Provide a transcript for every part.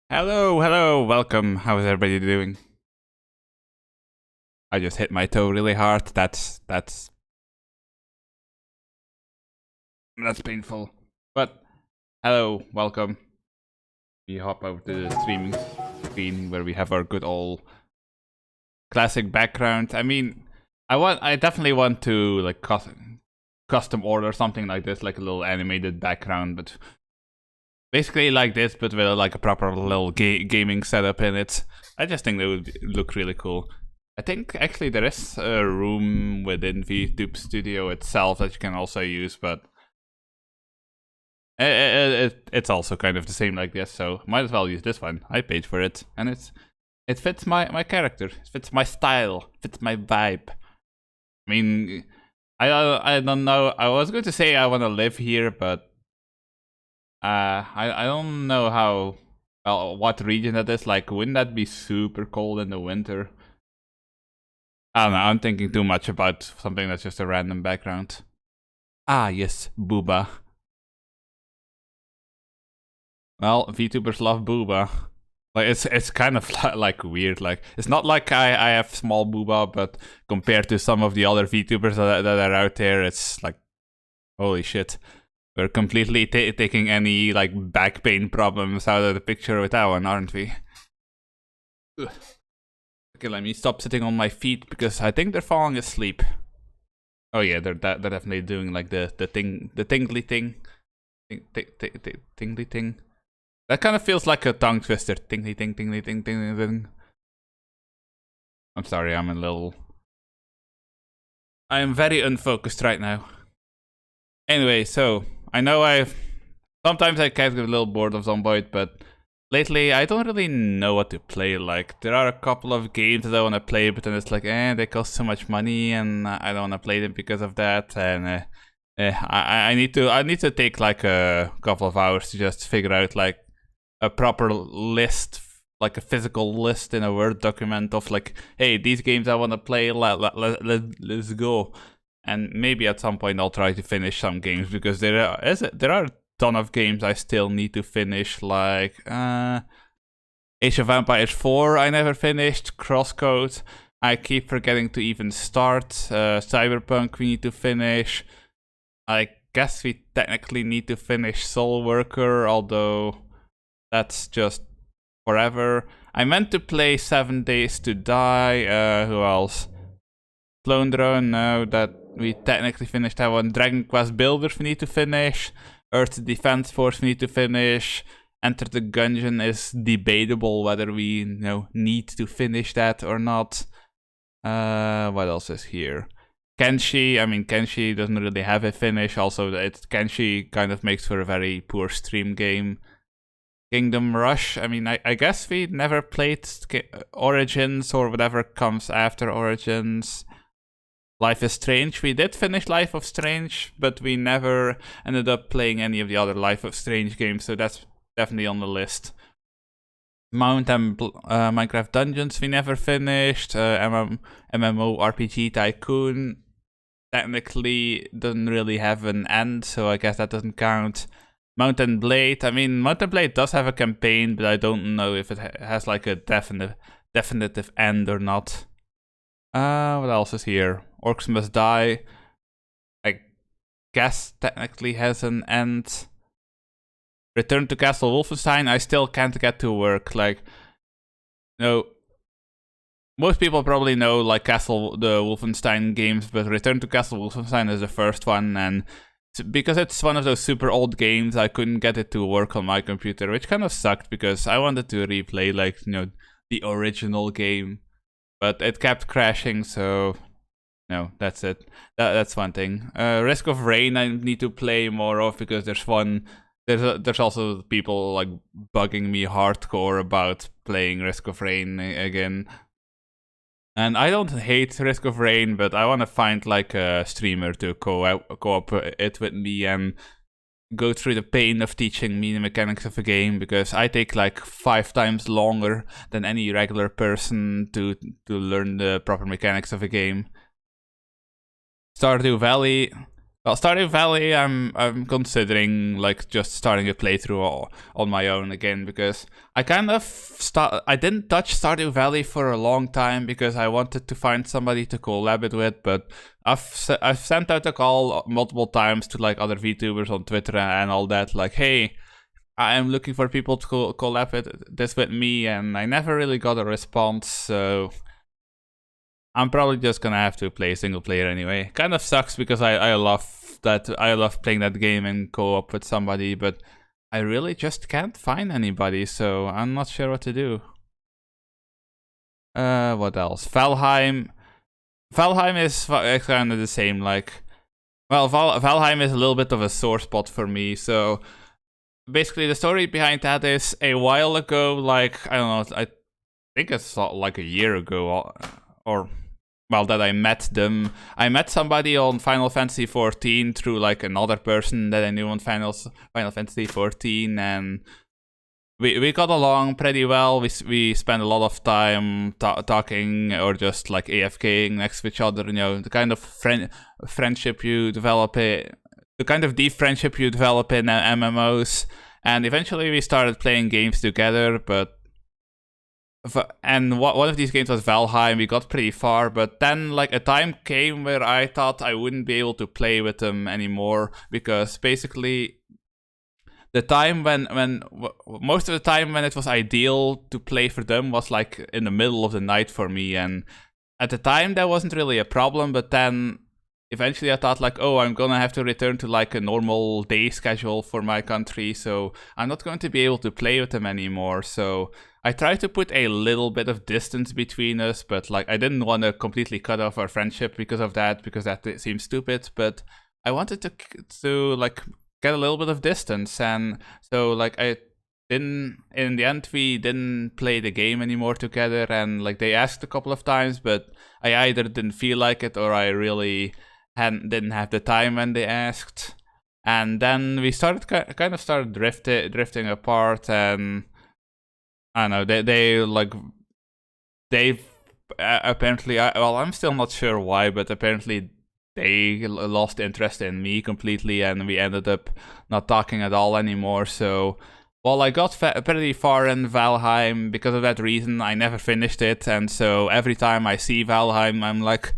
Hello, welcome. How is everybody doing? I just hit my toe really hard. That's painful. But hello, welcome. We hop over to the streaming screen where we have our good old classic background. I mean, I definitely want to like custom order something like this, like a little animated background, but basically like this, but with like a proper little gaming setup in it. I just think that would look really cool. I think actually there is a room within VTube Studio itself that you can also use, but it's also kind of the same like this, so might as well use this one. I paid for it, and it fits my character, it fits my style, fits my vibe. I mean, I don't know. I was going to say I want to live here, but I don't know how, well, what region that is. Like, wouldn't that be super cold in the winter? I don't know, I'm thinking too much about something that's just a random background. Ah, yes, Booba. Well, VTubers love Booba. Like, it's kind of like weird. Like, it's not like I have small Booba, but compared to some of the other VTubers that are out there, it's like, holy shit. We're completely taking any like back pain problems out of the picture with that one, aren't we? Ugh. Okay, let me stop sitting on my feet because I think they're falling asleep. Oh yeah, they're definitely doing like the tingly thing, tingly thing. That kind of feels like a tongue twister. Tingly ting, tingly ting, tingly ting. I'm sorry, I am very unfocused right now. Anyway, so I know sometimes I get a little bored of Zomboid, but lately I don't really know what to play. Like, there are a couple of games that I want to play, but then it's like, they cost so much money, and I don't want to play them because of that. And I need to take like a couple of hours to just figure out like a proper list, like a physical list in a Word document of like, hey, these games I want to play. Let's go. And maybe at some point I'll try to finish some games, because there are a ton of games I still need to finish, like Age of Empires 4 I never finished, Crosscode I keep forgetting to even start, Cyberpunk we need to finish. I guess we technically need to finish Soul Worker, although that's just forever. I meant to play 7 Days to Die, who else? Clone Drone, no, that we technically finished that one. Dragon Quest Builders we need to finish. Earth Defense Force we need to finish. Enter the Gungeon is debatable whether we need to finish that or not. What else is here? Kenshi, I mean, Kenshi doesn't really have a finish. Also, Kenshi kind of makes for a very poor stream game. Kingdom Rush, I mean, I guess we never played Origins or whatever comes after Origins. Life is Strange, we did finish Life of Strange, but we never ended up playing any of the other Life of Strange games, so that's definitely on the list. Minecraft Dungeons we never finished. MMORPG Tycoon technically doesn't really have an end, so I guess that doesn't count. Mountain Blade, I mean, Mountain Blade does have a campaign, but I don't know if it has like a definitive end or not. What else is here? Orcs Must Die, I guess technically has an end. Return to Castle Wolfenstein, I still can't get to work. Like, most people probably know like the Wolfenstein games, but Return to Castle Wolfenstein is the first one, and because it's one of those super old games, I couldn't get it to work on my computer, which kind of sucked because I wanted to replay like the original game, but it kept crashing. So no, that's it. That's one thing. Risk of Rain I need to play more of, because there's also people like bugging me hardcore about playing Risk of Rain again. And I don't hate Risk of Rain, but I want to find like a streamer to co-op it with me, and go through the pain of teaching me the mechanics of a game, because I take like 5 times longer than any regular person to learn the proper mechanics of a game. Stardew Valley. Well, Stardew Valley, I'm considering like just starting a playthrough on my own again, because I kind of I didn't touch Stardew Valley for a long time because I wanted to find somebody to collab it with, but I've sent out a call multiple times to like other VTubers on Twitter and all that, like, hey, I'm looking for people to collab this with me, and I never really got a response, so I'm probably just gonna have to play single player anyway. Kind of sucks because I love playing that game in co-op with somebody, but I really just can't find anybody, so I'm not sure what to do. What else? Valheim. Valheim is kind of the same, like, well, Valheim is a little bit of a sore spot for me, so basically the story behind that is a while ago, like, I don't know, I think it's like a year ago, or well, that I met them. I met somebody on Final Fantasy XIV through like another person that I knew on Final Fantasy XIV, and we got along pretty well. We spent a lot of time talking or just like AFKing next to each other. You know, the kind of friendship you develop, the kind of deep friendship you develop in MMOs. And eventually we started playing games together, and one of these games was Valheim. We got pretty far, but then like a time came where I thought I wouldn't be able to play with them anymore, because basically the time when most of the time when it was ideal to play for them was like in the middle of the night for me, and at the time that wasn't really a problem, but then eventually I thought like, oh, I'm gonna have to return to like a normal day schedule for my country, so I'm not going to be able to play with them anymore. So I tried to put a little bit of distance between us, but like I didn't want to completely cut off our friendship because of that, because that seems stupid, but I wanted to like get a little bit of distance, and so like in the end we didn't play the game anymore together, and like they asked a couple of times, but I either didn't feel like it or I really didn't have the time when they asked. And then we started kind of started drifting apart, and I don't know, they apparently, well, I'm still not sure why, but apparently they lost interest in me completely, and we ended up not talking at all anymore. So while I got pretty far in Valheim, because of that reason I never finished it, and so every time I see Valheim I'm like,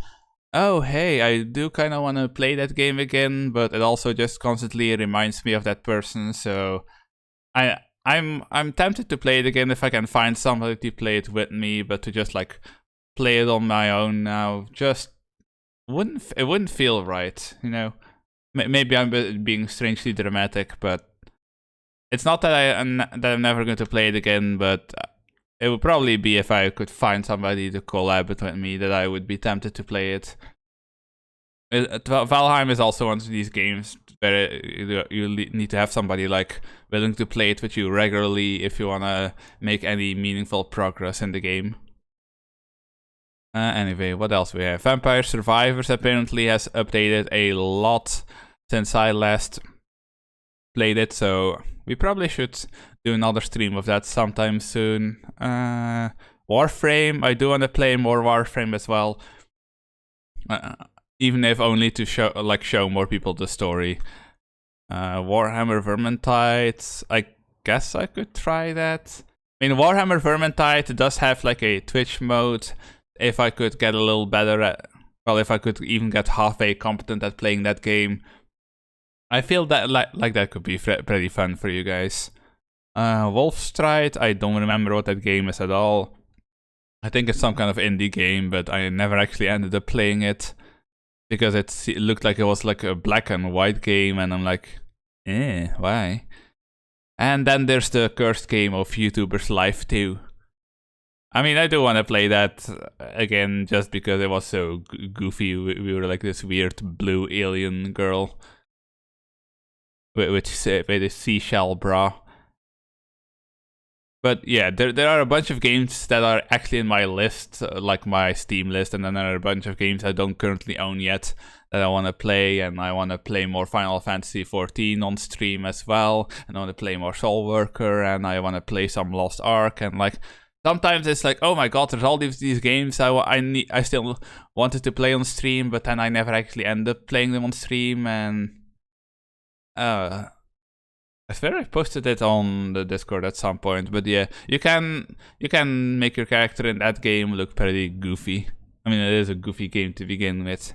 oh hey, I do kind of want to play that game again, but it also just constantly reminds me of that person, so I'm tempted to play it again if I can find somebody to play it with me, but to just like play it on my own now just wouldn't feel right, you know. Maybe I'm being strangely dramatic, but it's not that I'm never going to play it again, but it would probably be if I could find somebody to collab it with me that I would be tempted to play it. Valheim is also one of these games where you need to have somebody like willing to play it with you regularly if you want to make any meaningful progress in the game. Anyway, what else we have? Vampire Survivors apparently has updated a lot since I last played it, so we probably should do another stream of that sometime soon. Warframe, I do want to play more Warframe as well. Even if only to show more people the story. Warhammer Vermintide, I guess I could try that. I mean, Warhammer Vermintide does have like a Twitch mode. If I could get a little better at, well, if I could even get halfway competent at playing that game, I feel that like that could be pretty fun for you guys. Wolfstride, I don't remember what that game is at all. I think it's some kind of indie game, but I never actually ended up playing it, because it looked like it was like a black and white game, and I'm like, why? And then there's the cursed game of YouTubers Life 2. I mean, I do want to play that again just because it was so goofy. We were like this weird blue alien girl with a seashell bra. But yeah, there are a bunch of games that are actually in my list, like my Steam list, and then there are a bunch of games I don't currently own yet that I want to play, and I want to play more Final Fantasy XIV on stream as well, and I want to play more Soul Worker, and I want to play some Lost Ark, and like sometimes it's like, oh my god, there's all these games I still wanted to play on stream, but then I never actually end up playing them on stream, and I swear I posted it on the Discord at some point, but yeah, you can make your character in that game look pretty goofy. I mean, it is a goofy game to begin with.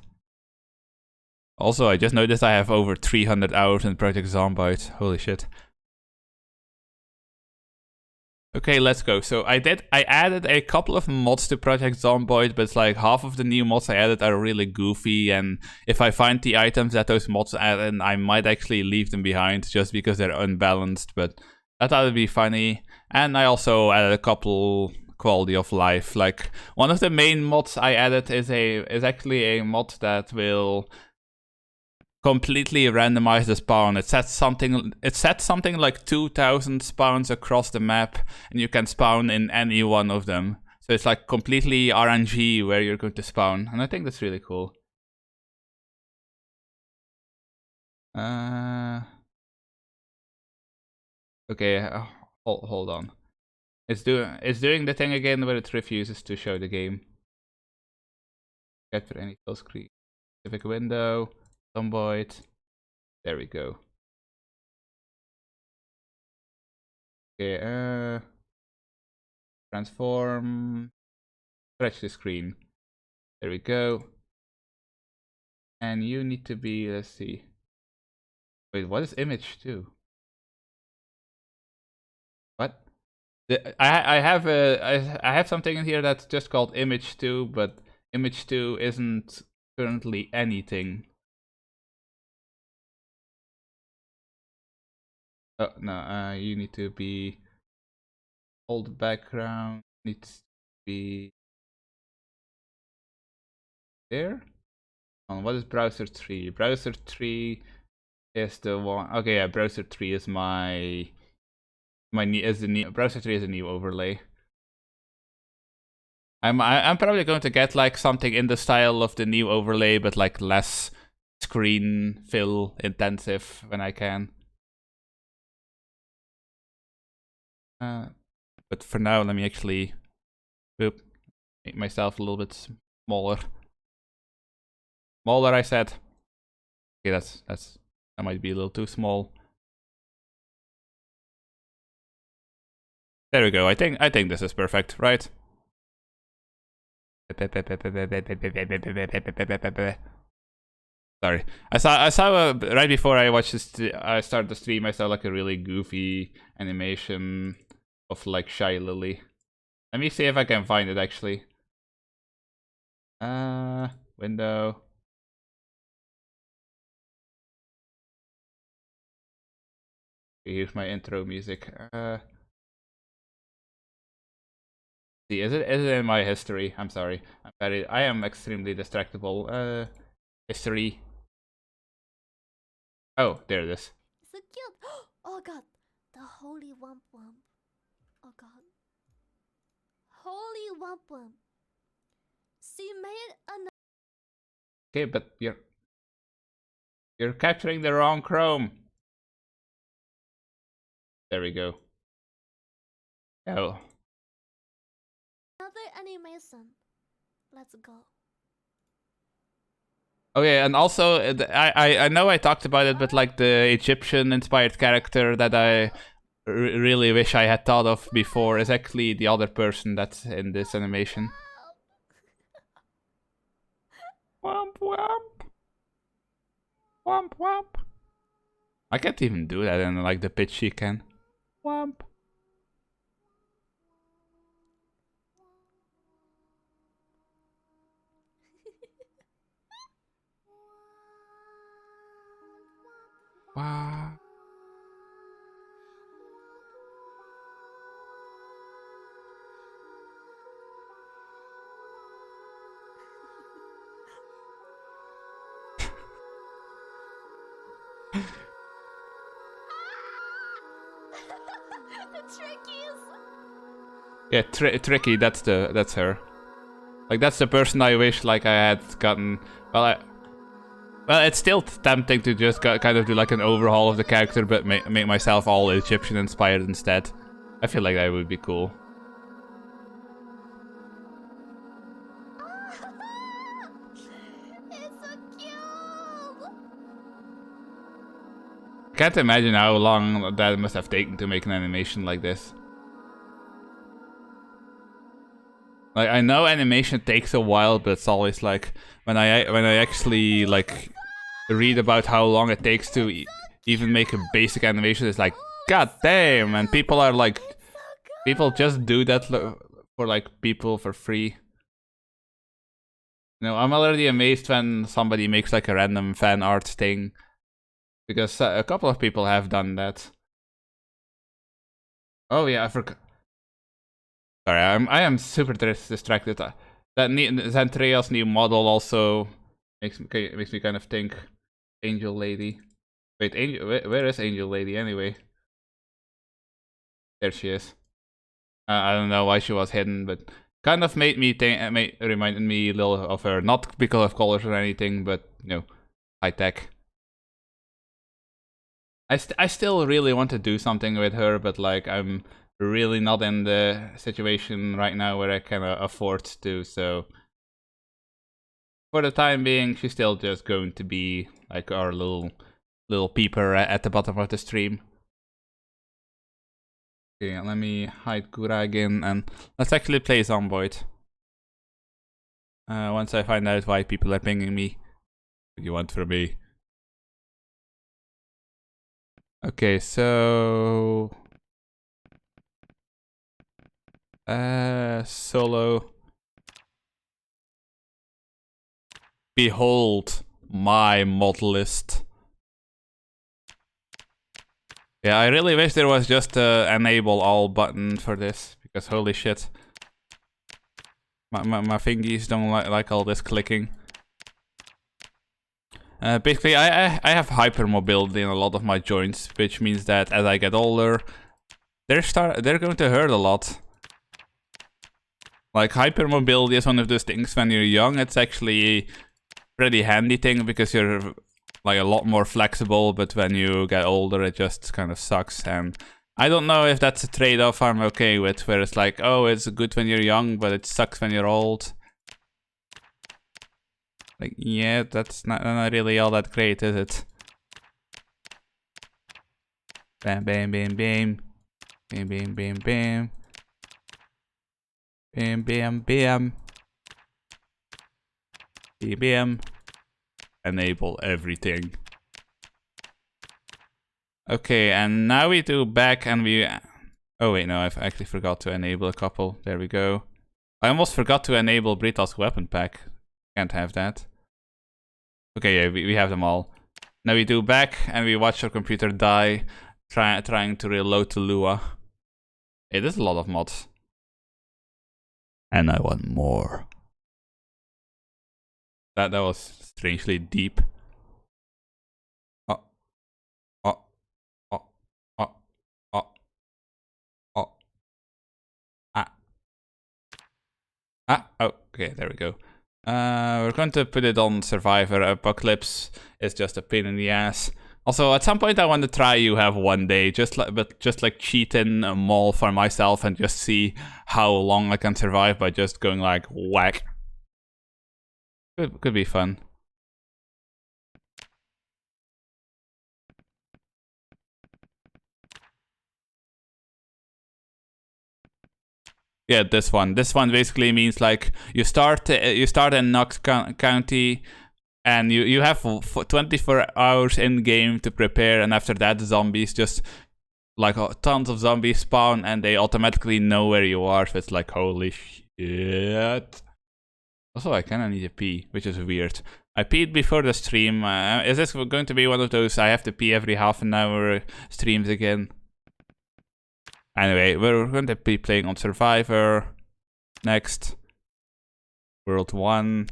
Also, I just noticed I have over 300 hours in Project Zomboid. Holy shit. Okay, let's go. So I added a couple of mods to Project Zomboid, but it's like half of the new mods I added are really goofy, and if I find the items that those mods add in, I might actually leave them behind just because they're unbalanced, but I thought it'd be funny. And I also added a couple quality of life. Like, one of the main mods I added is actually a mod that will completely randomize the spawn. It sets something like 2,000 spawns across the map, and you can spawn in any one of them. So it's like completely RNG where you're going to spawn, and I think that's really cool. Okay, hold on. It's doing the thing again where it refuses to show the game. Get for any full screen specific window. Zomboid. There we go. Okay, transform. Stretch the screen. There we go. And you need to be, let's see. Wait, what is image 2? What? I have something in here that's just called image 2, but image 2 isn't currently anything. Oh, no, you need to be... Hold background needs to be... There? What is browser 3? Browser 3 is the one... Okay, yeah, browser 3 is browser 3 is a new overlay. I'm probably going to get like something in the style of the new overlay, but like less screen fill intensive when I can. But for now, let me actually make myself a little bit smaller. Smaller, I said. Okay, that might be a little too small. There we go. I think this is perfect, right? Sorry, I saw right before I watched this. I started the stream. I saw like a really goofy animation of like Shy Lily. Let me see if I can find it actually. Window. Here's my intro music. See, is it in my history? I'm sorry. I am extremely distractible. History. Oh, there it is. So cute. Oh god, the holy wump wump. Oh god, holy wump wump. So you made an. Okay, but you're capturing the wrong Chrome. There we go. Oh. Another animation. Let's go. Okay, and also I know I talked about it, but like the Egyptian-inspired character that I really wish I had thought of before is actually the other person that's in this animation. Womp womp. Womp womp. I can't even do that in like the pitch she can. Womp. Wow. The trick is Yeah, Tricky, that's her. Like, that's the person I wish, like, I had gotten... Well, it's still tempting to just kind of do, like, an overhaul of the character, but make myself all Egyptian-inspired instead. I feel like that would be cool. It's so cute. I can't imagine how long that must have taken to make an animation like this. Like, I know animation takes a while, but it's always like when I actually like read about how long it takes to even make a basic animation, it's like, god damn, and people are like, people just do that for like people for free. You know, I'm already amazed when somebody makes like a random fan art thing, because a couple of people have done that. Oh yeah, I forgot. Sorry, I am super distracted. That Zantrea's new model also makes me kind of think Angel Lady. Wait, where is Angel Lady anyway? There she is. I don't know why she was hidden, but kind of made me think. Reminded me a little of her, not because of colors or anything, but you know, high tech. I still really want to do something with her, but like I'm really not in the situation right now where I can afford to, so for the time being she's still just going to be like our little peeper at the bottom of the stream. Okay, let me hide Kura again and let's actually play Zomboid. Once I find out why people are pinging me. What do you want from me? Okay, so solo. Behold my mod list. Yeah, I really wish there was just a enable all button for this, because holy shit. My fingies don't like all this clicking. Basically, I have hypermobility in a lot of my joints, which means that as I get older, they're going to hurt a lot. Like, hypermobility is one of those things when you're young, it's actually a pretty handy thing because you're like a lot more flexible, but when you get older it just kind of sucks, and I don't know if that's a trade-off I'm okay with, where it's like, oh, it's good when you're young, but it sucks when you're old. Like, yeah, that's not really all that great, is it? Bam, bam, bam, bam. Bam, bam, bam, bam. Bam, bam, bam. Bam, bam. Enable everything. Okay, and now we do back and we... Oh wait, no, I've actually forgot to enable a couple. There we go. I almost forgot to enable Brita's weapon pack. Can't have that. Okay, yeah, we have them all. Now we do back and we watch our computer die trying to reload to Lua. It is a lot of mods. And I want more. That was strangely deep. Okay, there we go. We're going to put it on Survivor. Apocalypse is just a pain in the ass. Also, at some point I want to try You Have One Day, just like cheat in a mall for myself and just see how long I can survive by just going like whack. Could be fun. Yeah, this one. This one basically means like you start in Knox County, and you have 24 hours in game to prepare, and after that zombies just like tons of zombies spawn, and they automatically know where you are. So it's like holy shit. Also, I kind of need to pee, which is weird. I peed before the stream. Is this going to be one of those I have to pee every half an hour streams again? Anyway, we're going to be playing on Survivor. Next. World 1.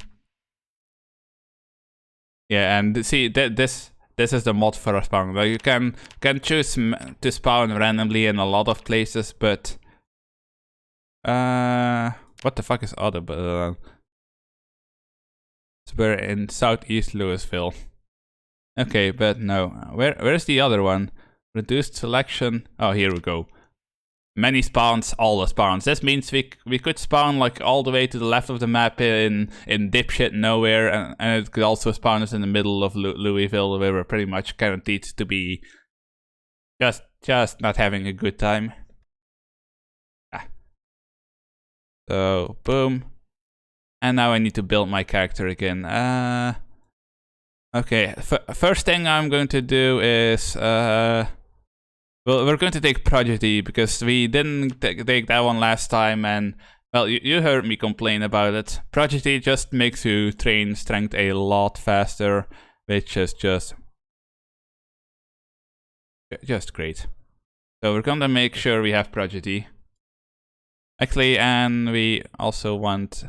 Yeah, and see, this is the mod for a spawn. Like, you can choose to spawn randomly in a lot of places, but What the fuck is other? We're in southeast Louisville. Okay, but no. Where's the other one? Reduced selection. Oh, here we go. Many spawns, all the spawns. This means we could spawn like all the way to the left of the map in dipshit nowhere, and it could also spawn us in the middle of Louisville, where we're pretty much guaranteed to be just not having a good time. So boom, and now I need to build my character again. Okay, first thing I'm going to do is well, we're going to take Prodigy because we didn't take that one last time, and well, you heard me complain about it. Prodigy just makes you train strength a lot faster, which is just great. So we're gonna make sure we have Prodigy. Actually, and we also want...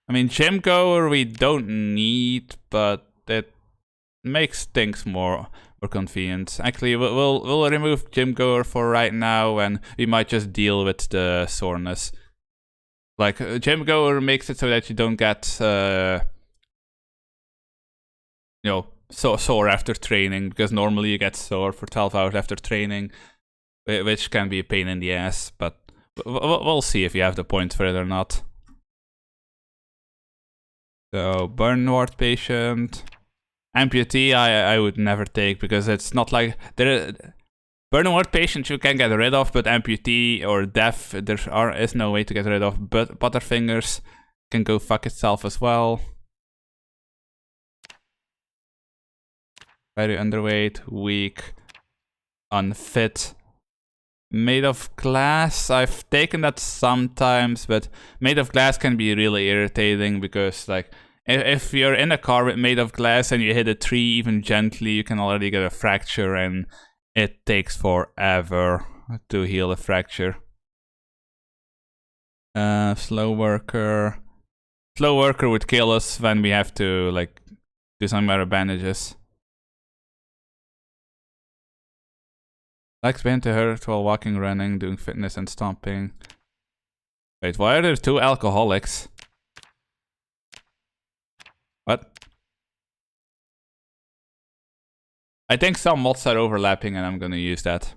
I mean, Gym Goer we don't need, but it makes things more convenient. Actually, we'll remove Gym Goer for right now, and we might just deal with the soreness. Like, Gym Goer makes it so that you don't get, you know, so sore after training, because normally you get sore for 12 hours after training, which can be a pain in the ass, but we'll see if you have the points for it or not. So, burn ward patient. Amputee I would never take, because it's not like... burn ward patient you can get rid of, but amputee or deaf, there is no way to get rid of. But Butterfingers can go fuck itself as well. Very underweight, weak, unfit. Made of glass, I've taken that sometimes, but made of glass can be really irritating, because like if you're in a car with made of glass and you hit a tree even gently, you can already get a fracture, and it takes forever to heal a fracture. Slow worker. Slow worker would kill us when we have to like do some other bandages. Likes being to hurt while walking, running, doing fitness and stomping. Wait, why are there two alcoholics? What? I think some mods are overlapping, and I'm gonna use that.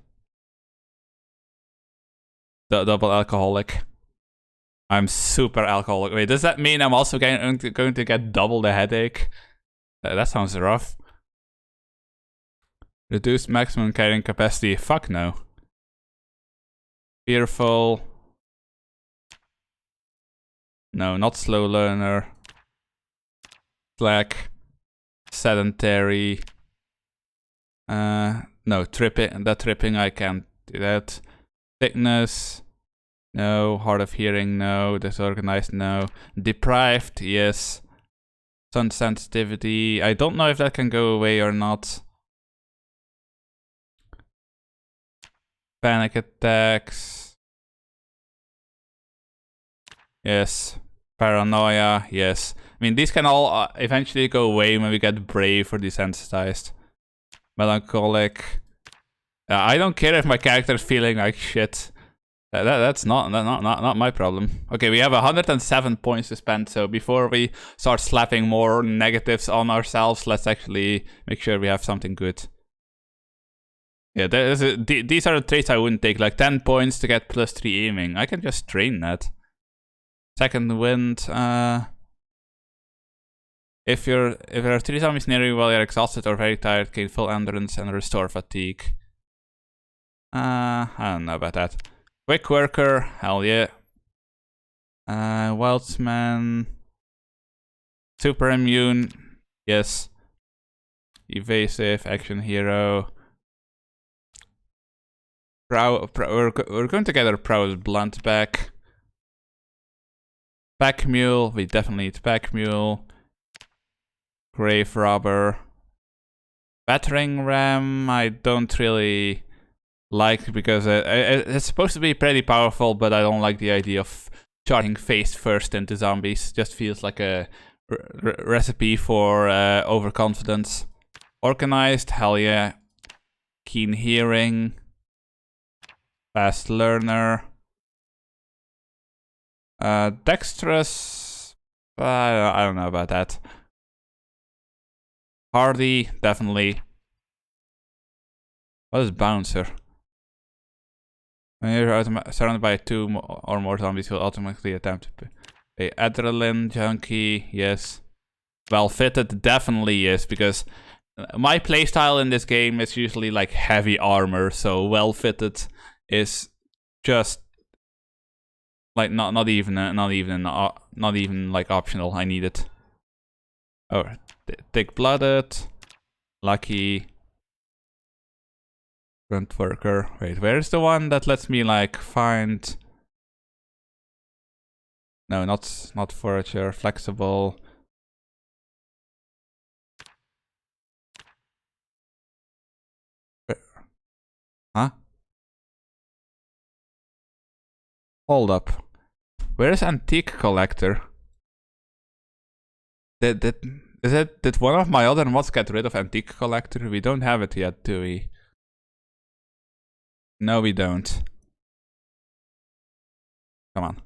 The double alcoholic. I'm super alcoholic. Wait, does that mean I'm also going to get double the headache? That sounds rough. Reduced maximum carrying capacity. Fuck no. Fearful. No, not slow learner. Slack. Sedentary. No, tripping. That tripping, I can't do that. Thickness. No. Hard of hearing, no. Disorganized, no. Deprived, yes. Sun sensitivity. I don't know if that can go away or not. Panic attacks. Yes. Paranoia, yes. I mean, these can all eventually go away when we get brave or desensitized. Melancholic. I don't care if my character is feeling like shit. That's not my problem. Okay, we have 107 points to spend, so before we start slapping more negatives on ourselves, let's actually make sure we have something good. Yeah, these are the traits I wouldn't take, like 10 points to get +3 aiming. I can just train that. Second wind, if there are 3 zombies near you while you're exhausted or very tired, gain full endurance and restore fatigue. I don't know about that. Quick worker, hell yeah. Wildsman. Super immune, yes. Evasive, action hero. We're going to get our prowess blunt back. Pack mule, we definitely need pack mule. Grave robber. Battering ram, I don't really like, because it's supposed to be pretty powerful, but I don't like the idea of charging face first into zombies. Just feels like a recipe for overconfidence. Organized, hell yeah. Keen hearing. Fast learner. Dexterous, I don't know about that. Hardy, definitely. What is Bouncer? When you're surrounded by two or more zombies, you'll automatically attempt to pay. Adrenaline Junkie, yes. Well fitted, definitely yes, because my playstyle in this game is usually like heavy armor, so well fitted is just like not even like optional. I need it. Oh, thick blooded, lucky. Grunt worker. Wait, where's the one that lets me like find? No, not forager. Flexible. Huh? Hold up. Where's antique collector? Did one of my other mods get rid of antique collector? We don't have it yet, do we? No, we don't. Come on.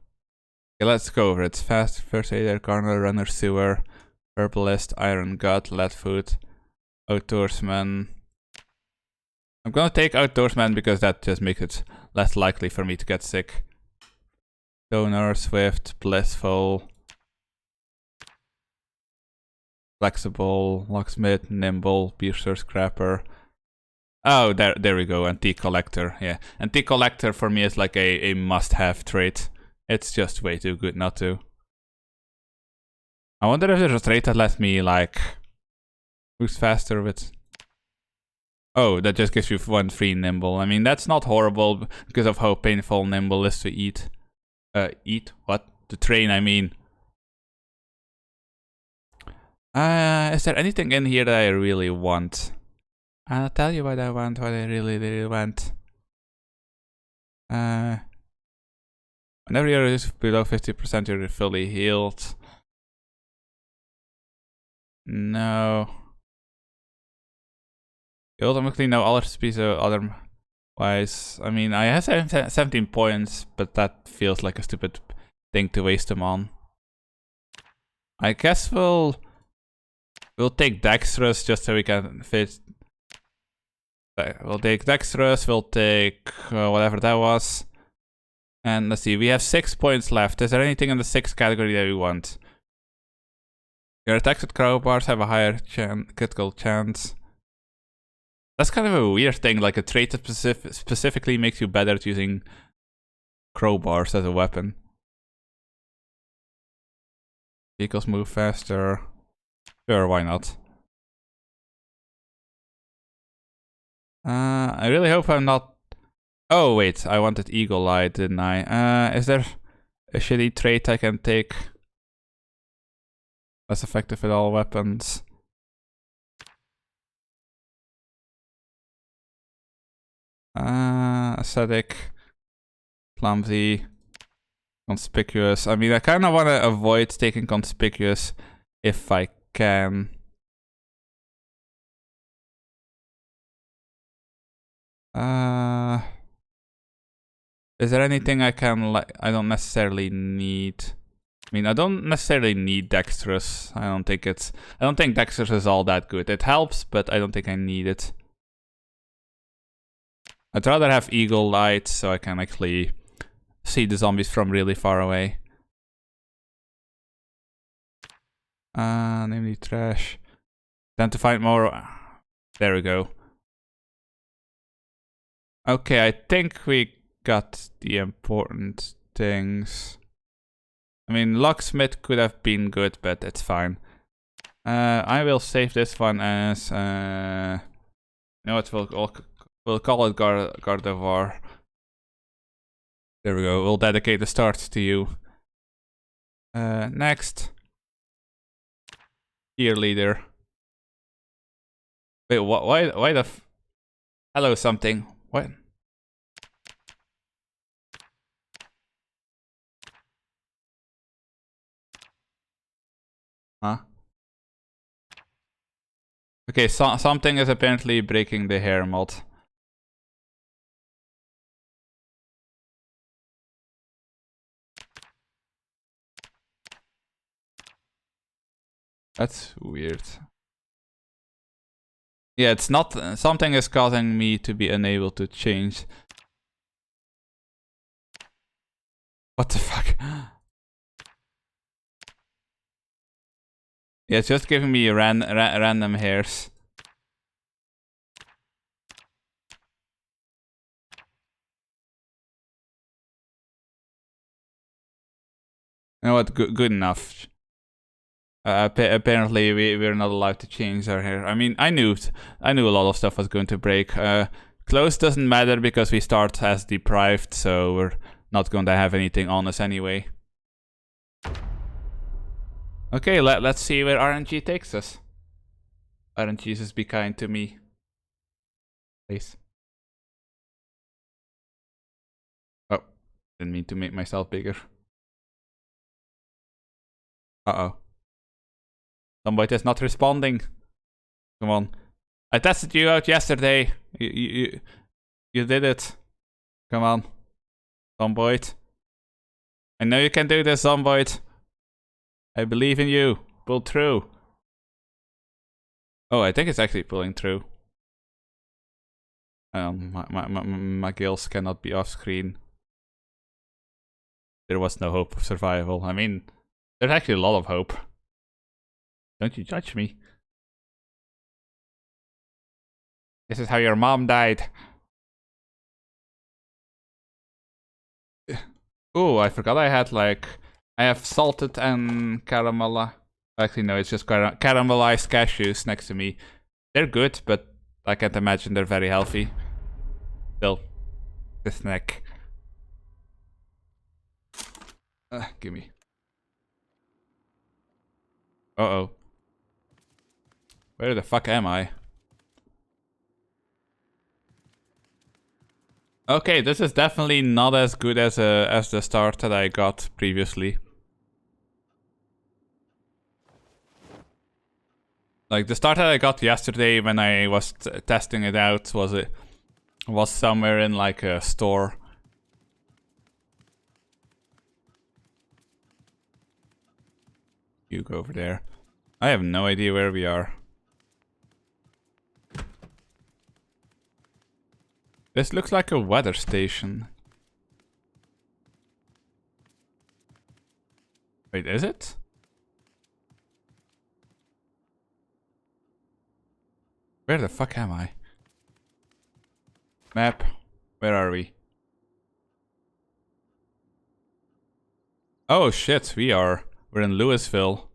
Okay, let's go over it. Fast, first aider, corner, runner, sewer, herbalist, iron gut, lead food, outdoorsman. I'm gonna take outdoorsman because that just makes it less likely for me to get sick. Donor, swift, blissful, flexible, locksmith, nimble, piercer, scrapper. Oh, there we go. Antique collector. Yeah, antique collector for me is like a must-have trait. It's just way too good not to. I wonder if there's a trait that lets me like boost faster with. Oh, that just gives you one free nimble. I mean, that's not horrible because of how painful nimble is to eat. Eat what? To train, I mean. Is there anything in here that I really want? I'll tell you what I want, what I really want. Whenever you're below 50%, you're fully healed. No. You automatically know all recipes otherwise. I mean, I have 17 points, but that feels like a stupid thing to waste them on. I guess we'll take dexterous just so we can fit. We'll take dexterous, we'll take whatever that was. And let's see, we have 6 points left. Is there anything in the 6th category that we want? Your attacks with crowbars have a higher critical chance. That's kind of a weird thing, like a trait that specifically makes you better at using crowbars as a weapon. Vehicles move faster. Sure, why not? I really hope I'm not. Oh wait, I wanted Eagle Eye, didn't I? Is there a shitty trait I can take? Less effective with all weapons. Aesthetic, clumsy, conspicuous. I mean, I kind of want to avoid taking conspicuous if I can. Is there anything I can like? I don't necessarily need. I mean, I don't necessarily need dexterous. I don't think dexterous is all that good. It helps, but I don't think I need it. I'd rather have eagle light so I can actually see the zombies from really far away. Namely trash. Then to find more. There we go. Okay, I think we got the important things. I mean, locksmith could have been good, but it's fine. I will save this one as you know what, we'll call it Gardevoir. There we go. We'll dedicate the start to you. Next, cheerleader. Wait, why the? Hello, something. What? Huh? Okay, something is apparently breaking the hair mod. That's weird. Yeah, it's not... something is causing me to be unable to change. What the fuck? Yeah, it's just giving me random hairs. You know what? Good enough. Apparently, we're not allowed to change our hair. I mean, I knew a lot of stuff was going to break. Clothes doesn't matter because we start as deprived, so we're not going to have anything on us anyway. Okay, let's see where RNG takes us. RNG, just be kind to me, please. Oh, didn't mean to make myself bigger. Uh-oh. Somebody is not responding. Come on. I tested you out yesterday. You did it. Come on. Zomboid. I know you can do this, Zomboid. I believe in you. Pull through. Oh, I think it's actually pulling through. My gills cannot be off screen. There was no hope of survival. I mean, there's actually a lot of hope. Don't you judge me. This is how your mom died. Oh, I forgot I had like... I have salted and caramel... Actually, no, it's just caramelized cashews next to me. They're good, but I can't imagine they're very healthy. Still. The snack. Gimme. Uh-oh. Where the fuck am I? Okay, this is definitely not as good as the start that I got previously. Like the start that I got yesterday when I was testing it out was somewhere in like a store. You go over there. I have no idea where we are. This looks like a weather station. Wait, is it? Where the fuck am I? Map. Where are we? Oh shit, we're in Louisville.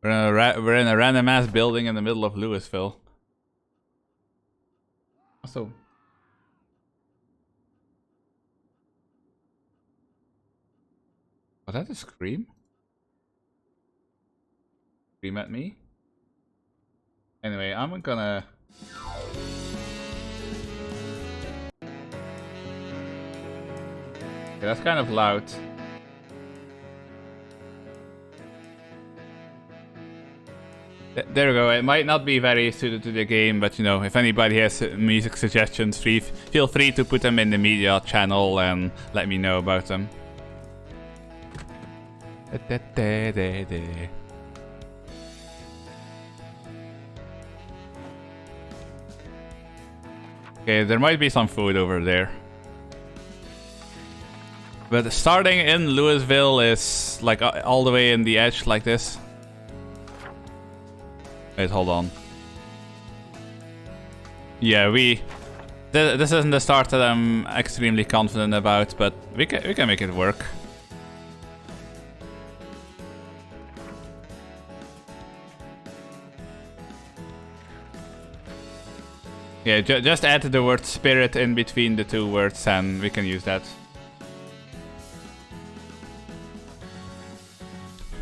We're in a random ass building in the middle of Louisville. Also, was that a scream? Scream at me? Anyway, I'm gonna... Okay, that's kind of loud. There we go. It might not be very suited to the game, but you know, if anybody has music suggestions, feel free to put them in the media channel and let me know about them. Okay, there might be some food over there. But starting in Louisville is like all the way in the edge like this. Wait, hold on. Yeah, this isn't the start that I'm extremely confident about, but we can make it work. Yeah, just add the word spirit in between the two words and we can use that.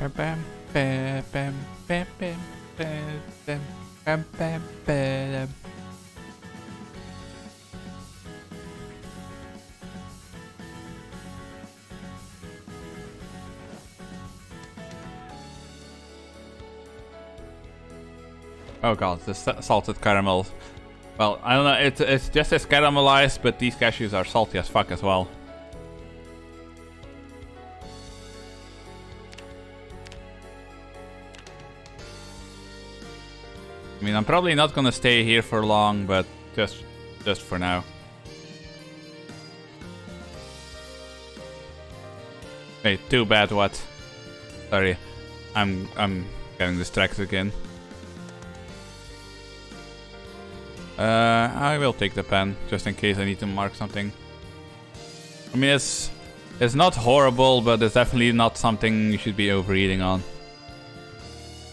Bam bam bam bam bam bam bam bam bam bam. Oh god, the salted caramel. Well, I don't know, it's just as caramelized, but these cashews are salty as fuck as well. I mean, I'm probably not gonna stay here for long, but just for now. Hey, too bad. What? Sorry, I'm getting distracted again. I will take the pen just in case I need to mark something. I mean, it's not horrible, but it's definitely not something you should be overeating on.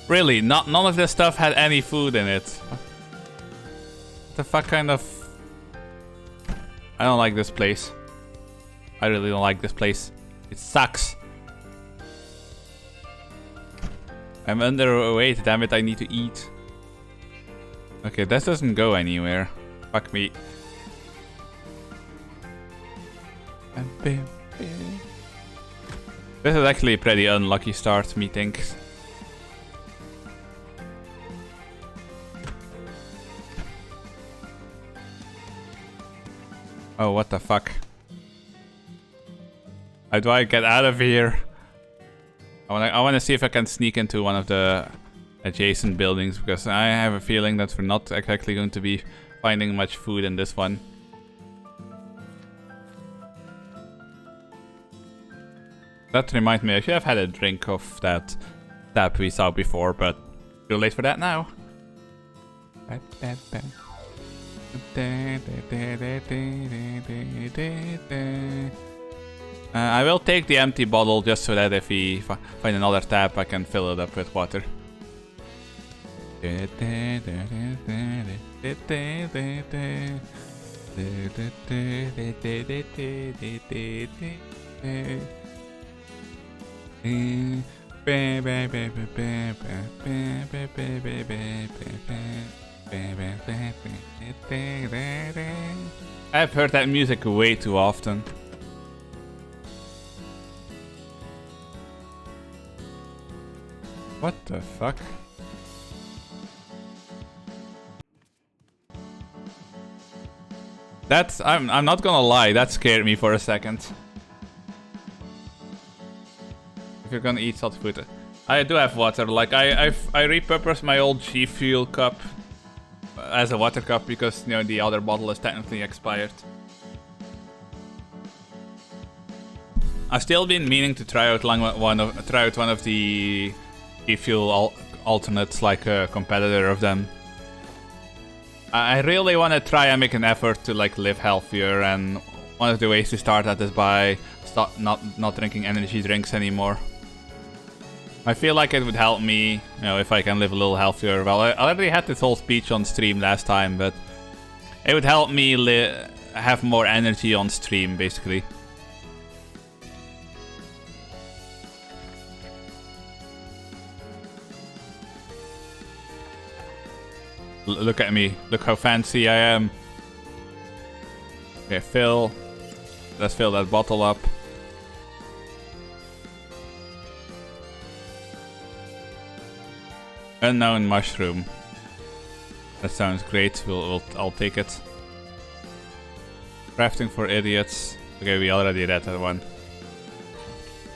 Really, none of this stuff had any food in it. What the fuck kind of... I don't like this place. I really don't like this place. It sucks. I'm underweight, damn it, I need to eat. Okay, this doesn't go anywhere. Fuck me. This is actually a pretty unlucky start, methinks. Oh, what the fuck? How do I get out of here? I wanna see if I can sneak into one of the adjacent buildings, because I have a feeling that we're not exactly going to be finding much food in this one. That reminds me, I should have had a drink of that tap we saw before, but too late for that now. I will take the empty bottle just so that if we find another tap, I can fill it up with water. I've heard that music way too often. What the fuck? That's I'm not gonna lie, that scared me for a second. If you're gonna eat salty food, I do have water. Like I repurposed my old G Fuel cup as a water cup because, you know, the other bottle is technically expired. I've still been meaning to try out one of the G Fuel alternates, like a competitor of them. I really want to try and make an effort to like live healthier, and one of the ways to start that is by not drinking energy drinks anymore. I feel like it would help me, you know, if I can live a little healthier. Well, I already had this whole speech on stream last time, but it would help me have more energy on stream, basically. Look at me. Look how fancy I am. Okay, fill. Let's fill that bottle up. Unknown mushroom. That sounds great. I'll take it. Crafting for idiots. Okay, we already read that one.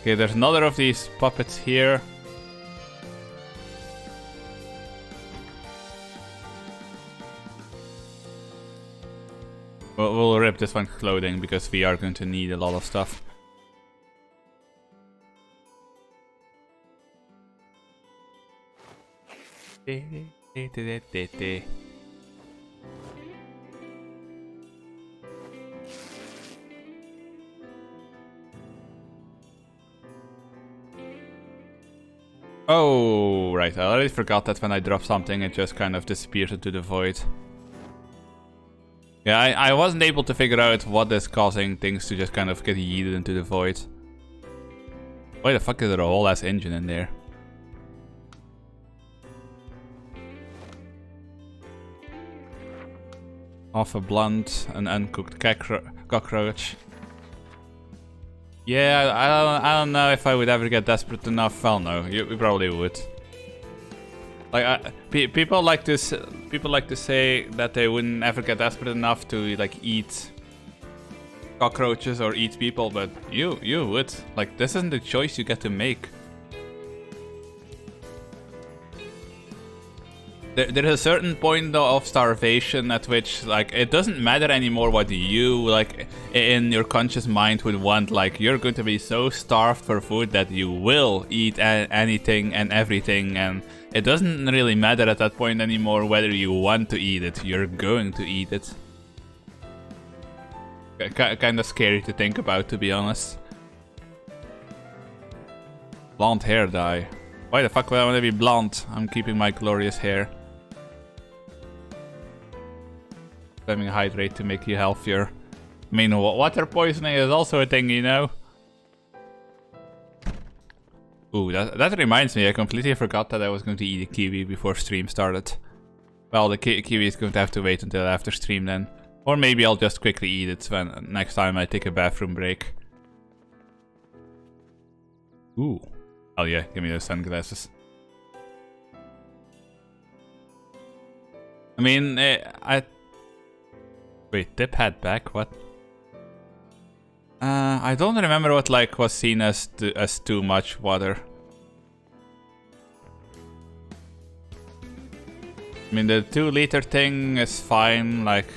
Okay, there's another of these puppets here. We'll rip this one's clothing because we are going to need a lot of stuff. Oh, right. I already forgot that when I drop something, it just kind of disappears into the void. Yeah, I wasn't able to figure out what is causing things to just kind of get yeeted into the void. Why the fuck is there a whole ass engine in there? Off a blunt, an uncooked cockroach. Yeah, I don't know if I would ever get desperate enough. Well, no, you probably would. Like people like to say that they wouldn't ever get desperate enough to like eat cockroaches or eat people, but you would. Like, this isn't a choice you get to make. There's a certain point though of starvation at which, like, it doesn't matter anymore what you, like, in your conscious mind would want. Like, you're going to be so starved for food that you will eat anything and everything, and it doesn't really matter at that point anymore whether you want to eat it. You're going to eat it. Kind of scary to think about, to be honest. Blonde hair dye. Why the fuck would I want to be blonde? I'm keeping my glorious hair. Having a hydrate to make you healthier. I mean, water poisoning is also a thing, you know? Ooh, that reminds me, I completely forgot that I was going to eat a kiwi before stream started. Well, the kiwi is going to have to wait until after stream then. Or maybe I'll just quickly eat it when next time I take a bathroom break. Ooh. Oh yeah, give me those sunglasses. I mean, wait, dip head back, what? I don't remember what, like, was seen as too much water. I mean, the 2-liter thing is fine, like,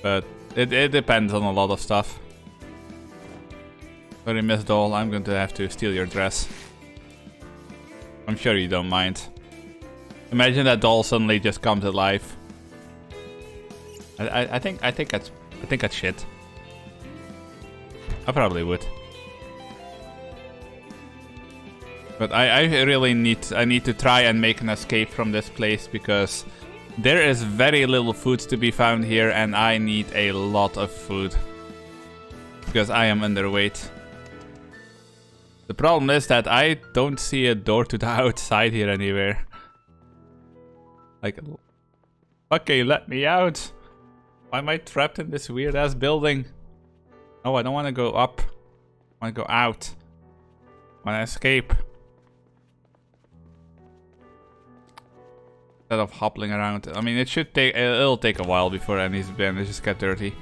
but it depends on a lot of stuff. Sorry, Miss Doll, I'm going to have to steal your dress. I'm sure you don't mind. Imagine that doll suddenly just comes alive. I think that's shit. I probably would. But I really need to try and make an escape from this place because there is very little food to be found here and I need a lot of food. Because I am underweight. The problem is that I don't see a door to the outside here anywhere. Like, okay, let me out. Why am I trapped in this weird ass building? Oh, I don't want to go up. I want to go out. I want to escape. Instead of hoppling around. I mean, it'll take a while before any bandages get dirty.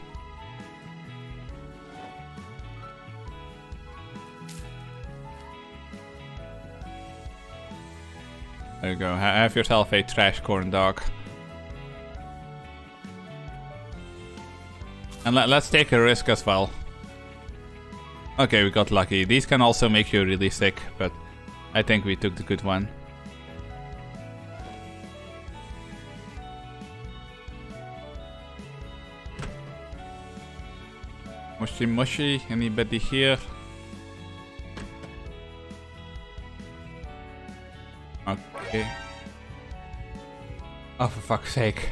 There you go. Have yourself a trash corn dog. And let's take a risk as well. Okay, we got lucky. These can also make you really sick, but I think we took the good one. Mushy mushy, anybody here? Okay. Oh, for fuck's sake.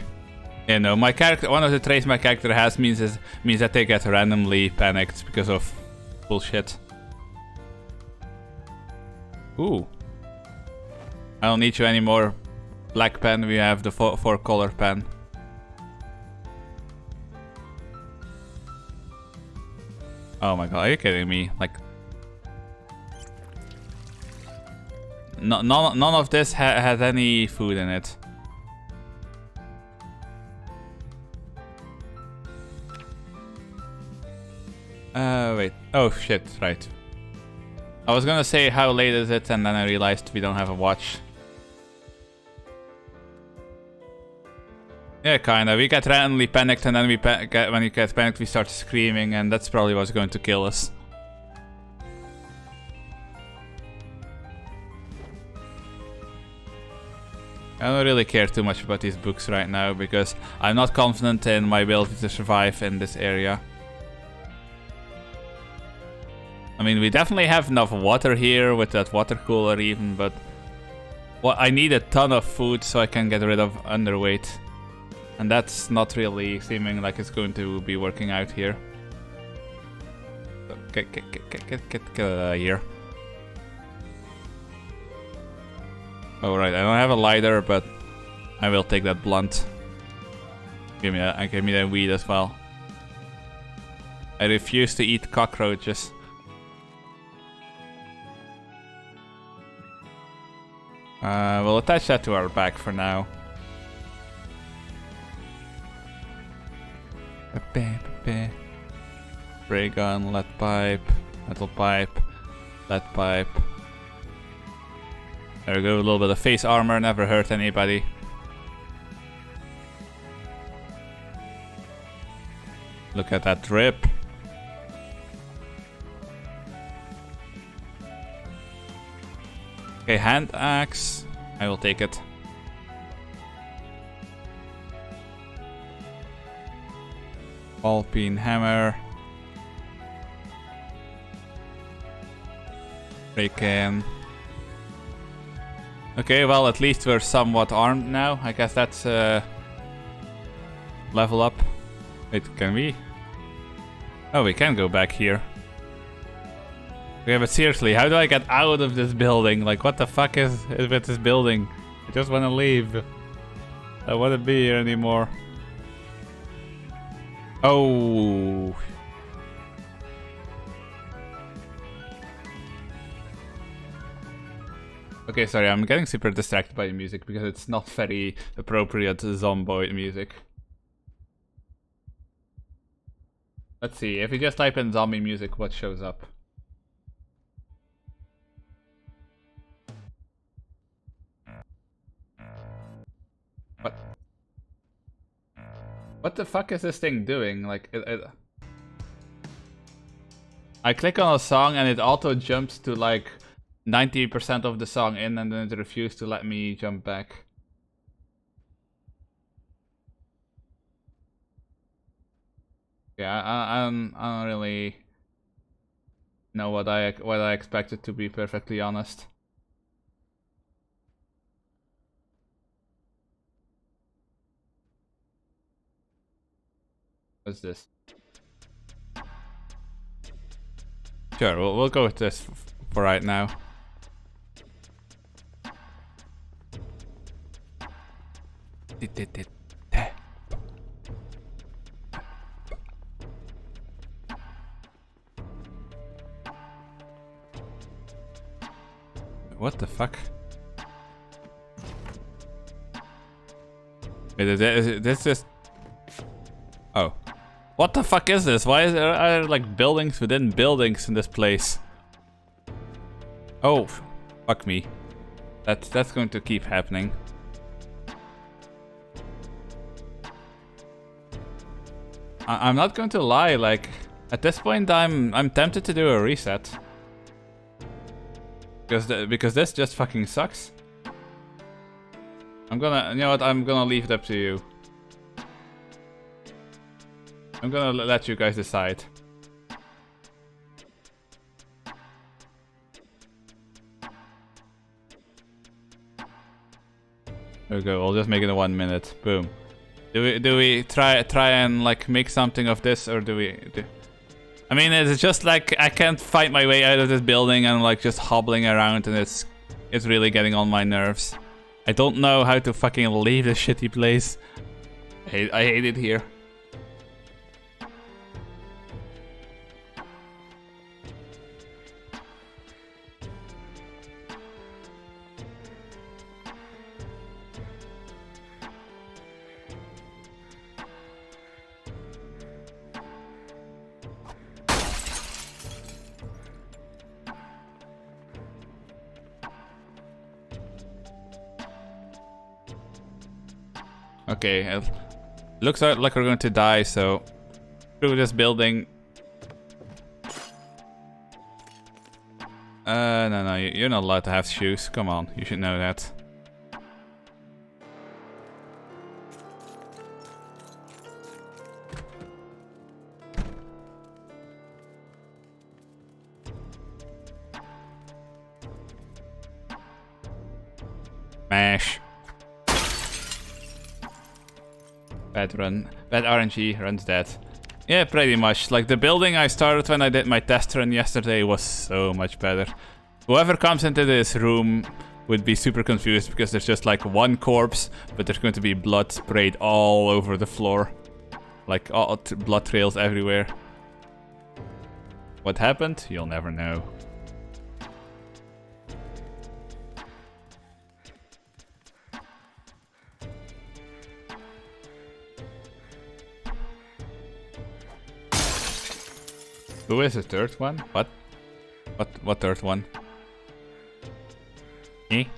Yeah, no, my character, one of the traits my character has means that they get randomly panicked because of bullshit. Ooh. I don't need you anymore. Black pen, we have the four color pen. Oh my god, are you kidding me? Like, none of this had any food in it. Wait. Oh shit, right. I was gonna say how late is it, and then I realized we don't have a watch. Yeah, kinda. We get randomly panicked, and then when you get panicked, we start screaming, and that's probably what's going to kill us. I don't really care too much about these books right now, because I'm not confident in my ability to survive in this area. I mean, we definitely have enough water here with that water cooler even, but I need a ton of food so I can get rid of underweight. And that's not really seeming like it's going to be working out here. So get out of here. Alright, I don't have a lighter, but I will take that blunt. Give me that weed as well. I refuse to eat cockroaches. We'll attach that to our back for now. Ray gun, lead pipe, metal pipe, lead pipe. There we go, a little bit of face armor, never hurt anybody. Look at that drip. Okay, hand axe. I will take it. Ball peen hammer. Break in. Okay, well, at least we're somewhat armed now. I guess that's level up. Wait, can we? Oh, we can go back here. Okay, but seriously, how do I get out of this building? Like, what the fuck is with this building? I just want to leave. I don't want to be here anymore. Oh. Okay, sorry, I'm getting super distracted by the music because it's not very appropriate zomboid music. Let's see, if you just type in zombie music, what shows up? What? What the fuck is this thing doing? Like, I click on a song and it auto jumps to like 90% of the song in, and then it refused to let me jump back. Yeah, I don't really know what I expected, to be perfectly honest. What's this? Sure, we'll go with this for right now. What the fuck? Is this just... Oh. What the fuck is this? Why are there like buildings within buildings in this place? Oh, fuck me. That's going to keep happening. I'm not going to lie, like at this point I'm tempted to do a reset. Because this just fucking sucks. You know what, I'm gonna leave it up to you. I'm gonna let you guys decide. There we go, we'll just make it in 1 minute. Boom. Do we try and like make something of this, or do we I mean, it's just like I can't fight my way out of this building and like just hobbling around, and it's really getting on my nerves. I don't know how to fucking leave this shitty place. I hate it here. Okay, it looks like we're going to die, so through this building. No, you're not allowed to have shoes. Come on, you should know that. Mash. Bad run. Bad RNG runs dead. Yeah, pretty much. Like the building I started when I did my test run yesterday was so much better. Whoever comes into this room would be super confused because there's just like one corpse, but there's going to be blood sprayed all over the floor. Like all blood trails everywhere. What happened? You'll never know. Who is the third one? What? What third one? Me?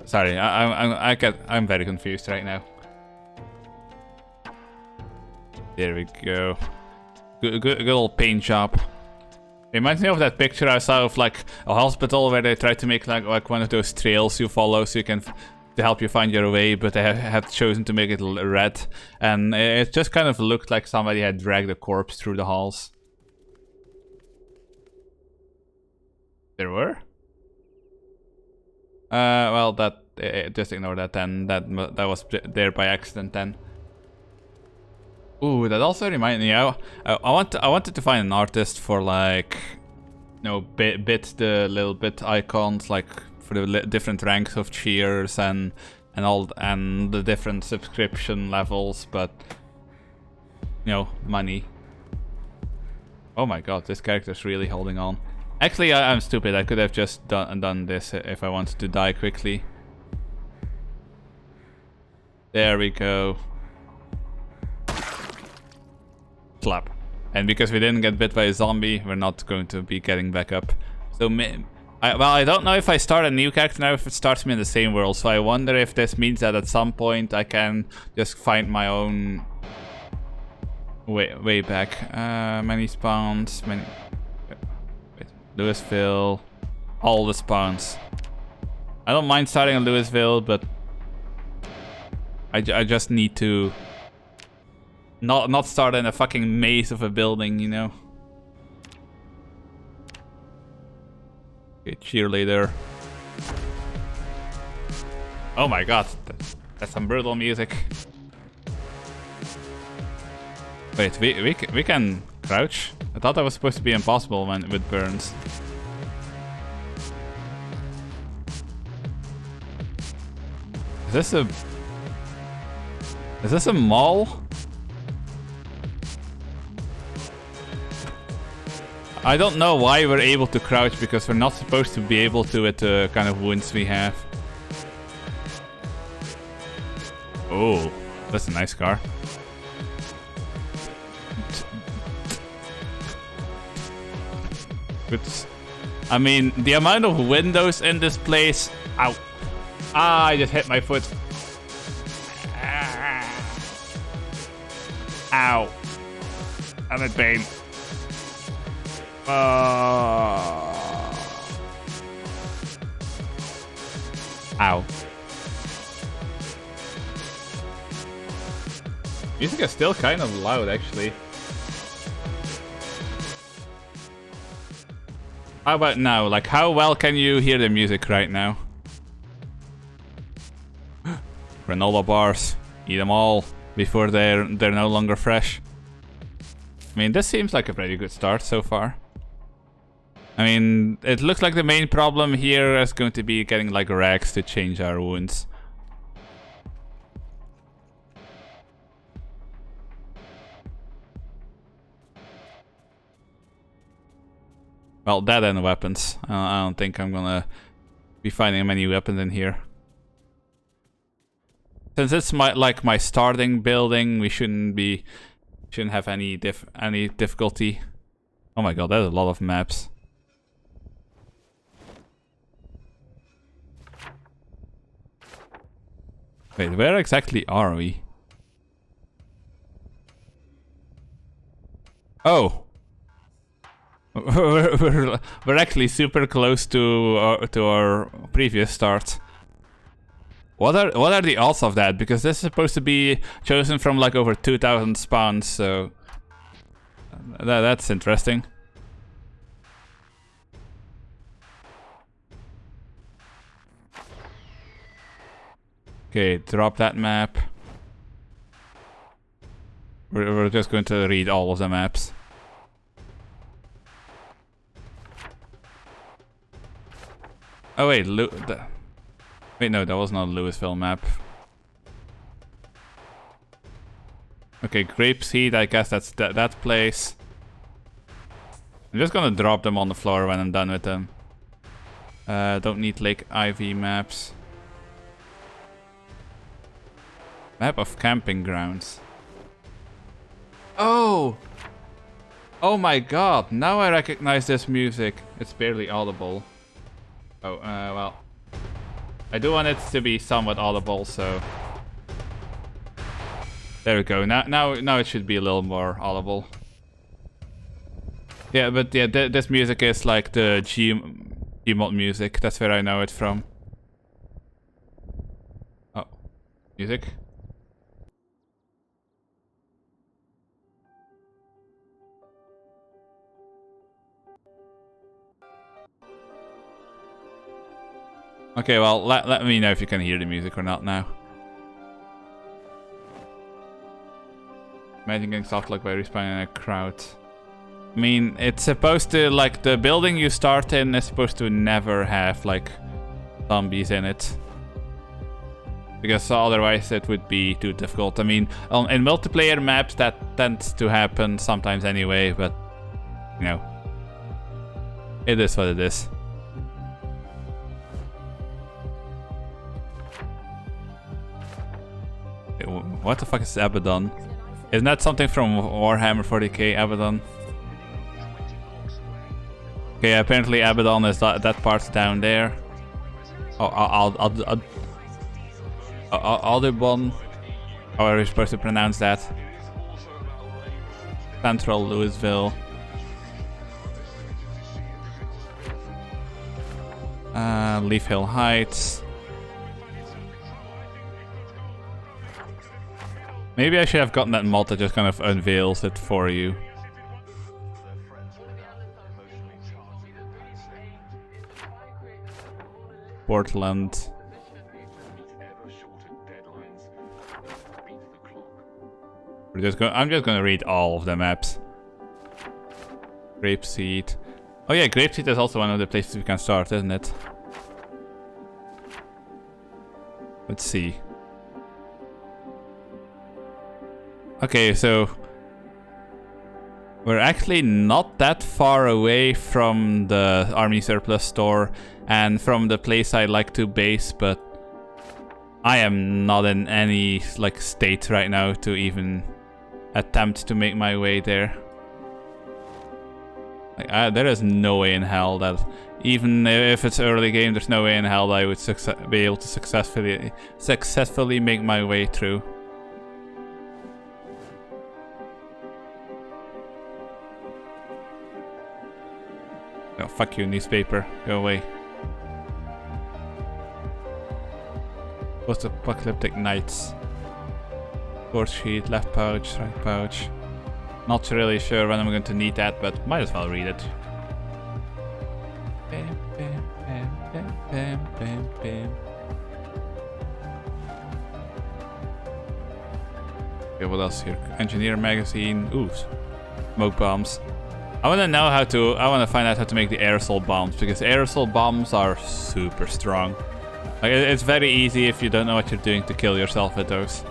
Sorry, I'm very confused right now. There we go. Good old paint job. Reminds me of that picture I saw of like a hospital where they tried to make like one of those trails you follow so you can to help you find your way, but they had chosen to make it red, and it just kind of looked like somebody had dragged a corpse through the halls. There were? Well, just ignore that then. That was there by accident then. Ooh, that also reminded me. I wanted to find an artist for like, you know, bit the little bit icons, like for the different ranks of cheers and the different subscription levels, but you know, money. Oh my god, this character's really holding on. Actually, I'm stupid. I could have just done this if I wanted to die quickly. There we go. Slap. And because we didn't get bit by a zombie, we're not going to be getting back up. So, well, I don't know if I start a new character now, if it starts me in the same world. So I wonder if this means that at some point I can just find my own way back. Many spawns, many... Louisville, all the spawns. I don't mind starting in Louisville, but I just need to not start in a fucking maze of a building, you know. Okay, cheerleader. Oh my god, that's some brutal music. Wait, we can crouch? I thought that was supposed to be impossible with burns. Is this a mall? I don't know why we're able to crouch, because we're not supposed to be able to with the kind of wounds we have. Oh, that's a nice car. I mean, the amount of windows in this place. Ow. Ah, I just hit my foot. Ow. I'm in pain. Ow. Music is still kind of loud, actually. How about now? Like, how well can you hear the music right now? Granola bars. Eat them all before they're no longer fresh. I mean, this seems like a pretty good start so far. I mean, it looks like the main problem here is going to be getting like rags to change our wounds. Well, that and weapons. I don't think I'm gonna be finding many weapons in here. Since it's my starting building, we shouldn't have any difficulty. Oh my god, that's a lot of maps. Wait, where exactly are we? Oh. We're actually super close to our previous start. What are the odds of that? Because this is supposed to be chosen from like over 2,000 spawns, so that's interesting. Okay, drop that map. We're just going to read all of the maps. Oh wait, wait, no, that was not a Louisville map. Okay, grapeseed, I guess that's that place. I'm just gonna drop them on the floor when I'm done with them. Don't need Lake Ivy maps. Map of camping grounds. Oh! Oh my god, now I recognize this music. It's barely audible. Oh, well. I do want it to be somewhat audible, so there we go. Now it should be a little more audible. Yeah, but yeah, this music is like the Gmod music. That's where I know it from. Oh, music. Okay, well, let me know if you can hear the music or not now. Imagine getting soft locked by respawning in a crowd. I mean, it's supposed to, like, the building you start in is supposed to never have, like, zombies in it. Because otherwise it would be too difficult. I mean, in multiplayer maps that tends to happen sometimes anyway, but, you know, it is what it is. What the fuck is Abaddon? Isn't that something from Warhammer 40k, Abaddon? Okay, apparently Abaddon is that part down there. Oh, Audubon. How are we supposed to pronounce that? Central Louisville. Leaf Hill Heights. Maybe I should have gotten that mod that just kind of unveils it for you. Portland. I'm just gonna read all of the maps. Grapeseed. Oh yeah, Grapeseed is also one of the places we can start, isn't it? Let's see. Okay, so we're actually not that far away from the army surplus store and from the place I like to base, but I am not in any like state right now to even attempt to make my way there. Like, there is no way in hell that, even if it's early game, there's no way in hell that I would be able to successfully make my way through. Oh, fuck you, newspaper. Go away. Post-apocalyptic nights. Source sheet, left pouch, right pouch. Not really sure when I'm going to need that, but might as well read it. Bam, bam, bam, bam, bam, bam, bam. Okay, what else here? Engineer magazine. Ooh, smoke bombs. I want to find out how to make the aerosol bombs, because aerosol bombs are super strong. Like, it's very easy if you don't know what you're doing to kill yourself with those.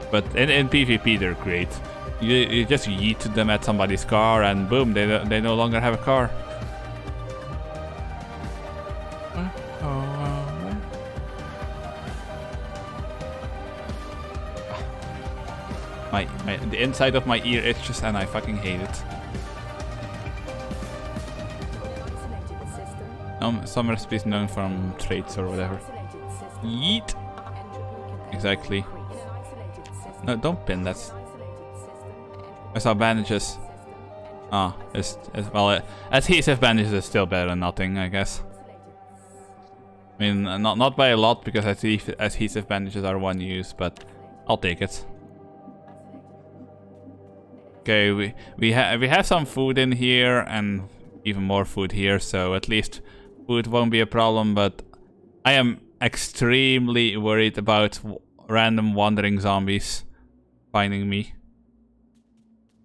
But in PvP they're great. You just yeet them at somebody's car and boom, they no longer have a car. The inside of my ear itches and I fucking hate it. Some recipes known from traits or whatever. Yeet. Exactly. No, don't pin that. I saw bandages. Ah, well, adhesive bandages is still better than nothing, I guess. I mean, not by a lot, because adhesive bandages are one use, but I'll take it. Okay, we have some food in here and even more food here, so at least food won't be a problem, but I am extremely worried about random wandering zombies finding me.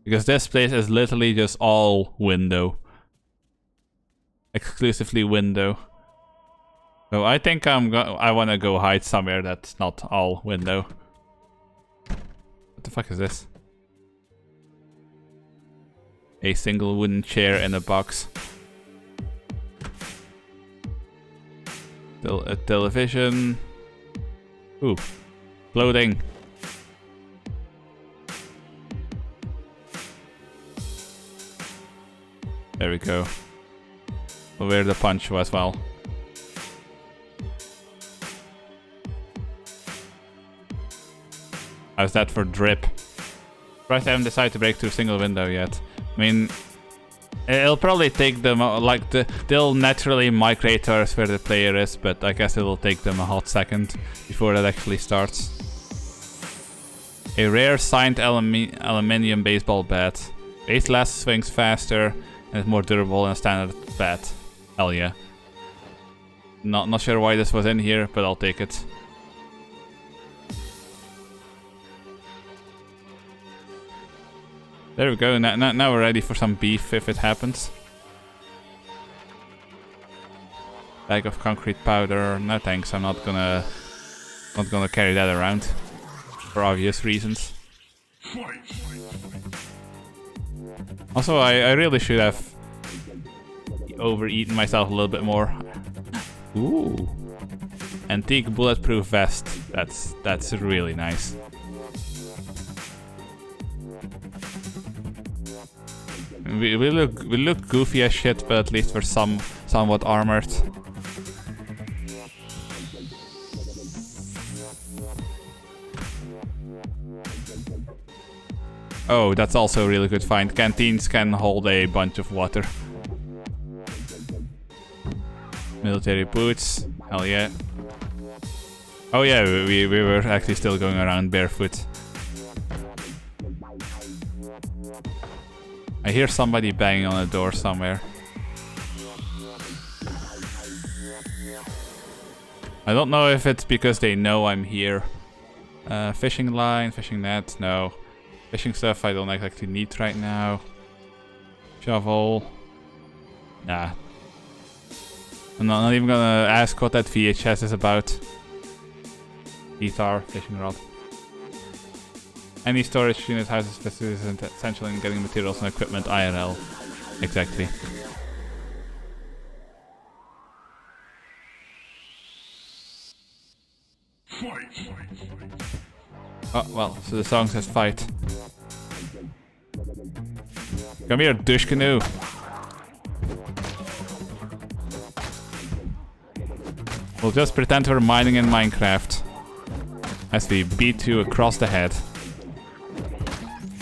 Because this place is literally just all window. Exclusively window. So I think I want to go hide somewhere that's not all window. What the fuck is this? A single wooden chair in a box. A television. Ooh. Clothing. There we go. Where the punch was, well. How's that for drip? Surprised I haven't decided to break through a single window yet. I mean, it'll probably take them, they'll naturally migrate towards where the player is, but I guess it'll take them a hot second before that actually starts. A rare signed aluminium baseball bat. 8 less swings faster and is more durable than a standard bat. Hell yeah. Not sure why this was in here, but I'll take it. There we go. Now we're ready for some beef if it happens. Bag of concrete powder. No thanks. I'm not gonna carry that around for obvious reasons. Also, I really should have overeaten myself a little bit more. Ooh, antique bulletproof vest. That's really nice. We look goofy as shit, but at least we're somewhat armored. Oh, that's also a really good find. Canteens can hold a bunch of water. Military boots. Hell yeah. Oh yeah, we were actually still going around barefoot. I hear somebody banging on a door somewhere. I don't know if it's because they know I'm here. Fishing line, fishing net, no. Fishing stuff I don't exactly need right now. Shovel. Nah. I'm not even gonna ask what that VHS is about. Guitar, fishing rod. Any storage unit houses facilities is essential in getting materials and equipment IRL. Exactly. Oh, well, so the song says fight. Come here, douche canoe. We'll just pretend we're mining in Minecraft. As we beat you across the head.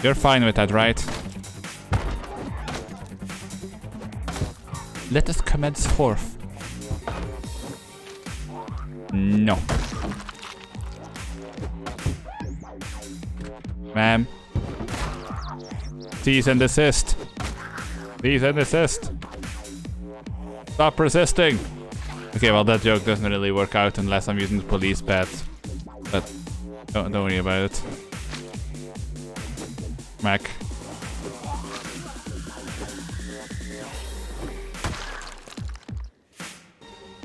You're fine with that, right? Let us commence forth. No. Ma'am. Cease and desist. Cease and desist. Stop resisting. Okay, well that joke doesn't really work out unless I'm using the police bat. But don't worry about it. Mac.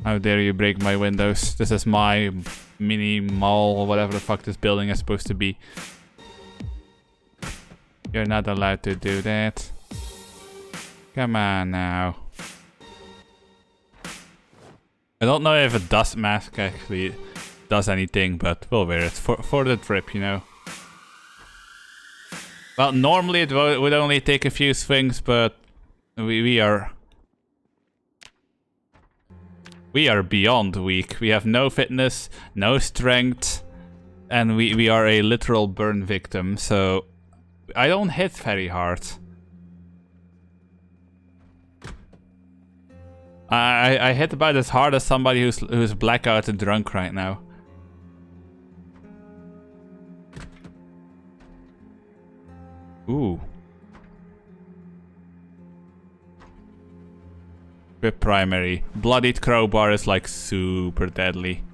How dare you break my windows? This is my mini mall or whatever the fuck this building is supposed to be. You're not allowed to do that. Come on now. I don't know if a dust mask actually does anything, but we'll wear it for the trip, you know. Well, normally it would only take a few swings, but we are beyond weak. We have no fitness, no strength, and we are a literal burn victim, so I don't hit very hard. I hit about as hard as somebody who's blackout and drunk right now. Ooh. Whip primary. Bloodied crowbar is like super deadly.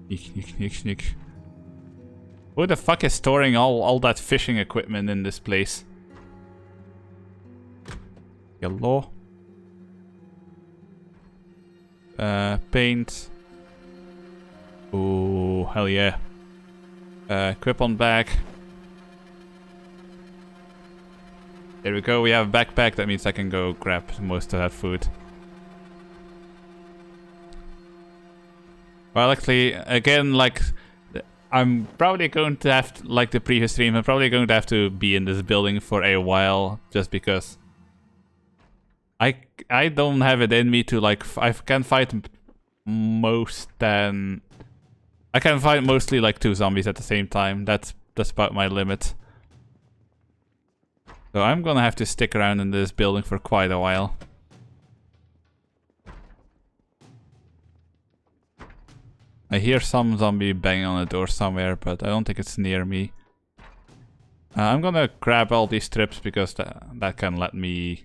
Sneak. Who the fuck is storing all that fishing equipment in this place? Yellow. Paint. Ooh, hell yeah. Equip on back. There we go, we have a backpack, that means I can go grab most of that food. Well, actually, again, like, I'm probably going to have to, like the previous stream, I'm probably going to have to be in this building for a while, just because I don't have it in me to like I can fight most than I can fight mostly like 2 zombies at the same time. That's about my limit. So I'm gonna have to stick around in this building for quite a while. I hear some zombie banging on the door somewhere, but I don't think it's near me. I'm gonna grab all these strips because that can let me...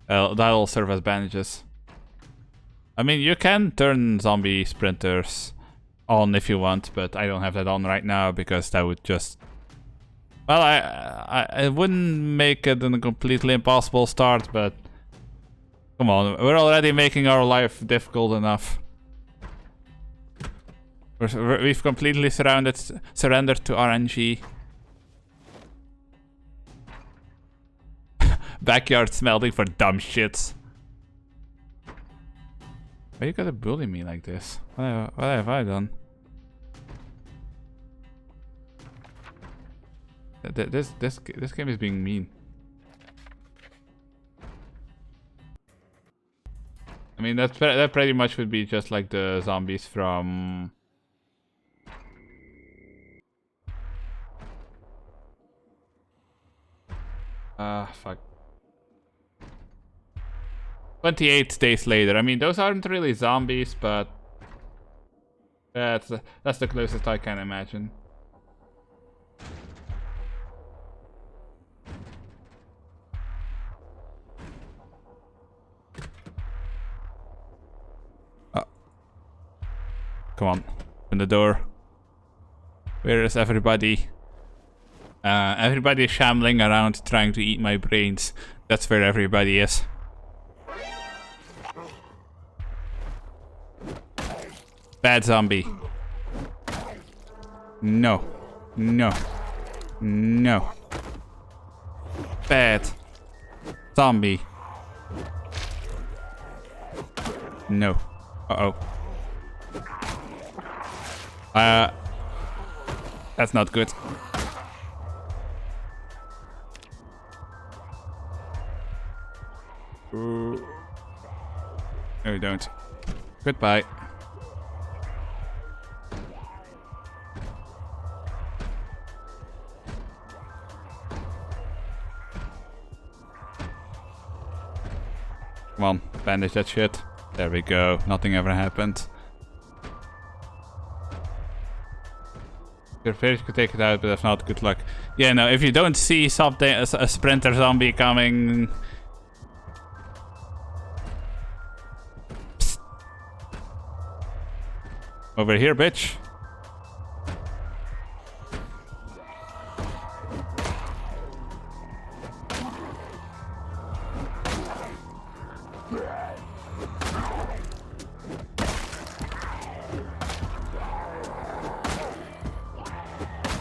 that'll serve as bandages. I mean, you can turn zombie sprinters on if you want, but I don't have that on right now because that would just... Well, I wouldn't make it a completely impossible start, but... Come on, we're already making our life difficult enough. We've completely surrendered to RNG. Backyard smelting for dumb shits. Why you gotta bully me like this? What have I done? This game is being mean. I mean that pretty much would be just like the zombies from. Fuck. 28 days later. I mean, those aren't really zombies, but that's the closest I can imagine. Come on, open the door. Where is everybody? Everybody is shambling around trying to eat my brains. That's where everybody is. Bad zombie. No. No. No. Bad zombie. No. Uh-oh. That's not good. No, you don't. Goodbye. Come on, bandage that shit. There we go. Nothing ever happened. Your face could take it out, but that's not good luck. Yeah, no, if you don't see something, a sprinter zombie coming... Psst. Over here, bitch.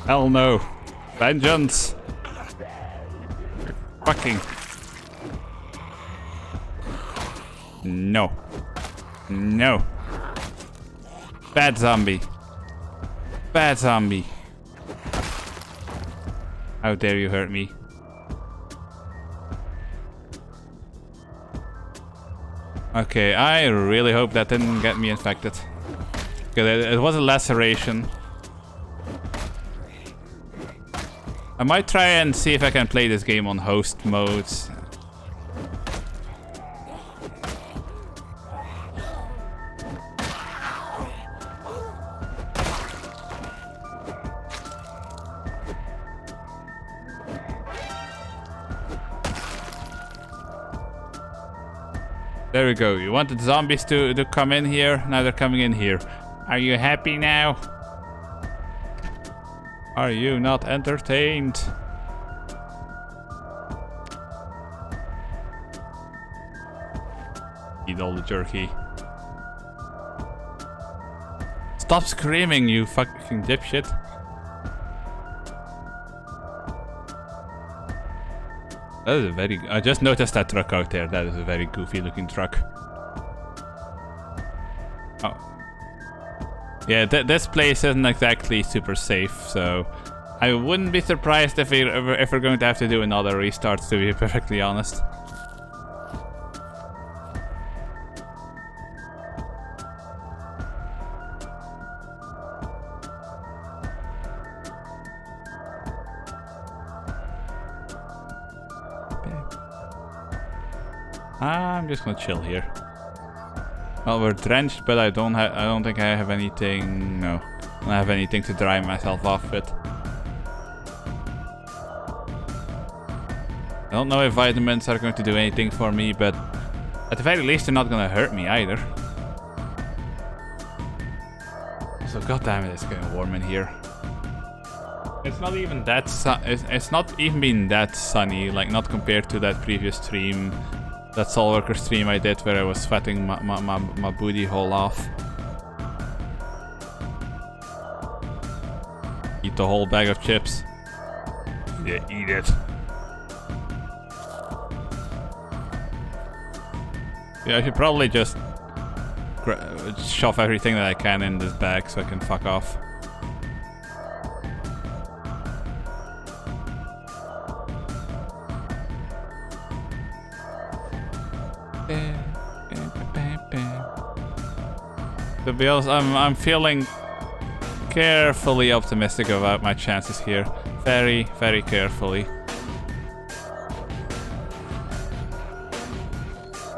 Hell no. Vengeance. Fucking. No. No. Bad zombie. Bad zombie. How dare you hurt me. Okay, I really hope that didn't get me infected. Because it was a laceration. I might try and see if I can play this game on host modes. There we go. You wanted zombies to come in here? Now they're coming in here. Are you happy now? Are you not entertained? Eat all the jerky. Stop screaming, you fucking dipshit. That is a very... I just noticed that truck out there. That is a very goofy looking truck. Oh. Yeah, this place isn't exactly super safe, so I wouldn't be surprised if we're going to have to do another restart, to be perfectly honest. I'm just gonna chill here. Well, we're drenched, but I don't think I have anything. No, I don't have anything to dry myself off with. I don't know if vitamins are going to do anything for me, but at the very least, they're not gonna hurt me either. So, goddamn it, it's getting warm in here. It's not even that it's not even been that sunny, like not compared to that previous stream, that Soulworker stream I did where I was sweating my booty hole off. Eat the whole bag of chips. Yeah, eat it. Yeah, I should probably just shove everything that I can in this bag so I can fuck off. To be honest, I'm feeling carefully optimistic about my chances here. Very, very carefully.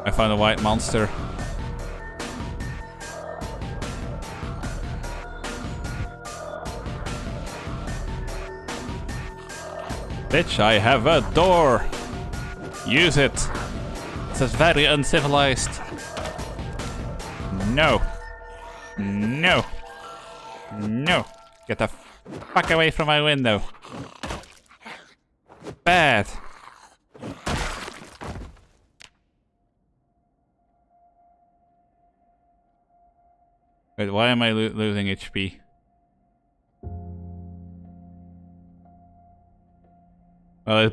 I found a white monster. Bitch, I have a door! Use it! This is very uncivilized. No. No. No. Get the fuck away from my window. Bad. Wait, why am I losing HP? Well,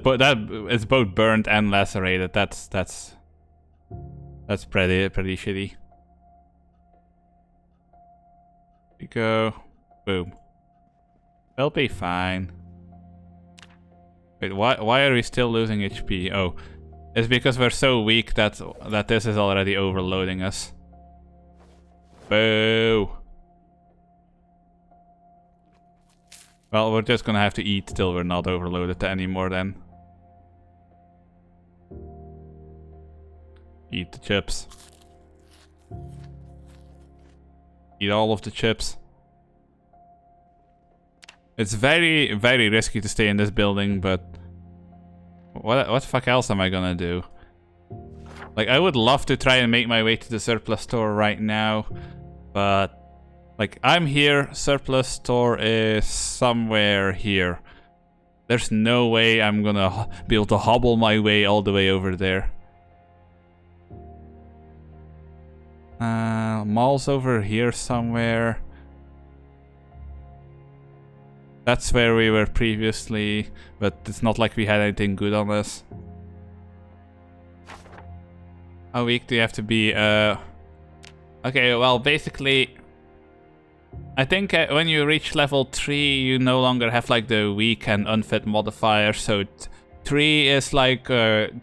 it's both burned and lacerated. That's pretty shitty. We go. Boom. We'll be fine. Wait, why are we still losing HP? Oh, it's because we're so weak that this is already overloading us. Boo. Well, we're just gonna have to eat till we're not overloaded anymore then. Eat the chips. Eat all of the chips. It's very, very risky to stay in this building, but what the fuck else am I gonna do? Like, I would love to try and make my way to the surplus store right now, but like, I'm here, surplus store is somewhere here. There's no way I'm gonna be able to hobble my way all the way over there. Mall's over here somewhere. That's where we were previously, but it's not like we had anything good on us. How weak do you have to be? Okay, well, basically, I think when you reach level 3, you no longer have like the weak and unfit modifier. So 3 is like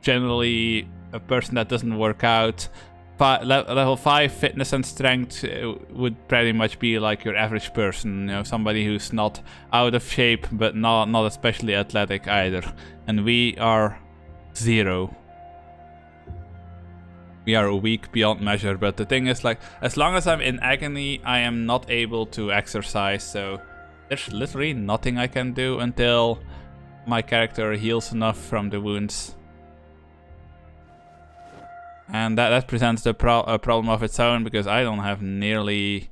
generally a person that doesn't work out. Level 5 fitness and strength would pretty much be like your average person, you know, somebody who's not out of shape but not especially athletic either. And we are 0. We are weak beyond measure, but the thing is, like, as long as I'm in agony, I am not able to exercise, so there's literally nothing I can do until my character heals enough from the wounds. And that presents a problem of its own, because I don't have nearly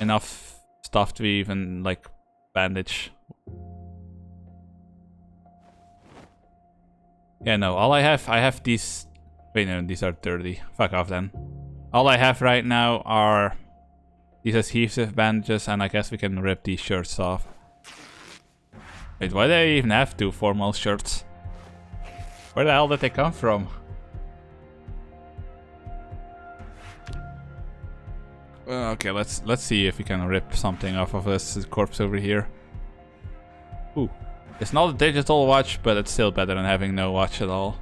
enough stuff to even, like, bandage. Yeah, no, all I have these... Wait, no, these are dirty. Fuck off then. All I have right now are these adhesive bandages, and I guess we can rip these shirts off. Wait, why do I even have 2 formal shirts? Where the hell did they come from? Okay, let's see if we can rip something off of this corpse over here. Ooh, it's not a digital watch, but it's still better than having no watch at all.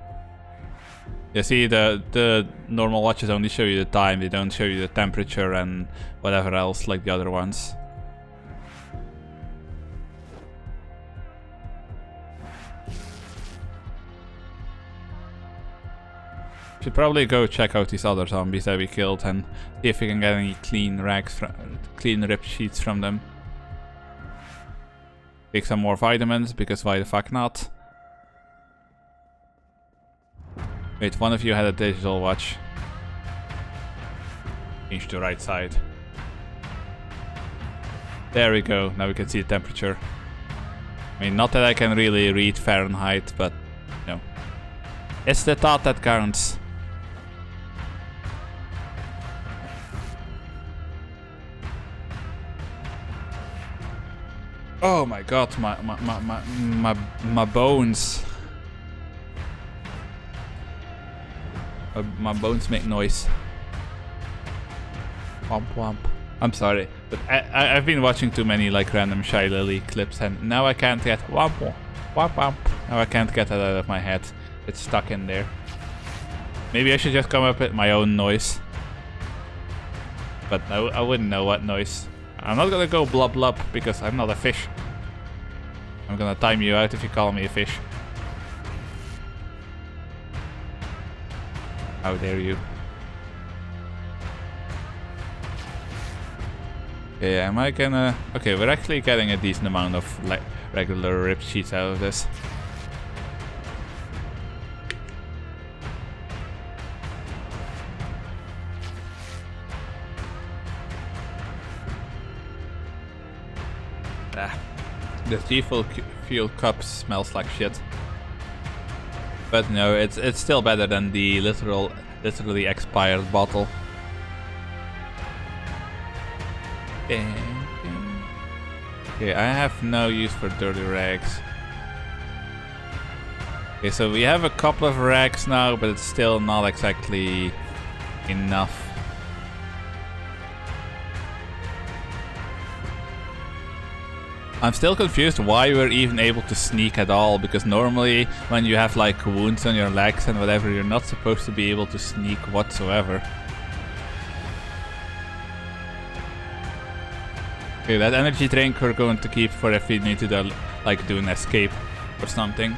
You see, the normal watches only show you the time, they don't show you the temperature and whatever else like the other ones. Should probably go check out these other zombies that we killed and see if we can get any clean clean rip sheets from them. Take some more vitamins, because why the fuck not? Wait, one of you had a digital watch. Change to right side. There we go, now we can see the temperature. I mean, not that I can really read Fahrenheit, but, you know. It's the thought that counts. Oh my god, my bones. My bones make noise. Womp womp. I'm sorry, but I've been watching too many like random Shy Lily clips, and now I can't get womp womp womp womp. Now I can't get that out of my head. It's stuck in there. Maybe I should just come up with my own noise. But I wouldn't know what noise. I'm not gonna go blub blub because I'm not a fish. I'm gonna time you out if you call me a fish. How dare you? Okay, am I gonna... Okay, we're actually getting a decent amount of like regular rip sheets out of this. This G-Fuel cup smells like shit. But no, it's still better than the literally expired bottle. Okay, I have no use for dirty rags. Okay, so we have a couple of rags now, but it's still not exactly enough. I'm still confused why we're even able to sneak at all, because normally when you have like wounds on your legs and whatever, you're not supposed to be able to sneak whatsoever. Okay, that energy drink we're going to keep for if we need to do an escape or something.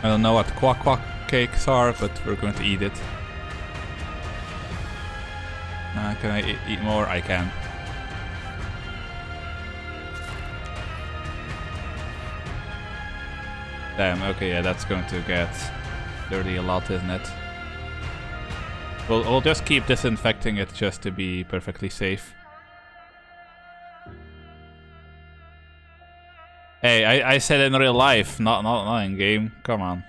I don't know what quack quack cakes are, but we're going to eat it. Can I eat more? I can. Damn, okay, yeah, that's going to get dirty a lot, isn't it? We'll just keep disinfecting it just to be perfectly safe. Hey, I said in real life, not in game. Come on.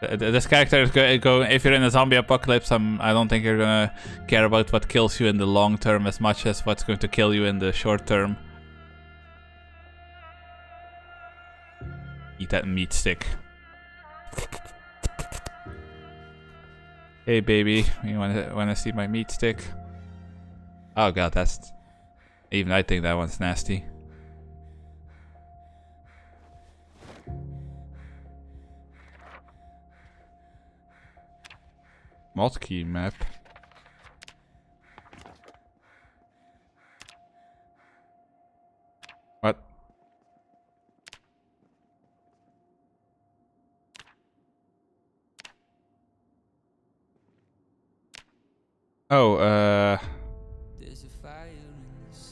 This character is going. If you're in a zombie apocalypse, I don't think you're gonna care about what kills you in the long term as much as what's going to kill you in the short term. Eat that meat stick. Hey baby, you wanna see my meat stick? Oh god, that's... Even I think that one's nasty. Mod-key map. What? Oh,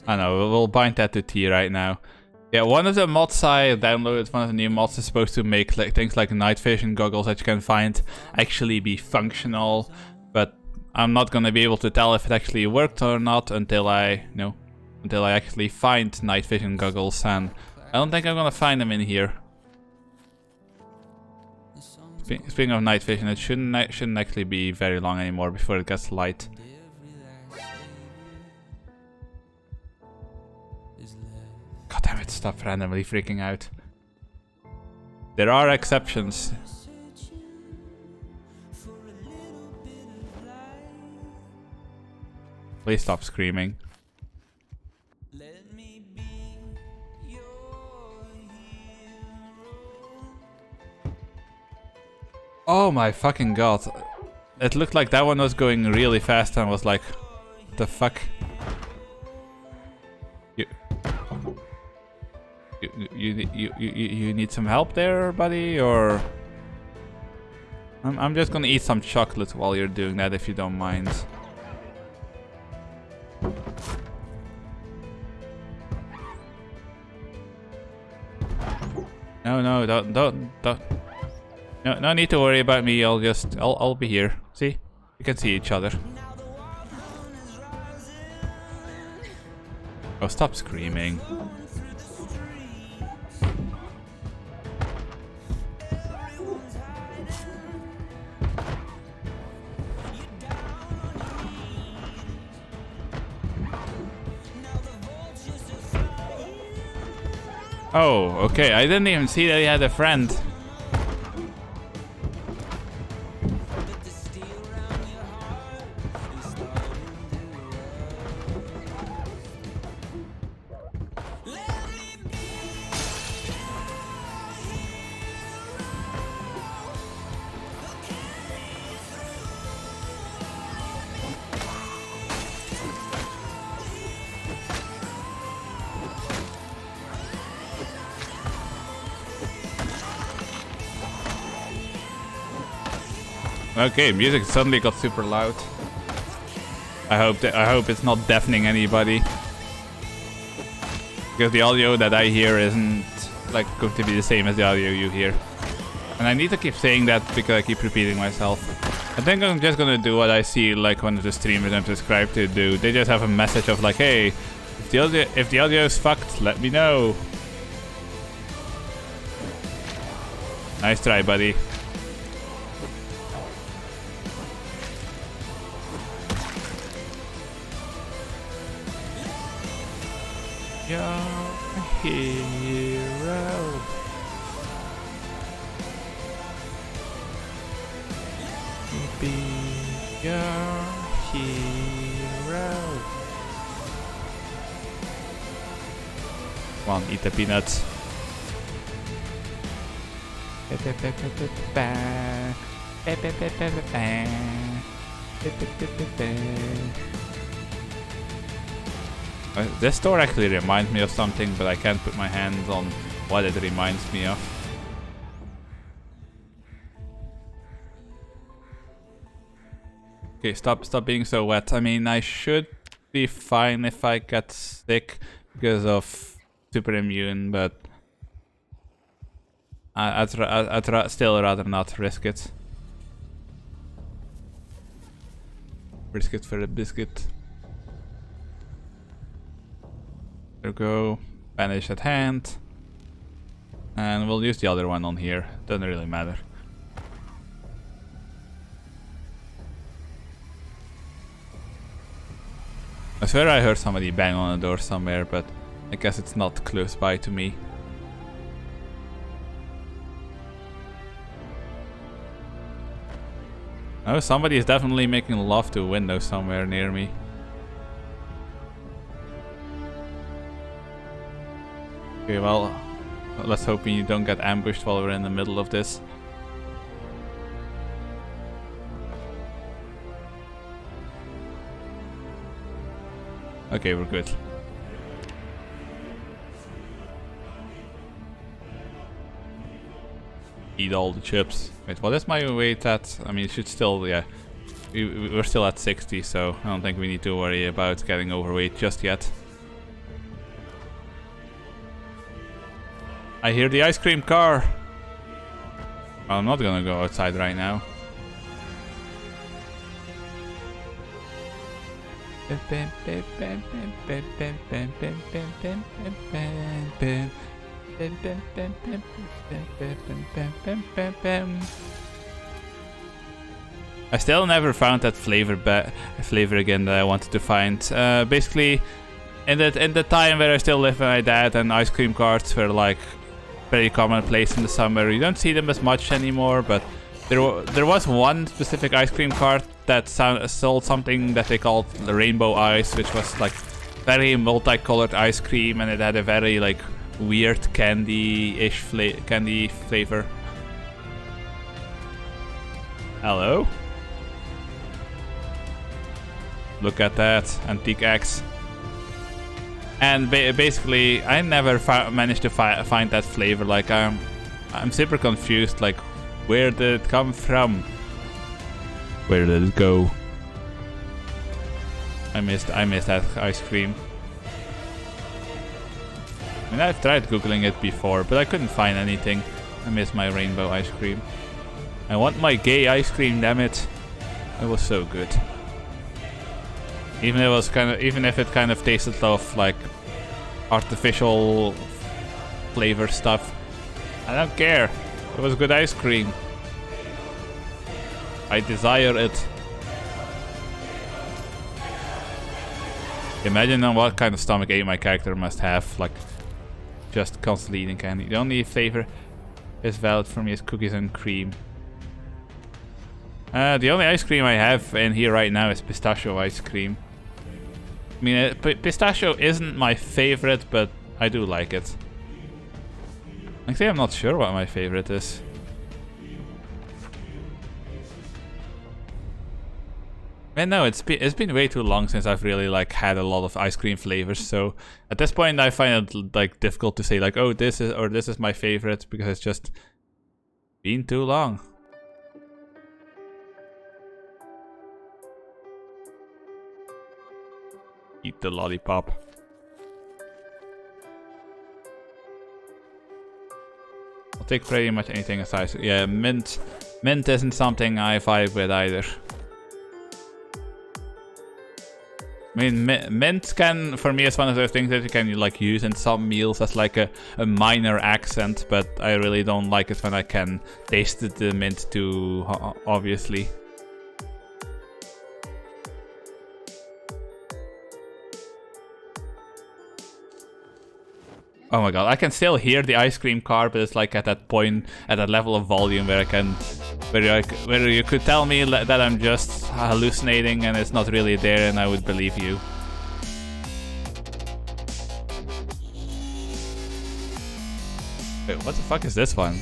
I know, we'll bind that to T right now. Yeah, one of the mods I downloaded, one of the new mods, is supposed to make like things like night vision goggles that you can find actually be functional, but I'm not gonna be able to tell if it actually worked or not until I actually find night vision goggles, and I don't think I'm gonna find them in here. Speaking of night vision, it shouldn't actually be very long anymore before it gets light. God damn it, stop randomly freaking out. There are exceptions. Please stop screaming. Oh my fucking god. It looked like that one was going really fast and was like, what the fuck? You need some help there, buddy, or... I'm just gonna eat some chocolate while you're doing that, if you don't mind. No, don't. No need to worry about me. I'll be here. See, we can see each other. Oh, stop screaming. Oh, okay. I didn't even see that he had a friend. Okay, music suddenly got super loud. I hope it's not deafening anybody. Because the audio that I hear isn't like going to be the same as the audio you hear. And I need to keep saying that because I keep repeating myself. I think I'm just gonna do what I see like one of the streamers I'm subscribed to do. They just have a message of like, hey, if the audio is fucked, let me know. Nice try, buddy. Your hero. Be your hero. Come on, eat the peanuts. This store actually reminds me of something, but I can't put my hands on what it reminds me of. Okay, stop being so wet. I mean, I should be fine if I get sick because of super immune, but I'd still rather not risk it. Risk it for a biscuit. There we go. Bandage at hand. And we'll use the other one on here. Doesn't really matter. I swear I heard somebody bang on a door somewhere, but I guess it's not close by to me. Oh, somebody is definitely making love to a window somewhere near me. Okay, well, let's hope you don't get ambushed while we're in the middle of this. Okay, we're good. Eat all the chips. Wait, what is my weight at? I mean, it should still, yeah. We're still at 60, so I don't think we need to worry about getting overweight just yet. I hear the ice cream car. Well, I'm not gonna go outside right now. I still never found that flavor again that I wanted to find. Basically, in the time where I still lived with my dad, and ice cream carts were like very commonplace in the summer. You don't see them as much anymore, but there was one specific ice cream cart that sold something that they called the rainbow ice, which was like very multicolored ice cream, and it had a very like weird candy-ish candy flavor. Hello? Look at that antique axe. And basically, I never managed to find that flavor. Like I'm super confused. Like, Where did it come from? Where did it go? I missed that ice cream. I mean, I've tried googling it before, but I couldn't find anything. I missed my rainbow ice cream. I want my gay ice cream, damn it. It was so good. Even if it kind of tasted of like artificial flavor stuff. I don't care. It was good ice cream. I desire it. Imagine on what kind of stomach ache my character must have, like just constantly eating candy. The only flavor is valid for me is cookies and cream. The only ice cream I have in here right now is pistachio ice cream. I mean, pistachio isn't my favorite, but I do like it. Actually, I'm not sure what my favorite is. And no, it's been way too long since I've really like had a lot of ice cream flavors. So at this point, I find it like difficult to say like, oh, this is my favorite, because it's just been too long. Eat the lollipop. I'll take pretty much anything aside. Yeah, mint isn't something I vibe with either. I mean, mint can, for me, is one of those things that you can like use in some meals as like a minor accent, but I really don't like it when I can taste the mint too obviously. Oh my god, I can still hear the ice cream car, but it's like at that point, at that level of volume where where you could tell me that I'm just hallucinating and it's not really there, and I would believe you. Wait, what the fuck is this one?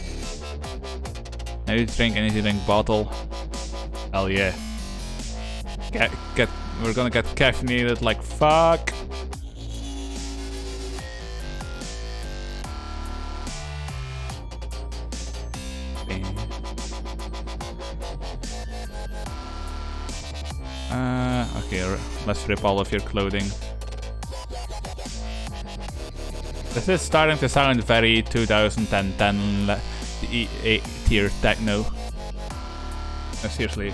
Energy drink bottle. Hell yeah. We're gonna get caffeinated like fuck. Okay, let's rip all of your clothing. This is starting to sound very 2010 tier techno. No, seriously,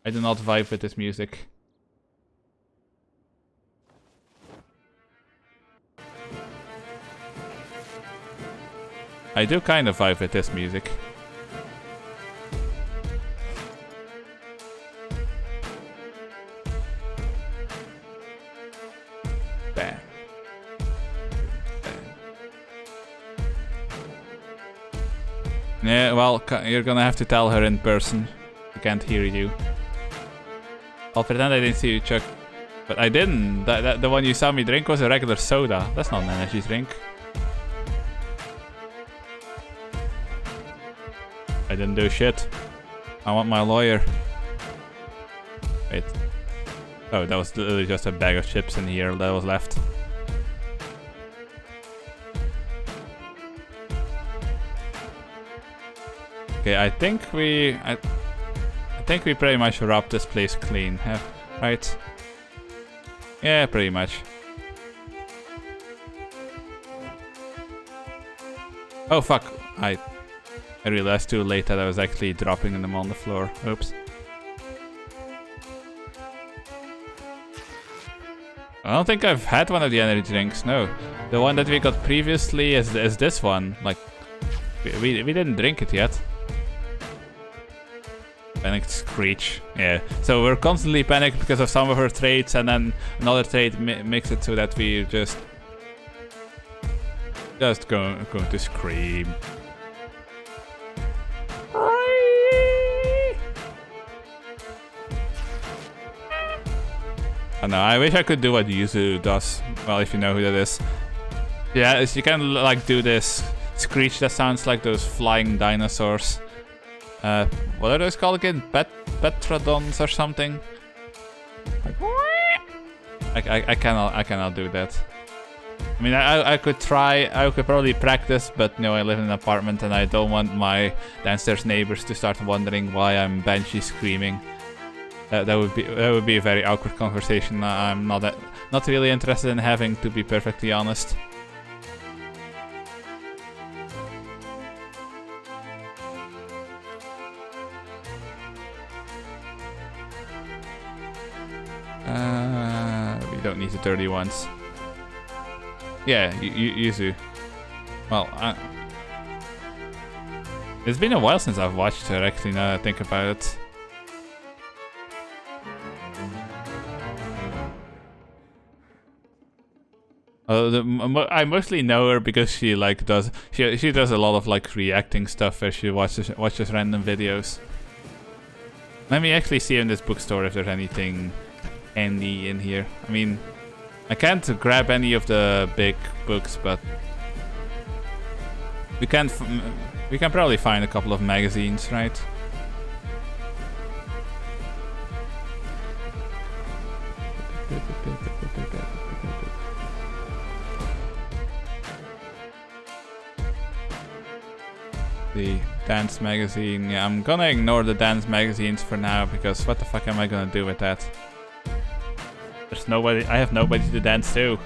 I do not vibe with this music. I do kind of vibe with this music. Yeah, well, you're gonna have to tell her in person. I can't hear you. I'll pretend I didn't see you, Chuck. But I didn't. The one you saw me drink was a regular soda. That's not an energy drink. I didn't do shit. I want my lawyer. Wait. Oh, that was literally just a bag of chips in here that was left. Okay, I think we pretty much wrapped this place clean, right? Yeah, pretty much. Oh fuck! I realized too late that I was actually dropping them on the floor. Oops. I don't think I've had one of the energy drinks. No, the one that we got previously is this one. Like, we didn't drink it yet. Panicked Screech. Yeah, so we're constantly panicked because of some of her traits, and then another trait makes it so that we just going to scream. I know, I wish I could do what Yuzu does. Well, if you know who that is. Yeah, you can like do this screech that sounds like those flying dinosaurs. What are those called again? Petrodons or something? Like, I cannot do that. I mean, I could try, I could probably practice, but no, I live in an apartment and I don't want my downstairs neighbors to start wondering why I'm banshee screaming. That would be a very awkward conversation. I'm not really interested in having, to be perfectly honest. We don't need the dirty ones. Yeah, Yuzu. Well, it's been a while since I've watched her, actually, now that I think about it. I mostly know her because she like does she does a lot of like reacting stuff as she watches random videos. Let me actually see in this bookstore if there's anything handy in here. I mean, I can't grab any of the big books, but we can probably find a couple of magazines, right? The dance magazine. Yeah, I'm gonna ignore the dance magazines for now because what the fuck am I gonna do with that? There's nobody. I have nobody to dance to.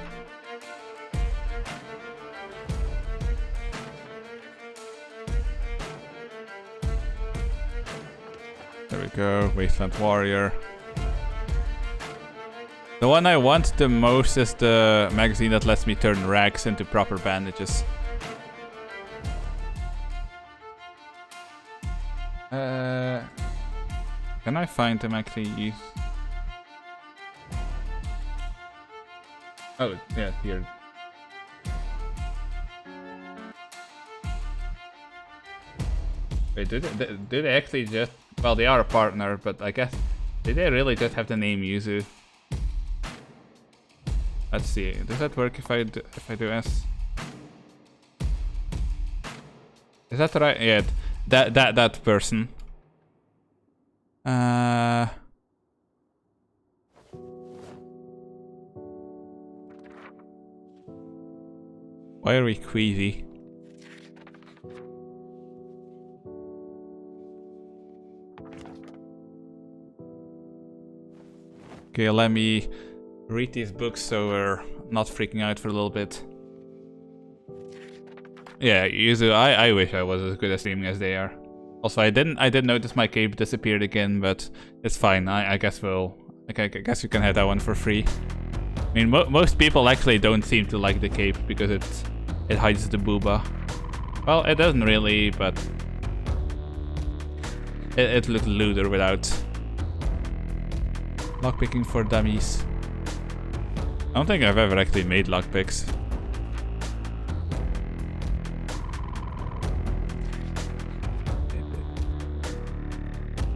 There we go. Wasteland Warrior. The one I want the most is the magazine that lets me turn rags into proper bandages. Can I find them actually? Oh, yeah, here. Wait, do they actually just... Well, they are a partner, but I guess... Did they really just have the name Yuzu? Let's see. Does that work if I do S? Is that right? Yeah, that person. Why are we queasy? Okay, let me read these books so we're not freaking out for a little bit. Yeah, Yuzu, I wish I was as good at streaming as they are. Also, I did notice my cape disappeared again, but it's fine. I guess I guess you can have that one for free. I mean, most people actually don't seem to like the cape because it hides the Booba. Well, it doesn't really, but it looks looter without. Lockpicking for dummies. I don't think I've ever actually made lockpicks.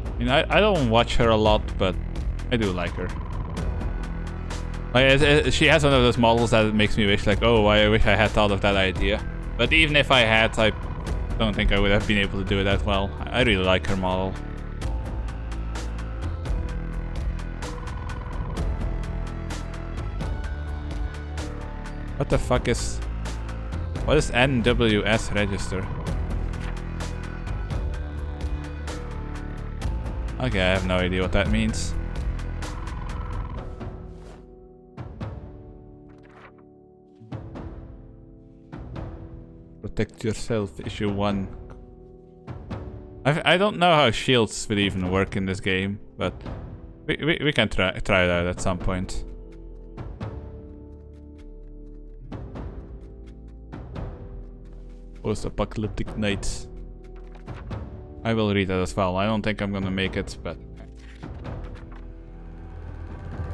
I mean, I don't watch her a lot, but I do like her. Like, she has one of those models that makes me wish, like, oh, I wish I had thought of that idea. But even if I had, I don't think I would have been able to do it that well. I really like her model. What the fuck is... What is NWS register? Okay, I have no idea what that means. Protect yourself, issue 1. I don't know how shields would even work in this game, but we can try it out at some point. Post-apocalyptic nights. I will read that as well. I don't think I'm gonna make it, but...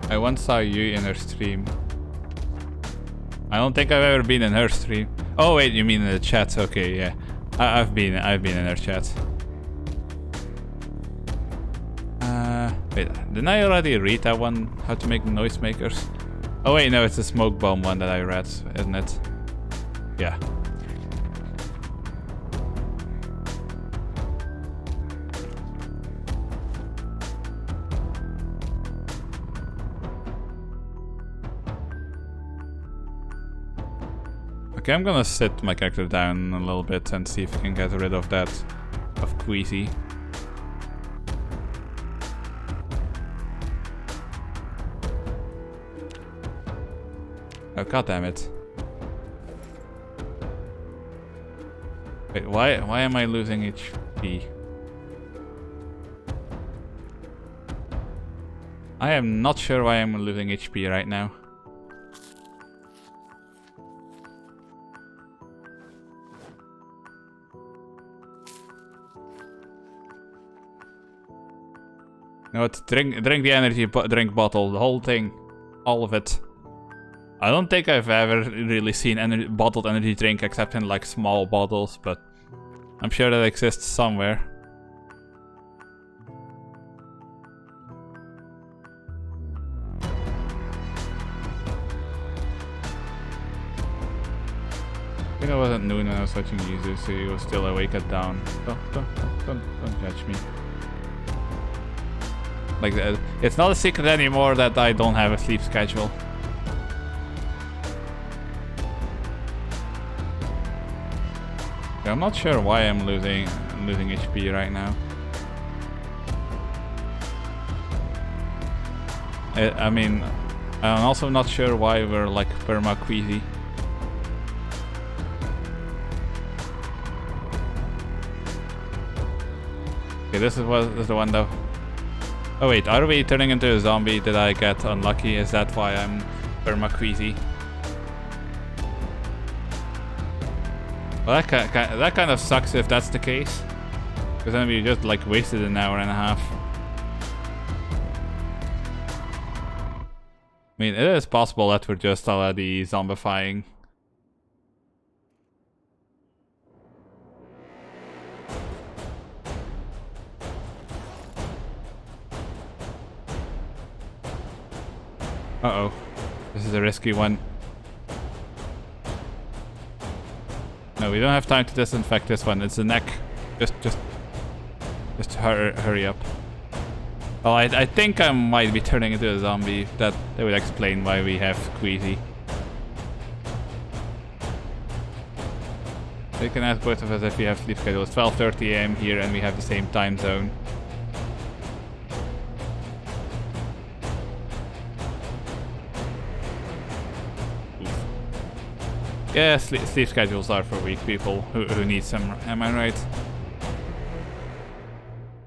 I once saw you in her stream. I don't think I've ever been in her stream. Oh wait, you mean in the chat? Okay, yeah. I've been in her chat. Wait, didn't I already read that one? How to make noisemakers? Oh wait, no, it's the smoke bomb one that I read, isn't it? Yeah. Okay, I'm gonna sit my character down a little bit and see if we can get rid of that, of Queasy. Oh, god damn it. Wait, why am I losing HP? I am not sure why I'm losing HP right now. You know what? Drink the energy drink bottle, the whole thing, all of it. I don't think I've ever really seen bottled energy drink except in like small bottles, but I'm sure that exists somewhere. I think I wasn't noon when I was watching users, so he was still awake at dawn. Don't judge me. Like, it's not a secret anymore that I don't have a sleep schedule. I'm not sure why I'm losing HP right now. I mean, I'm also not sure why we're like perma-queasy. Okay, this is the one though. Oh wait, are we turning into a zombie? Did I get unlucky? Is that why I'm perma-queasy? Well, that kind of sucks if that's the case. Because then we just like wasted an hour and a half. I mean, it is possible that we're just already zombifying. Uh-oh. This is a risky one. No, we don't have time to disinfect this one. It's the neck. Just hurry up. Well, I think I might be turning into a zombie. That would explain why we have Queasy. You can ask both of us if we have sleep schedule. It's 12:30 AM here and we have the same time zone. Yeah, sleep schedules are for weak people who need some, am I right?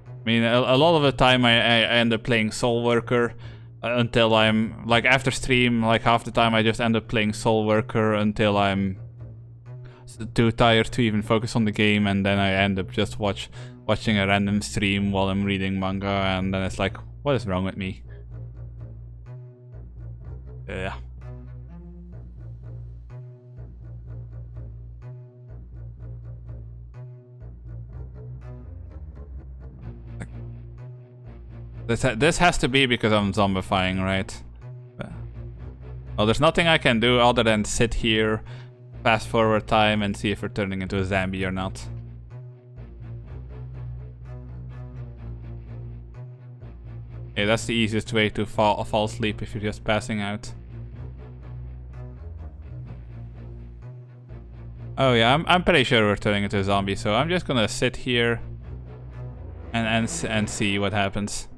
I mean, a lot of the time I end up playing Soul Worker until I'm, like after stream, like half the time I just end up playing Soul Worker until I'm too tired to even focus on the game, and then I end up just watching a random stream while I'm reading manga, and then it's like, what is wrong with me? Yeah. This has to be because I'm zombifying, right? Well, there's nothing I can do other than sit here, fast forward time, and see if we're turning into a zombie or not. Yeah, that's the easiest way to fall asleep if you're just passing out. Oh yeah, I'm pretty sure we're turning into a zombie, so I'm just gonna sit here and see what happens.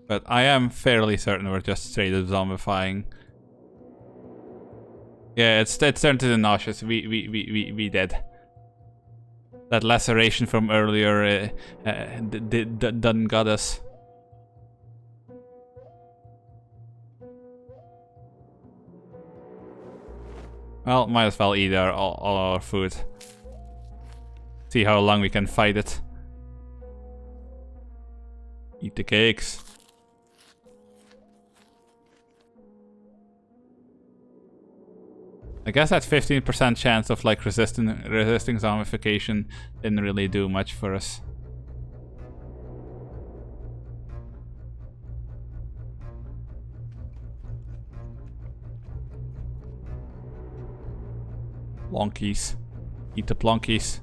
But I am fairly certain we're just straight up zombifying. Yeah, it's turned to the nauseous. We dead. That laceration from earlier done got us. Well, might as well eat all our food. See how long we can fight it. Eat the cakes. I guess that 15% chance of like resisting zombification didn't really do much for us. Plonkies. Eat the plonkies.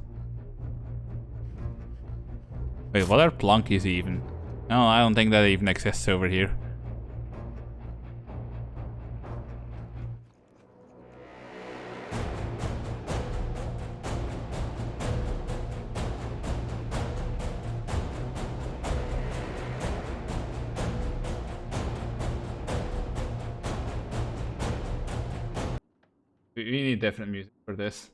Wait, what are plunkies even? No, I don't think that even exists over here. We need different music for this.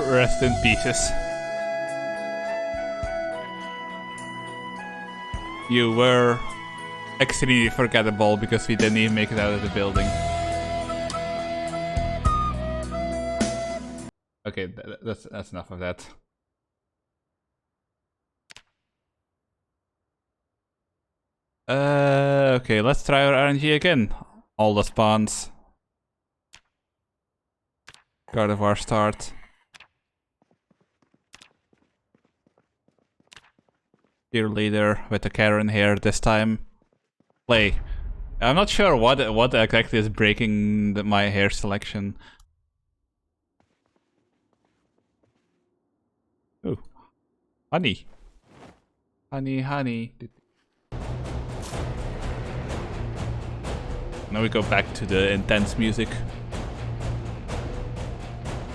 Rest in pieces. You were extremely forgettable because we didn't even make it out of the building. Okay, that's enough of that. Okay, let's try our RNG again. All the spawns. God of War start. Cheerleader with the Karen here this time. Play. I'm not sure what exactly is breaking my hair selection. Ooh. Honey. Honey, honey. Now we go back to the intense music.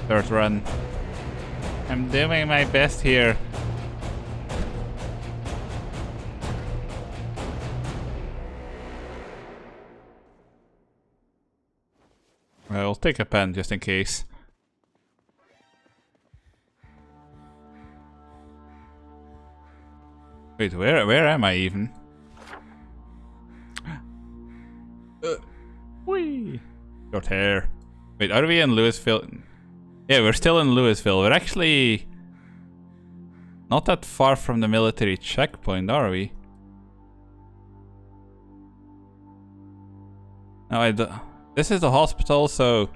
Third run. I'm doing my best here. I'll take a pen just in case. Wait, where am I even? Whee! Short hair. Wait, are we in Louisville? Yeah, we're still in Louisville. We're actually not that far from the military checkpoint, are we? No, this is the hospital, so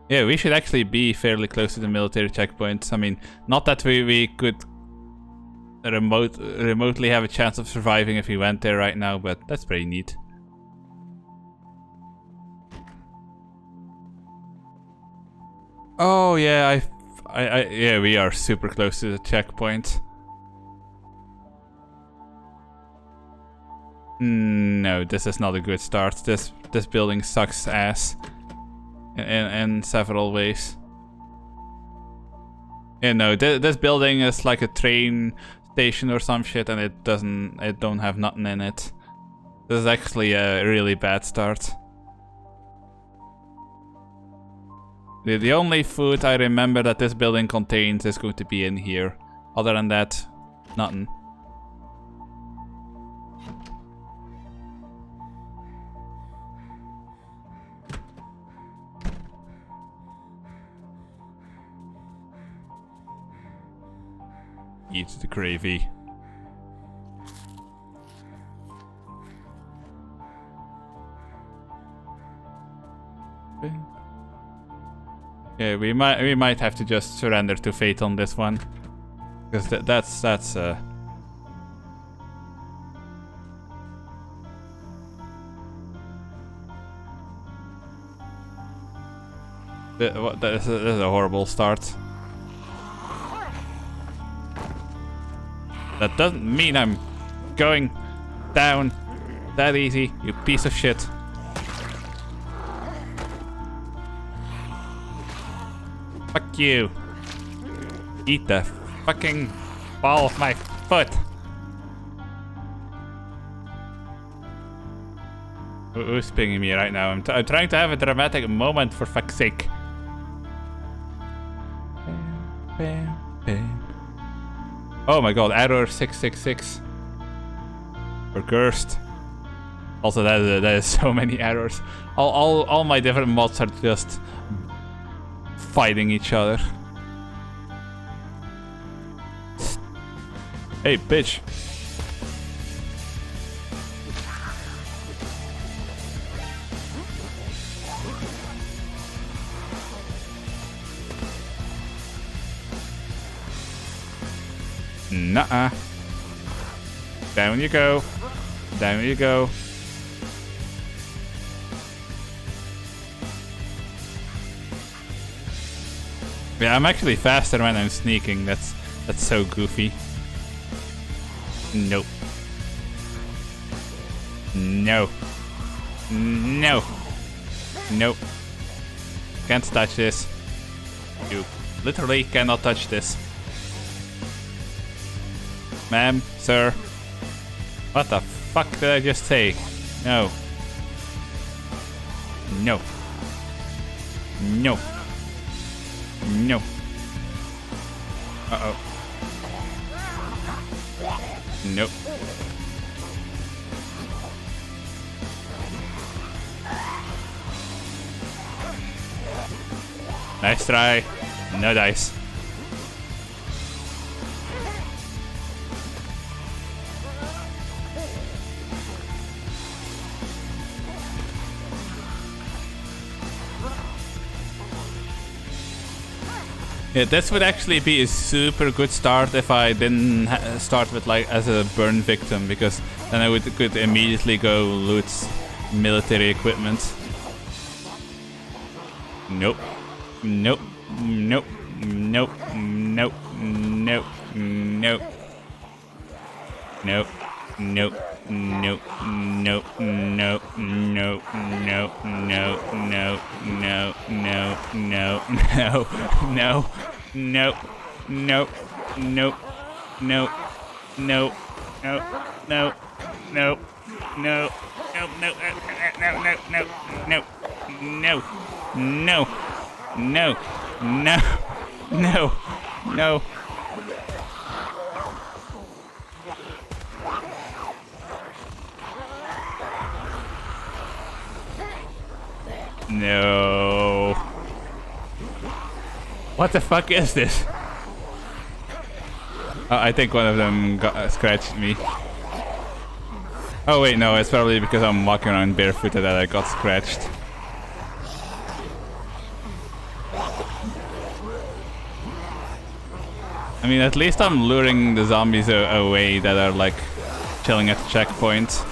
yeah, we should actually be fairly close to the military checkpoints. I mean, not that we could remotely have a chance of surviving if we went there right now, but that's pretty neat. Oh yeah, yeah, we are super close to the checkpoint. No, this is not a good start. This building sucks ass in several ways. Yeah, no, this building is like a train station or some shit, and it don't have nothing in it. This is actually a really bad start. The only food I remember that this building contains is going to be in here. Other than that, nothing. Eat the gravy. Yeah, we might have to just surrender to fate on this one, because that's This is a horrible start. That doesn't mean I'm going down that easy, you piece of shit. Fuck you. Eat the fucking ball of my foot. Who's pinging me right now? I'm trying to have a dramatic moment, for fuck's sake. Oh my god, error 666. We're cursed. Also, that is so many errors. All my different mods are just fighting each other. Hey, bitch. Nuh-uh. Down you go. Down you go. Yeah, I'm actually faster when I'm sneaking. That's so goofy. Nope. No. No. Nope. Can't touch this. You literally cannot touch this. Ma'am, sir. What the fuck did I just say? No. No. No. No. Uh-oh. Nope. Nice try. No dice. Yeah, this would actually be a super good start if I didn't start with like as a burn victim, because then I could immediately go loot military equipment. Nope. Nope. Nope. Nope. Nope. Nope. Nope. Nope. Nope. Nope. Nope. Nope. Nope. Nope. Nope. Nope. No. No. No. No. No. Nope. Nope. Nope. Nope. Nope. Nope. Nope. Nope. Nope. Nope. No. No. No. No. No. No. No. No. No. No. No. What the fuck is this? I think one of them scratched me. Oh wait, no, it's probably because I'm walking around barefooted that I got scratched. I mean, at least I'm luring the zombies away that are like chilling at the checkpoint.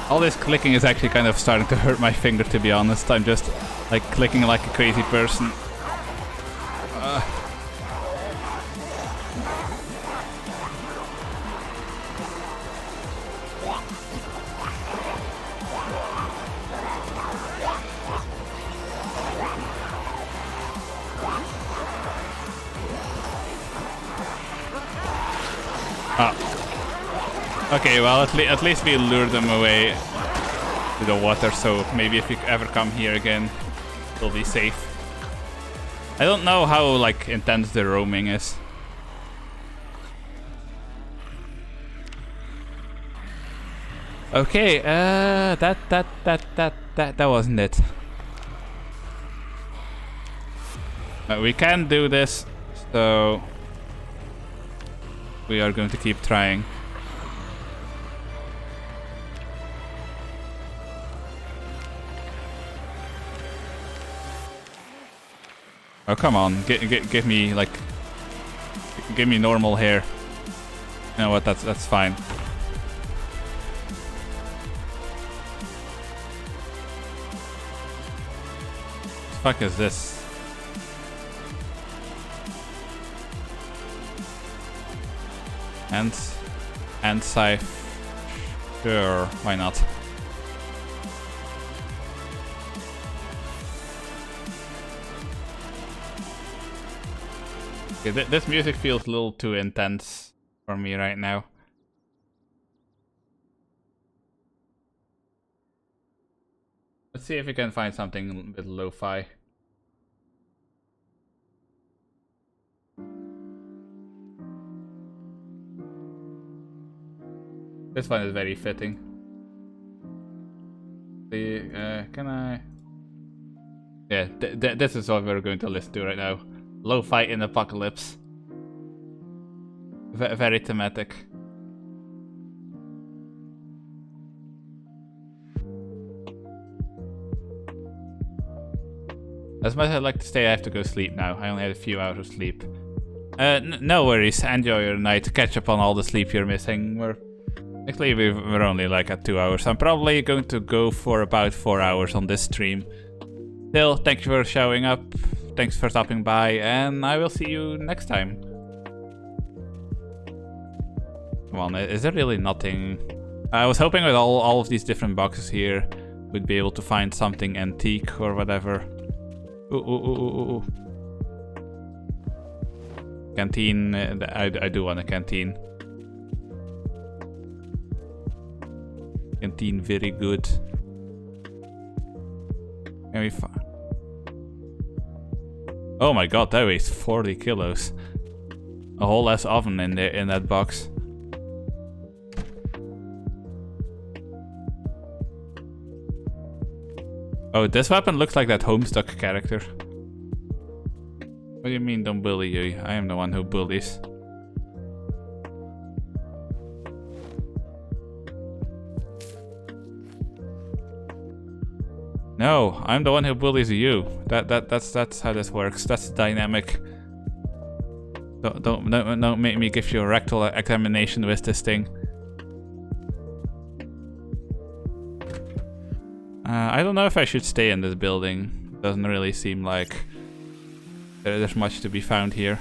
All this clicking is actually kind of starting to hurt my finger, to be honest. I'm just like clicking like a crazy person. Okay, well, at least we lured them away to the water, so maybe if you ever come here again, we'll be safe. I don't know how, like, intense the roaming is. Okay, that wasn't it. We can do this, so we are going to keep trying. Oh, come on, give me like, give me normal hair. You know what? That's fine. Fuck is this? And scythe. Sure, why not? Okay, this music feels a little too intense for me right now. Let's see if we can find something a bit lo-fi. This one is very fitting. Can I? Yeah, this is what we're going to listen to right now. Lo-fi in apocalypse. Very thematic. As much as I'd like to stay, I have to go sleep now. I only had a few hours of sleep. No worries. Enjoy your night. Catch up on all the sleep you're missing. Actually, we're only like at 2 hours. I'm probably going to go for about 4 hours on this stream. Still, thank you for showing up. Thanks for stopping by, and I will see you next time. Come on, is there really nothing? I was hoping with all of these different boxes here, we'd be able to find something antique or whatever. Ooh. Canteen, I do want a canteen. Canteen, very good. Can we find? Oh my god, that weighs 40 kilos. A whole less oven in there in that box. Oh, this weapon looks like that Homestuck character. What do you mean, don't bully you? I am the one who bullies. No, I'm the one who bullies you. That's how this works. That's the dynamic. Don't make me give you a rectal examination with this thing. I don't know if I should stay in this building. Doesn't really seem like there's much to be found here.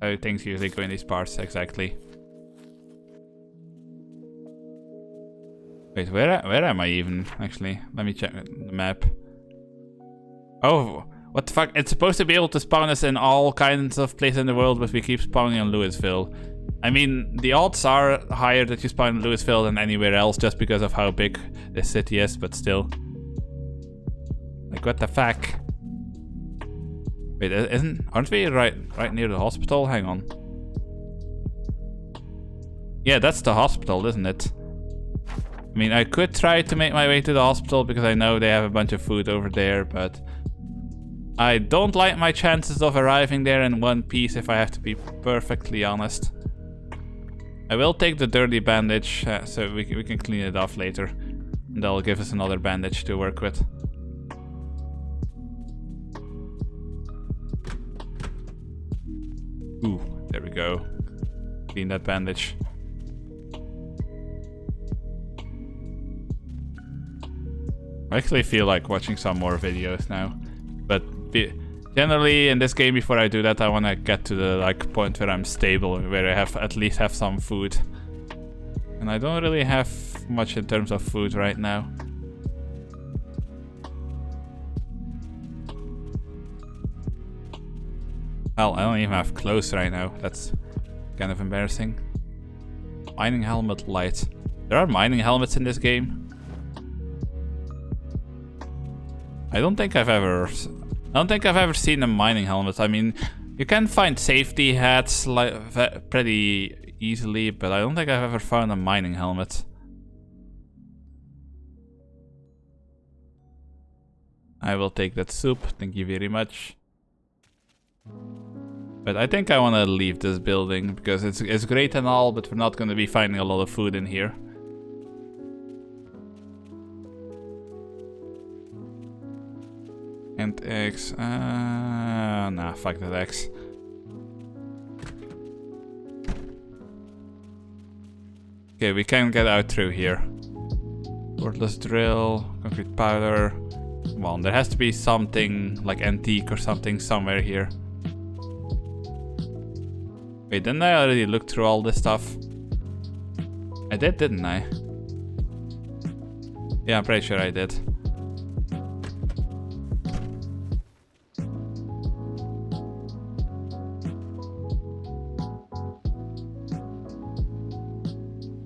How things usually go in these parts, exactly. Wait, where am I even, actually? Let me check the map. Oh, what the fuck? It's supposed to be able to spawn us in all kinds of places in the world, but we keep spawning in Louisville. I mean, the odds are higher that you spawn in Louisville than anywhere else just because of how big this city is, but still. Like, what the fuck? Wait, aren't we right near the hospital? Hang on. Yeah, that's the hospital, isn't it? I mean, I could try to make my way to the hospital because I know they have a bunch of food over there, but I don't like my chances of arriving there in one piece, if I have to be perfectly honest. I will take the dirty bandage, so we can clean it off later. And that'll give us another bandage to work with. Ooh, there we go. Clean that bandage. I actually feel like watching some more videos now. But generally in this game, before I do that, I want to get to the point where I'm stable, where I at least have some food. And I don't really have much in terms of food right now. Hell, I don't even have clothes right now. That's kind of embarrassing. Mining helmet light. There are mining helmets in this game. I don't think I've ever seen a mining helmet. I mean, you can find safety hats pretty easily, but I don't think I've ever found a mining helmet. I will take that soup. Thank you very much. But I think I want to leave this building because it's great and all, but we're not going to be finding a lot of food in here. And eggs. Nah, fuck that eggs. Okay, we can get out through here. Cordless drill, concrete powder. Come on, there has to be something like antique or something somewhere here. Wait, didn't I already look through all this stuff? I did, didn't I? Yeah, I'm pretty sure I did.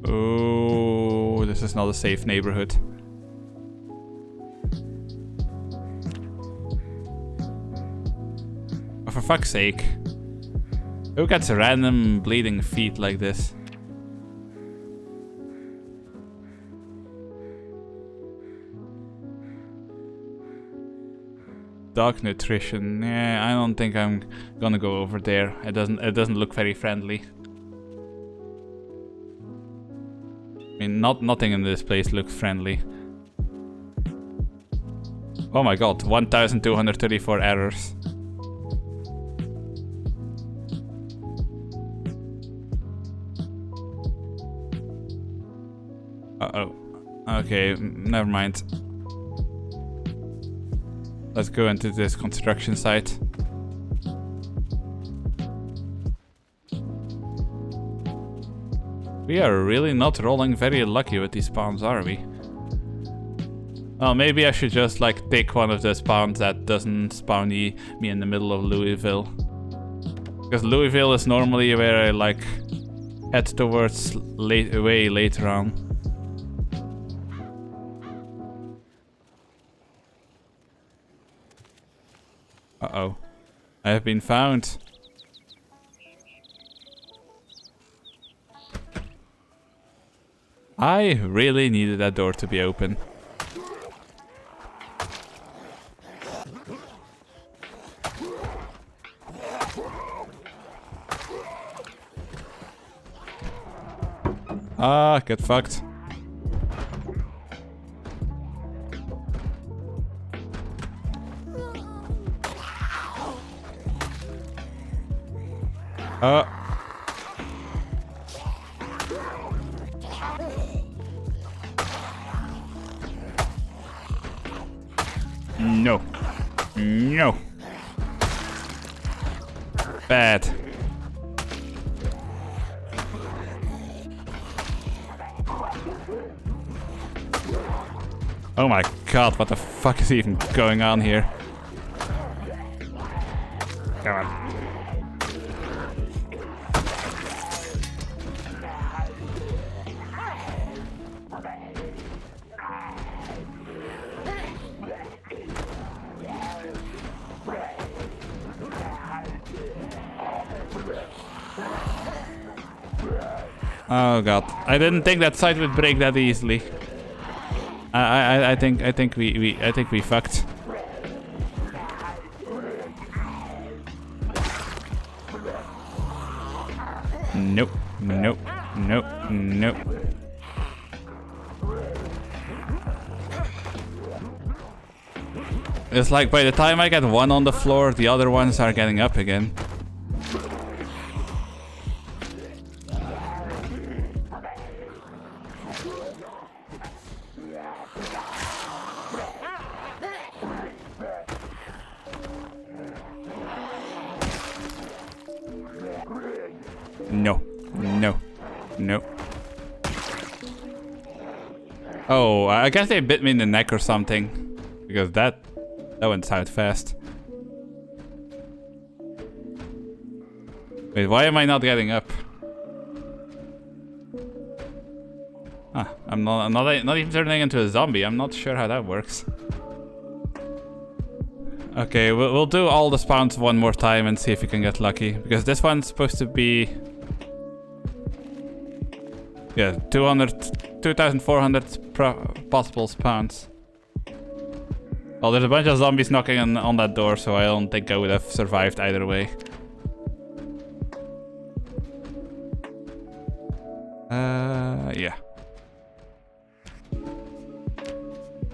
Oh, this is not a safe neighborhood. Oh, for fuck's sake. Who gets random bleeding feet like this? Dog nutrition. Yeah, I don't think I'm gonna go over there. It doesn't look very friendly. I mean, nothing in this place looks friendly. Oh my god, 1,234 errors. Uh-oh. Okay, never mind. Let's go into this construction site. We are really not rolling very lucky with these spawns, are we? Well, maybe I should just like pick one of the spawns that doesn't spawn me in the middle of Louisville. Because Louisville is normally where I like head towards way later on. Uh-oh. I have been found. I really needed that door to be open. Ah, get fucked. No. No. Bad. Oh my god, what the fuck is even going on here? Come on. Oh god, I didn't think that site would break that easily. I think we fucked. Nope, nope, nope, nope. It's like by the time I get one on the floor, the other ones are getting up again. No, no, no. Oh, I guess they bit me in the neck or something. Because that went south fast. Wait, why am I not getting up? Ah, I'm not even turning into a zombie. I'm not sure how that works. Okay, we'll do all the spawns one more time and see if we can get lucky. Because this one's supposed to be... yeah, 2,400 possible spawns. Well, there's a bunch of zombies knocking on that door, so I don't think I would have survived either way. Yeah.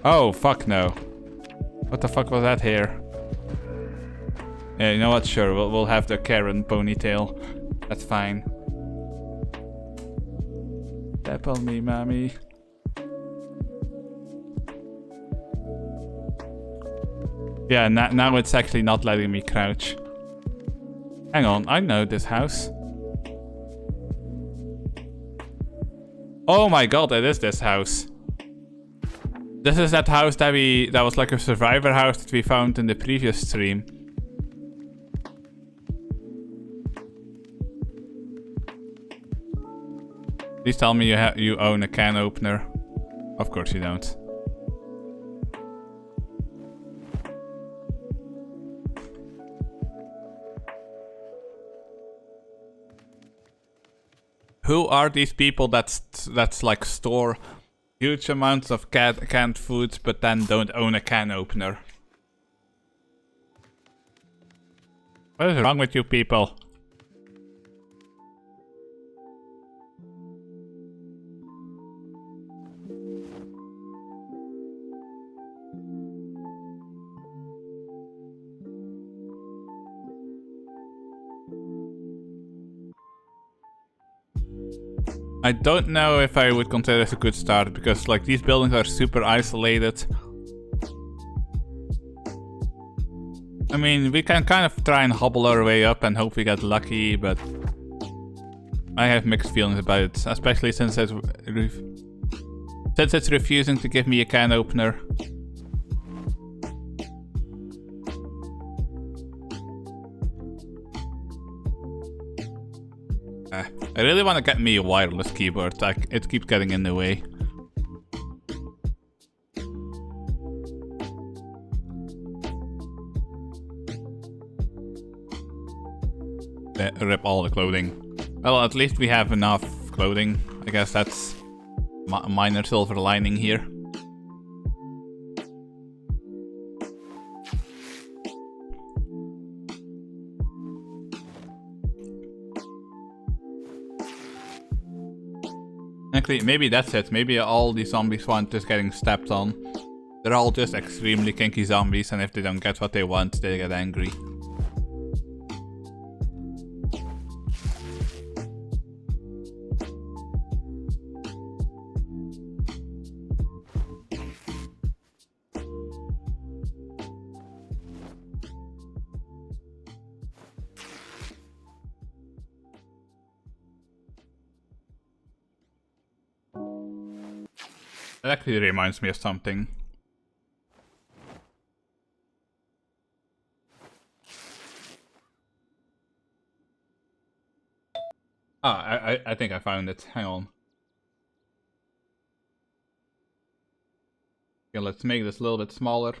Oh, fuck no. What the fuck was that here? Yeah, you know what? Sure, we'll have the Karen ponytail. That's fine. Step on me, mommy. Yeah, now it's actually not letting me crouch. Hang on, I know this house. Oh my god, it is this house. This is that house that was like a survivor house that we found in the previous stream. Please tell me you own a can opener. Of course you don't. Who are these people that's like store huge amounts of canned foods but then don't own a can opener? What is wrong with you people? I don't know if I would consider this a good start, because like these buildings are super isolated. I mean, we can kind of try and hobble our way up and hope we get lucky, but I have mixed feelings about it, especially since it's refusing to give me a can opener. I really want to get me a wireless keyboard. It keeps getting in the way. Rip all the clothing. Well, at least we have enough clothing. I guess that's a minor silver lining here. Actually, maybe that's it. Maybe all these zombies want just getting stepped on. They're all just extremely kinky zombies, and if they don't get what they want, they get angry. That actually reminds me of something. Ah, I think I found it. Hang on. Okay, let's make this a little bit smaller.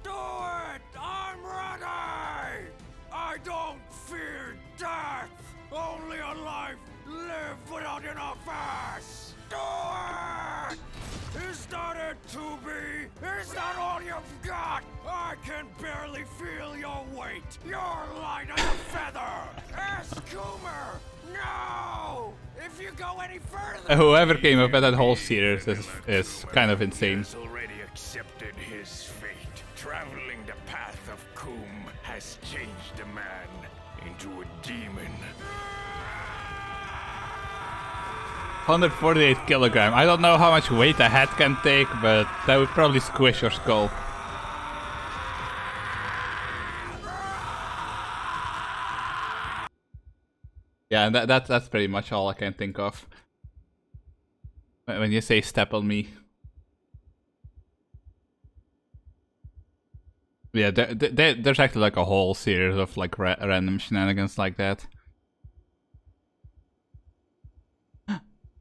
Do it! I'm ready! I don't fear death! Only a life lived without enough ass! Do it! Is that it, 2B? Is that all you've got? I can barely feel your weight! You're light as a feather! Coomer! No! If you go any further... Whoever came up with that whole series is kind of insane. Has already accepted his fate. Traveling the path of Coom has changed a man into a demon. 148 kilogram. I don't know how much weight a hat can take, but that would probably squish your skull. Yeah, and that's pretty much all I can think of. When you say step on me. Yeah, there's actually like a whole series of like random shenanigans like that.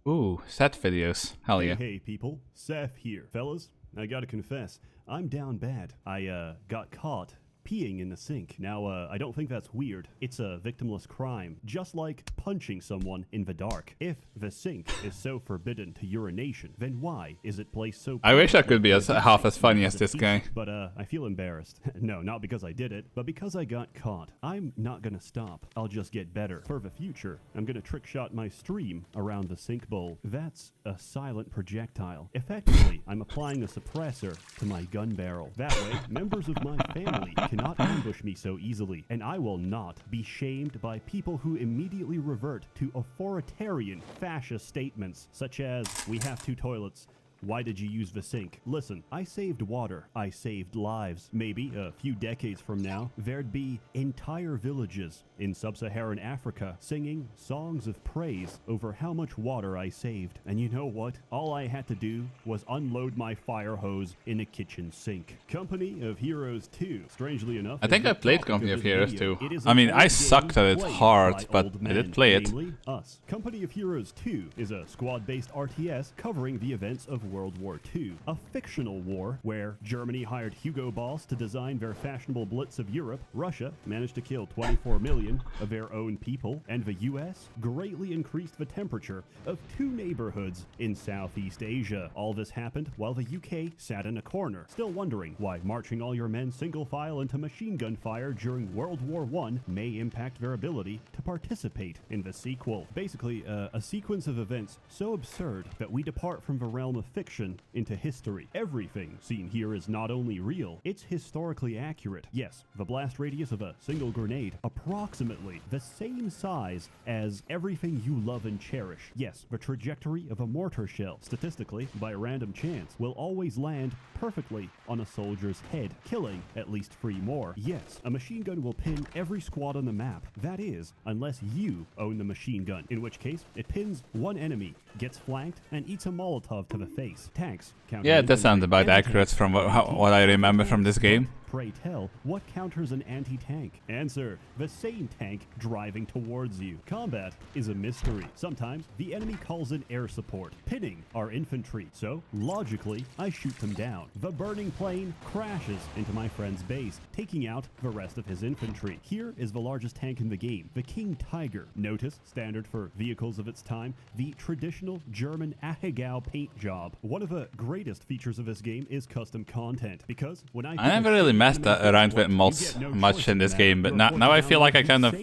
Ooh, set videos. Hell yeah. Hey people, Seth here. Fellas, I gotta confess, I'm down bad. I got caught peeing in the sink. Now, I don't think that's weird. It's a victimless crime, just like punching someone in the dark. If the sink is so forbidden to urination, then why is it placed so... I wish I could be half as funny as this guy. But, I feel embarrassed. No, not because I did it, but because I got caught. I'm not gonna stop. I'll just get better. For the future, I'm gonna trick shot my stream around the sink bowl. That's a silent projectile. Effectively, I'm applying a suppressor to my gun barrel. That way, members of my family can cannot ambush me so easily, and I will not be shamed by people who immediately revert to authoritarian fascist statements such as, we have 2 toilets. Why did you use the sink? Listen, I saved water. I saved lives. Maybe a few decades from now, there'd be entire villages in sub-Saharan Africa singing songs of praise over how much water I saved. And you know what? All I had to do was unload my fire hose in a kitchen sink. Company of Heroes 2, strangely enough, I think I played Company of Heroes too. I mean, I sucked at it hard, but I did play it. Us. Company of Heroes 2 is a squad-based RTS covering the events of World War II, a fictional war where Germany hired Hugo Boss to design their fashionable blitz of Europe, Russia managed to kill 24 million of their own people, and the US greatly increased the temperature of 2 neighborhoods in Southeast Asia. All this happened while the UK sat in a corner, still wondering why marching all your men single file into machine gun fire during World War I may impact their ability to participate in the sequel. Basically, a sequence of events so absurd that we depart from the realm of fiction into history. Everything seen here is not only real, it's historically accurate. Yes, the blast radius of a single grenade, approximately the same size as everything you love and cherish. Yes, the trajectory of a mortar shell, statistically, by random chance, will always land perfectly on a soldier's head, killing at least 3 more. Yes, a machine gun will pin every squad on the map. That is, unless you own the machine gun, in which case it pins one enemy, gets flanked, and eats a Molotov to the face. Tanks counter. Yeah, that sounds about accurate from what I remember from this game. Pray tell, what counters an anti-tank? Answer, the same tank driving towards you. Combat is a mystery. Sometimes the enemy calls in air support, pinning our infantry. So, logically, I shoot them down. The burning plane crashes into my friend's base, taking out the rest of his infantry. Here is the largest tank in the game, the King Tiger. Notice, standard for vehicles of its time, the traditional German Ahegao paint job. One of the greatest features of this game is custom content, because when I never really messed around with mods much in this game, but now I feel like I kind of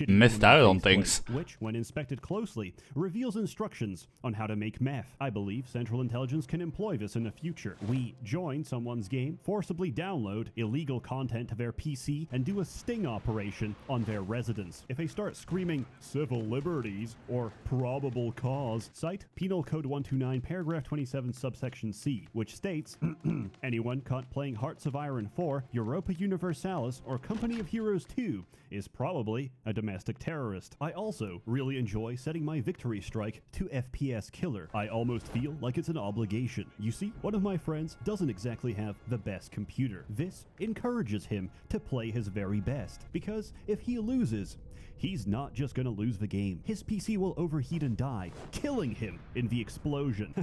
missed out on things. Which, when inspected closely, reveals instructions on how to make meth. I believe Central Intelligence can employ this in the future. We join someone's game, forcibly download illegal content to their PC, and do a sting operation on their residence. If they start screaming civil liberties or probable cause, cite Penal Code 129 paragraph 27 subsection C, which states, anyone caught playing Hearts of Iron 4, Europa Universalis, or Company of Heroes 2 is probably a domestic terrorist. I also really enjoy setting my victory strike to FPS killer. I almost feel like it's an obligation. You see, one of my friends doesn't exactly have the best computer. This encourages him to play his very best, because if he loses, he's not just gonna lose the game. His PC will overheat and die, killing him in the explosion.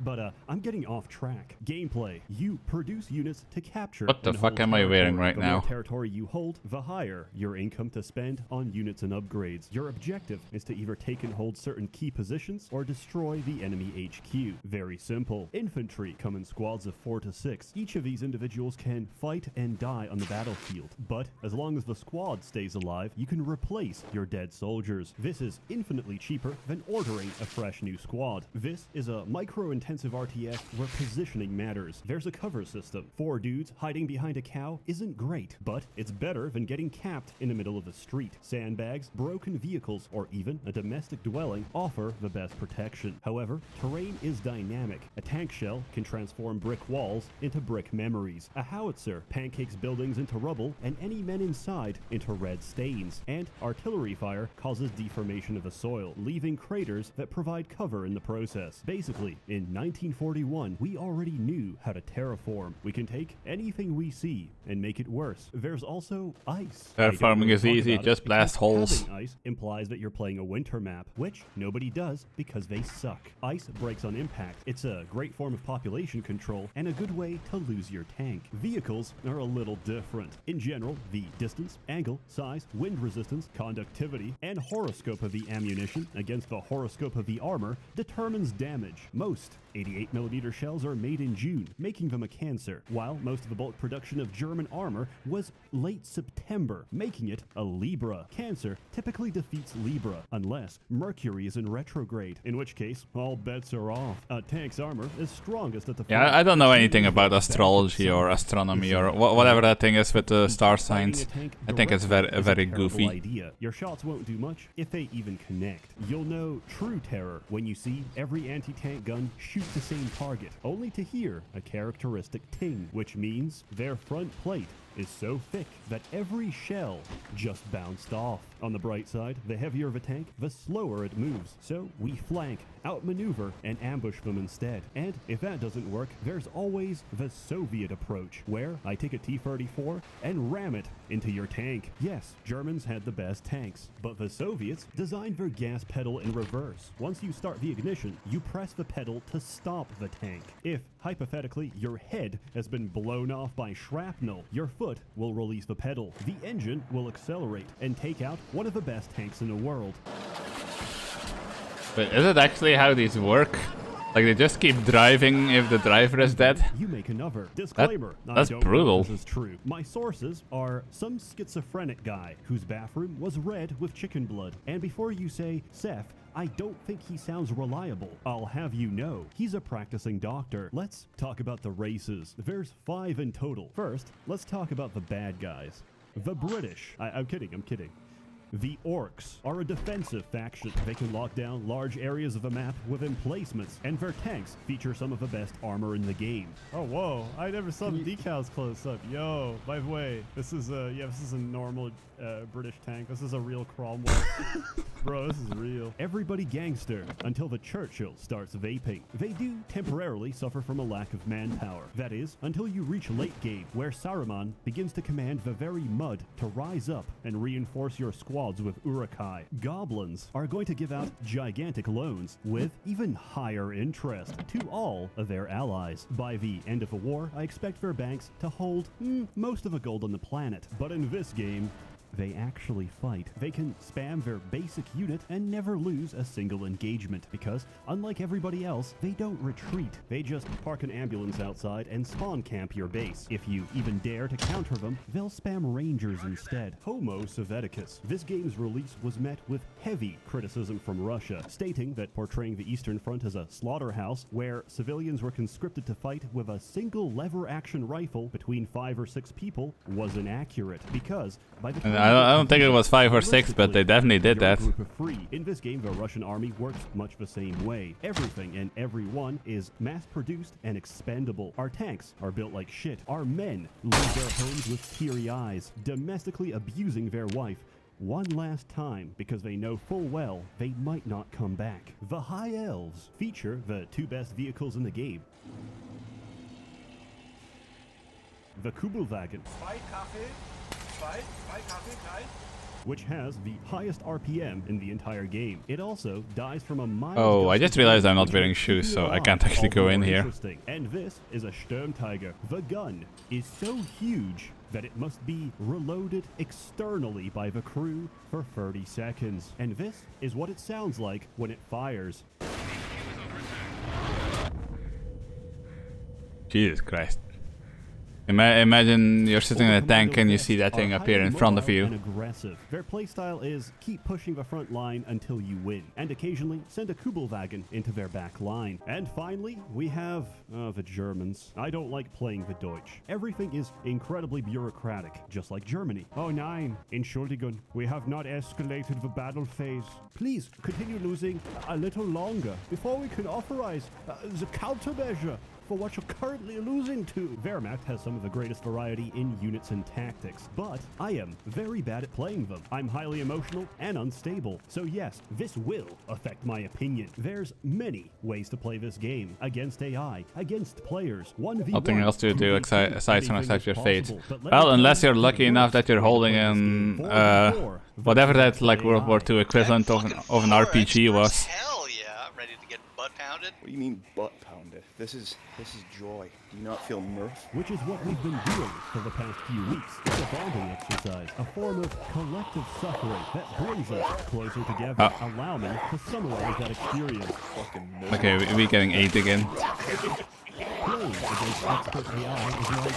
But I'm getting off track. Gameplay. You produce units to capture. What the fuck am I wearing right now? The more territory you hold, the higher your income to spend on units and upgrades. Your objective is to either take and hold certain key positions or destroy the enemy HQ. Very simple. Infantry come in squads of 4 to 6. Each of these individuals can fight and die on the battlefield. But as long as the squad stays alive, you can replace your dead soldiers. This is infinitely cheaper than ordering a fresh new squad. This is a micro-intensive RTS where positioning matters. There's a cover system. 4 dudes hiding behind a cow isn't great, but it's better than getting capped in the middle of the street. Sandbags, broken vehicles, or even a domestic dwelling offer the best protection. However, terrain is dynamic. A tank shell can transform brick walls into brick memories. A howitzer pancakes buildings into rubble and any men inside into red stains. And artillery fire causes deformation of the soil, leaving craters that provide cover in the process. Basically, in 1941, we already knew how to terraform. We can take anything we see and make it worse. There's also ice. Terraforming is easy, just blast holes. Having ice implies that you're playing a winter map, which nobody does because they suck. Ice breaks on impact. It's a great form of population control and a good way to lose your tank. Vehicles are a little different. In general, the distance, angle, size, wind resistance, conductivity, and horoscope of the ammunition against the horoscope of the armor determines damage. Most August. 88mm shells are made in June, making them a cancer, while most of the bulk production of German armor was late September, making it a Libra. Cancer typically defeats Libra, unless Mercury is in retrograde, in which case, all bets are off. A tank's armor is strongest at the front. Yeah, I don't know anything about astrology or astronomy or whatever that thing is with the star signs. I think it's very goofy. Idea. Your shots won't do much if they even connect. You'll know true terror when you see every anti-tank gun shoot the same target, only to hear a characteristic ting, which means their front plate is so thick that every shell just bounced off. On the bright side, the heavier the tank, the slower it moves. So we flank, outmaneuver, and ambush them instead. And if that doesn't work, there's always the Soviet approach, where I take a T-34 and ram it into your tank. Yes, Germans had the best tanks, but the Soviets designed their gas pedal in reverse. Once you start the ignition, you press the pedal to stop the tank. If, hypothetically, your head has been blown off by shrapnel, your foot will release the pedal. The engine will accelerate and take out one of the best tanks in the world. But is it actually how these work? Like they just keep driving if the driver is dead? You make another disclaimer. That's I don't know brutal. if this is true. My sources are some schizophrenic guy whose bathroom was red with chicken blood. And before you say, Seth, I don't think he sounds reliable, I'll have you know, he's a practicing doctor. Let's talk about the races. There's 5 in total. First, let's talk about the bad guys. The British. I'm kidding. The Orcs are a defensive faction. They can lock down large areas of the map with emplacements, and their tanks feature some of the best armor in the game. Oh, whoa. I never saw the decals close up. Yo, by the way, this is a normal British tank. This is a real Cromwell. Bro, this is real. Everybody gangster until the Churchill starts vaping. They do temporarily suffer from a lack of manpower. That is, until you reach late game, where Saruman begins to command the very mud to rise up and reinforce your squads with Urukai. Goblins are going to give out gigantic loans with even higher interest to all of their allies. By the end of the war, I expect their banks to hold most of the gold on the planet. But in this game, they actually fight. They can spam their basic unit and never lose a single engagement because, unlike everybody else, they don't retreat. They just park an ambulance outside and spawn camp your base. If you even dare to counter them, they'll spam rangers instead. Homo Sovieticus. This game's release was met with heavy criticism from Russia, stating that portraying the Eastern Front as a slaughterhouse where civilians were conscripted to fight with a single lever-action rifle between 5 or 6 people was inaccurate because by the time I don't think it was 5 or 6, but they definitely did that. In this game, the Russian army works much the same way. Everything and everyone is mass-produced and expendable. Our tanks are built like shit. Our men leave their homes with teary eyes, domestically abusing their wife one last time because they know full well they might not come back. The High Elves feature the 2 best vehicles in the game. The Kubelwagen, which has the highest RPM in the entire game. It also dies from a mild... Oh, I just realized I'm not wearing shoes, so I can't actually go in here. And this is a Sturmtiger. The gun is so huge that it must be reloaded externally by the crew for 30 seconds. And this is what it sounds like when it fires. Jesus Christ. Imagine you're sitting in a tank and you see that thing appear in front of you. Aggressive. Their playstyle is keep pushing the front line until you win, and occasionally send a Kubelwagen into their back line. And finally, we have the Germans. I don't like playing the Deutsch. Everything is incredibly bureaucratic, just like Germany. Oh nein, Entschuldigung, we have not escalated the battle phase. Please continue losing a little longer before we can authorize the countermeasure for what you're currently losing to. Wehrmacht has some of the greatest variety in units and tactics, but I am very bad at playing them. I'm highly emotional and unstable, so yes, this will affect my opinion. There's many ways to play this game. Against AI, against players, 1v1. Nothing else to do aside from accept your fate. Well, unless you're lucky enough that you're holding in whatever that like World War II equivalent of an RPG was. Hell yeah, ready to get butt pounded? What do you mean butt pounded? This is joy. Do you not feel mirth? Which is what we've been doing for the past few weeks. It's a bonding exercise, a form of collective suffering that brings us closer together. Allow me to summarize that experience. Fucking Okay, we're getting 8 again. Playing against expert AI is like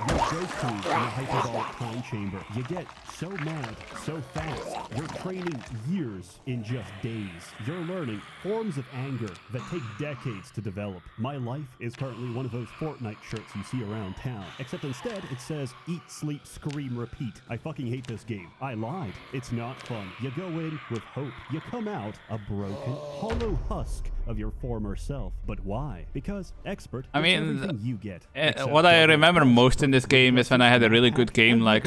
your go-to in a hyperbolic time chamber. You get so mad, so fast. You're training years in just days. You're learning forms of anger that take decades to develop. My life is currently one of those Fortnite shirts you see around town. Except instead, it says, eat, sleep, scream, repeat. I fucking hate this game. I lied. It's not fun. You go in with hope. You come out a broken, hollow husk of your former self. But why? Because expert I mean, everything you get. what I remember most in this game is when I had a really good game. Like,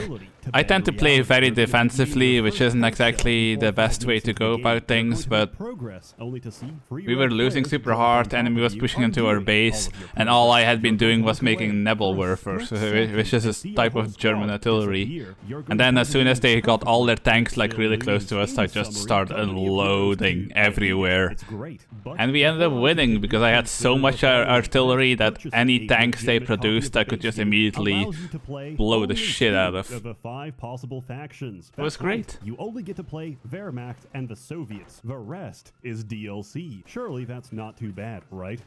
I tend to play very defensively, which isn't exactly the best way to go about things, but we were losing super hard, enemy was pushing into our base, and all I had been doing was making Nebelwerfers, which is a type of German artillery. And then as soon as they got all their tanks like really close to us, I just started unloading everywhere. And we ended up winning because I had so much artillery that any tanks they produced I could just immediately blow the shit out of. The 5 possible factions. It was great. You only get to play Wehrmacht and the Soviets. The rest is DLC. Surely that's not too bad, right?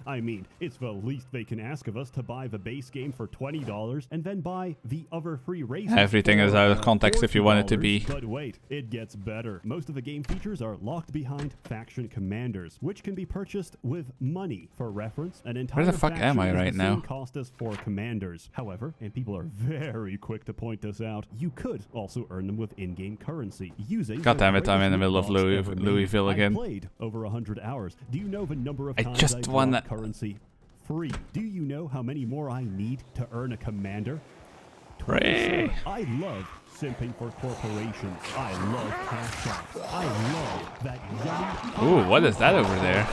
I mean, it's the least they can ask of us to buy the base game for $20 and then buy the other free races. Everything is out of context if you want it to be. But wait, it gets better. Most of the game features are locked behind faction commanders, which can be purchased with money. For reference, an entire Where the fuck am I right now? Cost us for commanders. However, and people are very quick to point this out, you could also earn them with in-game currency using. God damn it! I'm in the middle of Louisville again. Played over 100 hours. Do you know the number of times just I won bought that currency free? Do you know how many more I need to earn a commander? Free. I love simping for corporations. I love cash outs. I love that yummy. Ooh, what is that over there?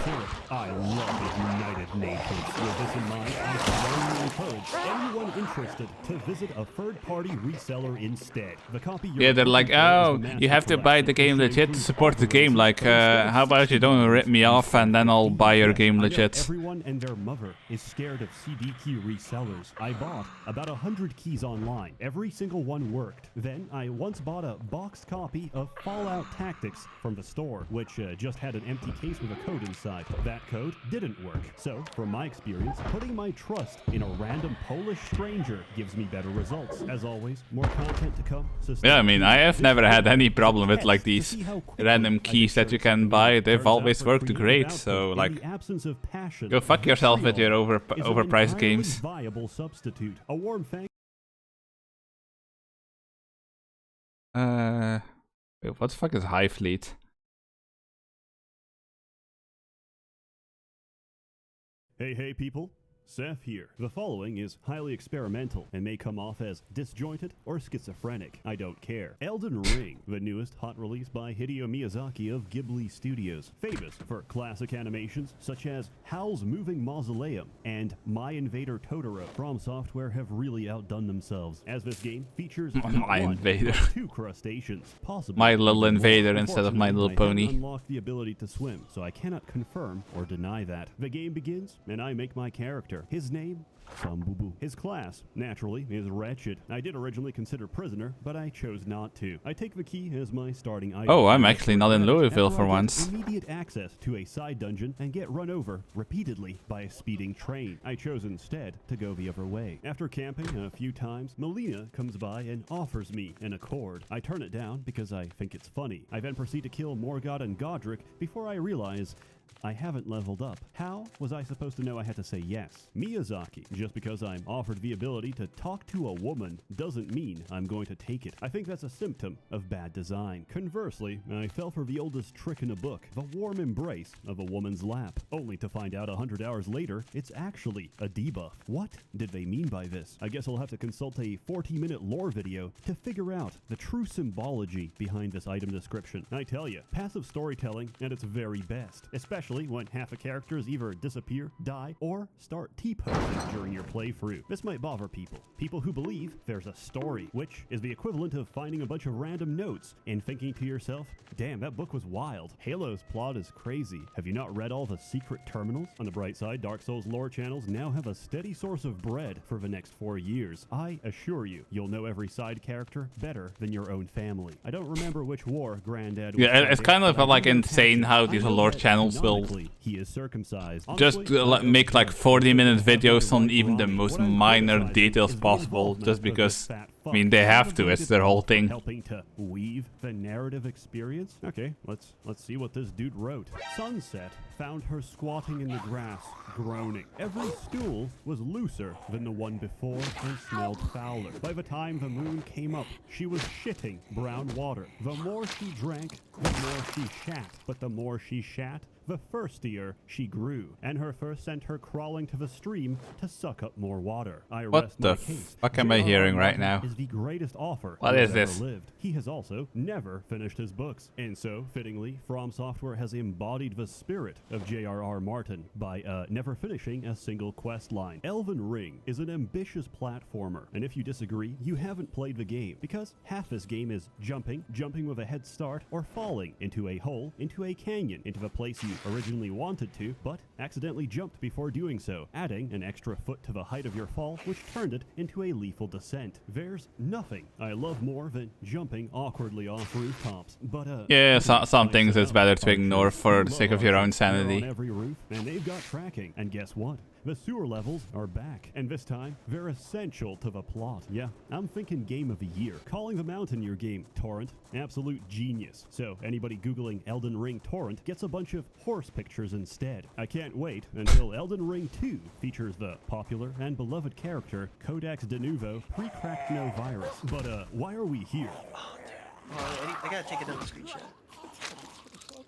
I love the United Nations. With this in mind, I strongly encourage anyone interested to visit a third-party reseller instead. The copy Yeah, they're like, oh, you have to buy the game legit to support the game. Like, how about you don't rip me off and then I'll buy your game legit. Everyone and their mother is scared of CD key resellers. I bought about 100 keys online. Every single one worked. Then I once bought a boxed copy of Fallout Tactics from the store, which just had an empty case with a code inside. That code didn't work. So, from my experience, putting my trust in a random Polish stranger gives me better results. As always, more content to come. Yeah, I mean, I have never had any problem with like these random keys that you can buy. They've always worked great, so like, go fuck yourself with your overpriced games. Viable substitute. A warm thank Wait, what the fuck is High Fleet? Hey people, Seth here. The following is highly experimental and may come off as disjointed or schizophrenic. I don't care. Elden Ring, the newest hot release by Hideo Miyazaki of Ghibli Studios, famous for classic animations such as Howl's Moving Mausoleum and My Invader Totoro. From Software have really outdone themselves, as this game features My Invader. 2 crustaceans, possibly My Little Invader instead of My Little Pony. I haven't unlocked the ability to swim, so I cannot confirm or deny that. The game begins, and I make my character. His name, Booba. His class, naturally, is wretched. I did originally consider prisoner, but I chose not to. I take the key as my starting item. Oh, I'm actually not in Louisville for once. Immediate access to a side dungeon and get run over repeatedly by a speeding train. I chose instead to go the other way. After camping a few times, Melina comes by and offers me an accord. I turn it down because I think it's funny. I then proceed to kill Morgott and Godric before I realize I haven't leveled up. How was I supposed to know I had to say yes? Miyazaki, just because I'm offered the ability to talk to a woman doesn't mean I'm going to take it. I think that's a symptom of bad design. Conversely, I fell for the oldest trick in the book, the warm embrace of a woman's lap, only to find out 100 hours later, it's actually a debuff. What did they mean by this? I guess I'll have to consult a 40-minute lore video to figure out the true symbology behind this item description. I tell you, passive storytelling at its very best, especially especially when half of characters either disappear, die, or start T-posing during your playthrough. This might bother people who believe there's a story, which is the equivalent of finding a bunch of random notes and thinking to yourself, damn, that book was wild. Halo's plot is crazy. Have you not read all the secret terminals? On the bright side, Dark Souls lore channels now have a steady source of bread for the next 4 years. I assure you, you'll know every side character better than your own family. I don't remember which war Granddad was Yeah, it's fighting, kind of but I like do know insane how Texas. these I know lore that channels will canonically he is circumcised. just Honestly, I don't make like know. 40-minute videos on Right even the line. most What I'm minor criticizing details is the possible, involvement just of this because, fat I mean, fuck. they have Some to, of it's these their whole are thing. helping to weave the narrative experience. Okay, let's see what this dude wrote. Sunset found her squatting in the grass, groaning. Every stool was looser than the one before and smelled fouler. By the time the moon came up, she was shitting brown water. The more she drank, the more she shat. But the more she shat, the thirstier she grew, and her thirst sent her crawling to the stream to suck up more water. I What rest the my case. fuck am I J.R.R. hearing right Martin now? is the greatest author What who is has this? ever lived. He has also never finished his books, and so, fittingly, From Software has embodied the spirit of J.R.R. Martin by never finishing a single quest line. Elden Ring is an ambitious platformer, and if you disagree, you haven't played the game, because half this game is jumping with a head start, or falling into a hole, into a canyon, into the place you originally wanted to, but accidentally jumped before doing so, adding an extra foot to the height of your fall, which turned it into a lethal descent. There's nothing I love more than jumping awkwardly off rooftops, but Yeah, some things it's better to Archers ignore for the sake of your own love archers. They're sanity. on every roof, and they've got tracking, and guess what? The sewer levels are back, and this time, they're essential to the plot. Yeah, I'm thinking Game of the Year. Calling the mountain your game, Torrent. Absolute genius. So, anybody Googling Elden Ring Torrent gets a bunch of horse pictures instead. I can't wait until Elden Ring 2 features the popular and beloved character Codex de Nuvo pre-cracked no virus. But, why are we here? Oh, I gotta take another screenshot.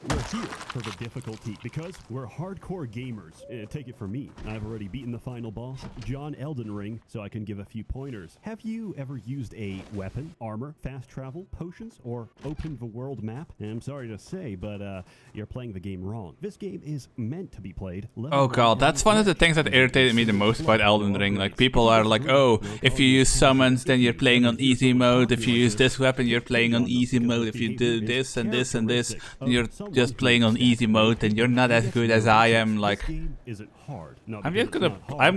We're here for the difficulty because we're hardcore gamers. Take it from me. I've already beaten the final boss, John Elden Ring, so I can give a few pointers. Have you ever used a weapon, armor, fast travel, potions, or opened the world map? I'm sorry to say, but you're playing the game wrong. This game is meant to be played. Oh god, that's one of the things that irritated me the most about Elden Ring. Like, people are like, oh, if you use summons, then you're playing on easy mode. If you use this weapon, you're playing on easy mode. If you do this and this and this, then you're just playing on easy mode, and you're not as good as I am. Like, I'm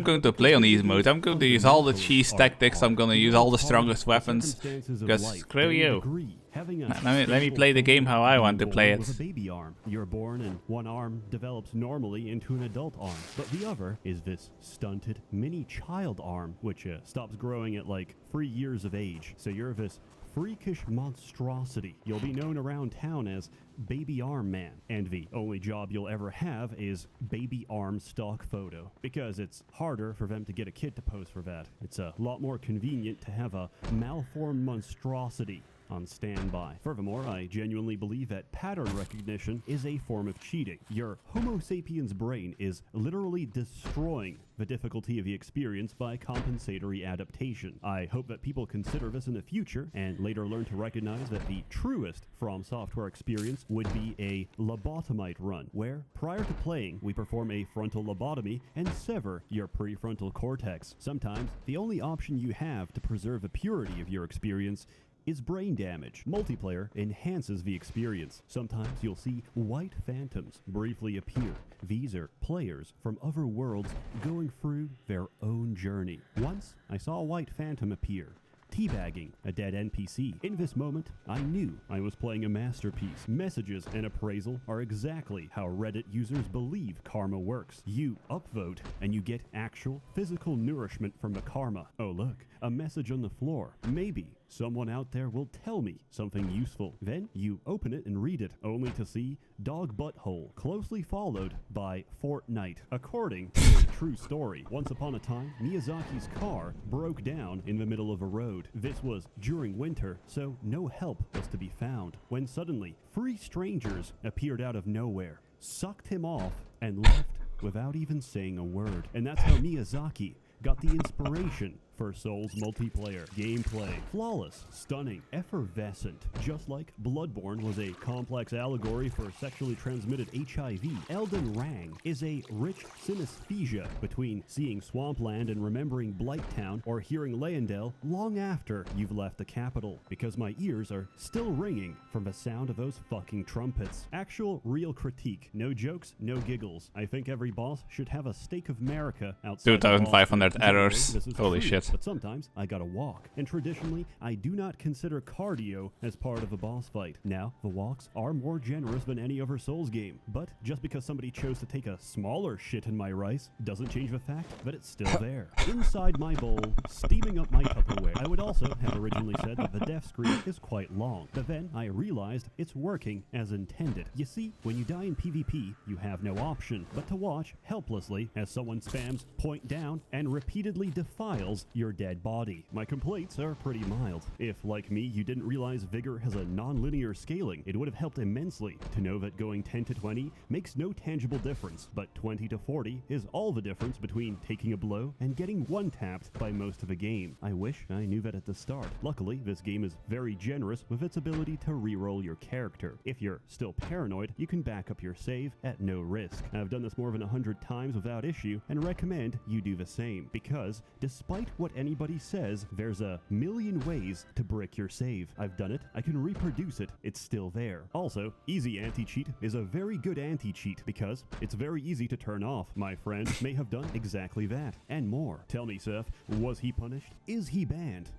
going to play on easy mode. I'm going to use all the cheese tactics. I'm going to use all the strongest weapons. Because screw you. Let me play the game how I want to play it. With a baby arm, you're born and one arm develops normally into an adult arm, but the other is this stunted mini child arm, which stops growing at like 3 years of age. So you're this freakish monstrosity. You'll be known around town as Baby Arm Man, and the only job you'll ever have is baby arm stock photo, because it's harder for them to get a kid to pose for that. It's a lot more convenient to have a malformed monstrosity on standby. Furthermore, I genuinely believe that pattern recognition is a form of cheating. Your Homo sapiens brain is literally destroying the difficulty of the experience by compensatory adaptation. I hope that people consider this in the future and later learn to recognize that the truest From Software experience would be a lobotomite run, where prior to playing, we perform a frontal lobotomy and sever your prefrontal cortex. Sometimes, the only option you have to preserve the purity of your experience is brain damage. Multiplayer enhances the experience. Sometimes you'll see white phantoms briefly appear. These are players from other worlds going through their own journey. Once, I saw a white phantom appear, teabagging a dead NPC. In this moment, I knew I was playing a masterpiece. Messages and appraisal are exactly how Reddit users believe karma works. You upvote, and you get actual physical nourishment from the karma. Oh look, a message on the floor. Maybe someone out there will tell me something useful. Then you open it and read it, only to see dog butthole, closely followed by Fortnite. According to a true story, once upon a time, Miyazaki's car broke down in the middle of a road. This was during winter, so no help was to be found, when suddenly 3 strangers appeared out of nowhere, sucked him off, and left without even saying a word. And that's how Miyazaki got the inspiration for Souls multiplayer. Gameplay, flawless, stunning, effervescent. Just like Bloodborne was a complex allegory for sexually transmitted HIV, Elden Ring is a rich synesthesia between seeing Swampland and remembering Blighttown or hearing Leyendell long after you've left the capital, because my ears are still ringing from the sound of those fucking trumpets. Actual real critique. No jokes, no giggles. I think every boss should have a stake of America outside 2,500 Generally, errors. this is Holy true, shit. But sometimes I gotta walk. And traditionally, I do not consider cardio as part of a boss fight. Now, the walks are more generous than any other Souls game. But just because somebody chose to take a smaller shit in my rice doesn't change the fact that it's still there. Inside my bowl, steaming up my Tupperware. I would also have originally said that the death screen is quite long. But then I realized it's working as intended. You see, when you die in PvP, you have no option but to watch helplessly as someone spams point down and repeatedly defiles your dead body. My complaints are pretty mild. If, like me, you didn't realize Vigor has a non-linear scaling, it would have helped immensely to know that going 10 to 20 makes no tangible difference, but 20 to 40 is all the difference between taking a blow and getting one-tapped by most of the game. I wish I knew that at the start. Luckily, this game is very generous with its ability to reroll your character. If you're still paranoid, you can back up your save at no risk. I've done this more than 100 times without issue and recommend you do the same, because despite what anybody says, there's a million ways to brick your save. I've done it, I can reproduce it, it's still there. Also, easy anti-cheat is a very good anti-cheat because it's very easy to turn off. My friend may have done exactly that, and more. Tell me, Seth, was he punished? Is he banned?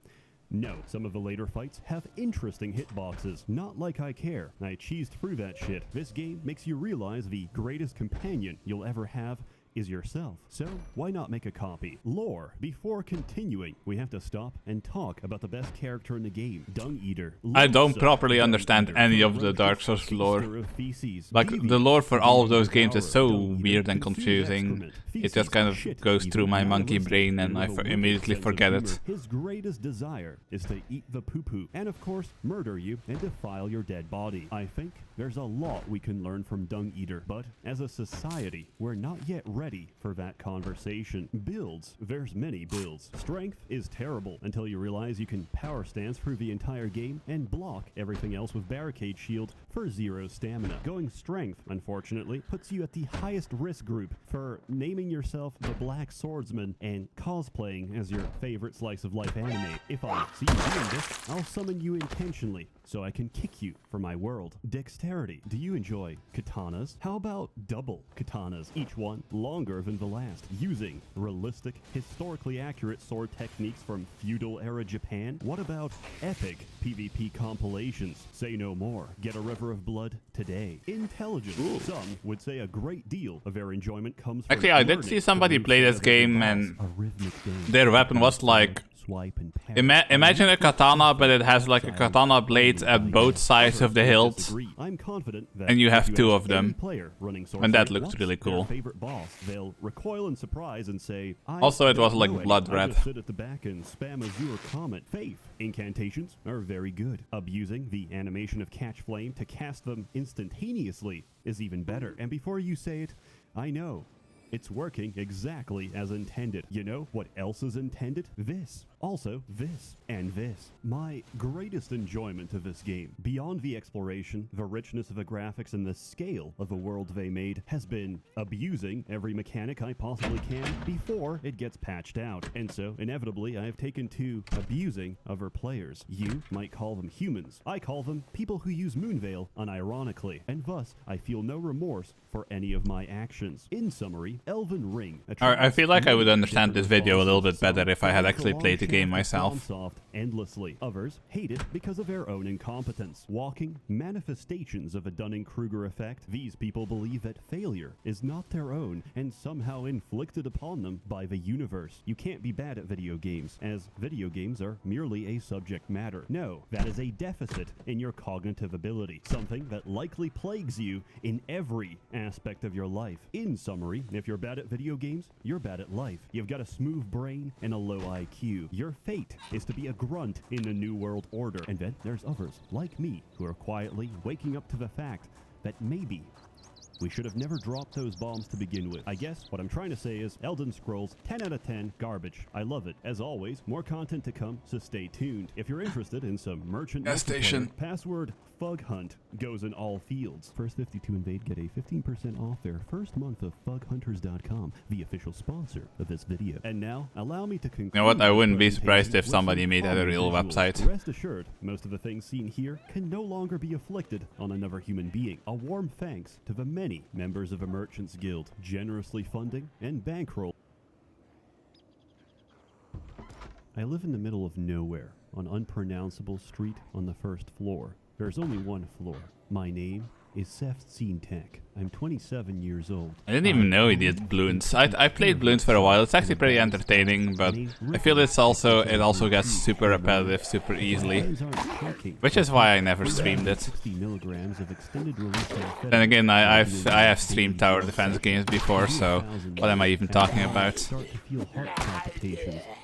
No, some of the later fights have interesting hitboxes. Not like I care. I cheesed through that shit. This game makes you realize the greatest companion you'll ever have is yourself. So why not make a copy? Lore. Before continuing, we have to stop and talk about the best character in the game, Dung Eater. I don't Loathsome properly Dung understand Eater, any of the ferocious Dark Souls lore. feaster of feces, Like, devious, the lore for all of those games is so devourer, Dung Eater, weird and consumes confusing. excrement, It just feces, kind of shit, goes even through my monkey animalistic, brain and I with a wicked immediately sense of forget humor. it. His greatest desire is to eat the poo-poo and, of course, murder you and defile your dead body. I think there's a lot we can learn from Dung Eater, but as a society, we're not yet ready for that conversation. Builds. There's many builds. Strength is terrible until you realize you can power stance through the entire game and block everything else with barricade shield for 0 stamina. Going strength, unfortunately, puts you at the highest risk group for naming yourself the Black Swordsman and cosplaying as your favorite slice of life anime. If I see you doing this, I'll summon you intentionally so I can kick you from my world. Dexterity. Do you enjoy katanas? How about double katanas, each one longer than the last, using realistic, historically accurate sword techniques from feudal era Japan? What about epic PvP compilations? Say no more. Get a river of blood today. Intelligence. Ooh. Some would say a great deal of their enjoyment comes from Actually, I did learning see somebody the play root this of every game boss. and A rhythmic dance. their weapon was like, Swipe and parry. imagine a katana, but it has like a katana blade at both sides of the hilt, I'm confident that and you have if two ask of them. any player running And that sorcery looks what's really their cool. favorite boss, they'll recoil in surprise and say, I Also, it was don't like know any. blood I red. just sit at the back and spam Azure Comet. Faith. Incantations are very good. Abusing the animation of Catch Flame to cast them instantaneously is even better. And before you say it, I know. It's working exactly as intended. You know what else is intended? This. Also, this. And this. My greatest enjoyment of this game, beyond the exploration, the richness of the graphics, and the scale of the world they made, has been abusing every mechanic I possibly can before it gets patched out. And so, inevitably, I have taken to abusing other players. You might call them humans. I call them people who use Moonveil unironically. And thus, I feel no remorse for any of my actions. In summary, Elden Ring. I feel like I would many understand this different video a little bosses. bit better if I had Some actually prolong played the game shaft of myself. FromSoft endlessly. Others hate it because of their own incompetence. Walking manifestations of a Dunning-Kruger effect, these people believe that failure is not their own and somehow inflicted upon them by the universe. You can't be bad at video games, as video games are merely a subject matter. No, that is a deficit in your cognitive ability, something that likely plagues you in every aspect of your life. In summary, if you're bad at video games, you're bad at life. You've got a smooth brain and a low IQ. Your fate is to be a grunt in the New World Order. And then there's others, like me, who are quietly waking up to the fact that maybe We should have never dropped those bombs to begin with. I guess what I'm trying to say is Elden Scrolls 10 out of 10 garbage. I love it. As always, more content to come, so stay tuned. If you're interested in some merchant Gas station. password Fug Hunt goes in all fields. First 52 Invade get a 15% off their first month of FugHunters.com, the official sponsor of this video. And now, allow me to conclude. You know what? I wouldn't be the surprised presentation if somebody with made some that a real common visuals. website. Rest assured, most of the things seen here can no longer be afflicted on another human being. A warm thanks to the many members of a Merchants Guild generously funding and bankroll. I live in the middle of nowhere, on unpronounceable street on the first floor. There's only one floor. My name is Seth Tech. I'm 27 years old. I didn't even know he did Bloons. I played Bloons for a while. It's actually pretty entertaining, but I feel it also gets super repetitive super easily, which is why I never streamed it. Then again, I have streamed tower defense games before, so what am I even talking about?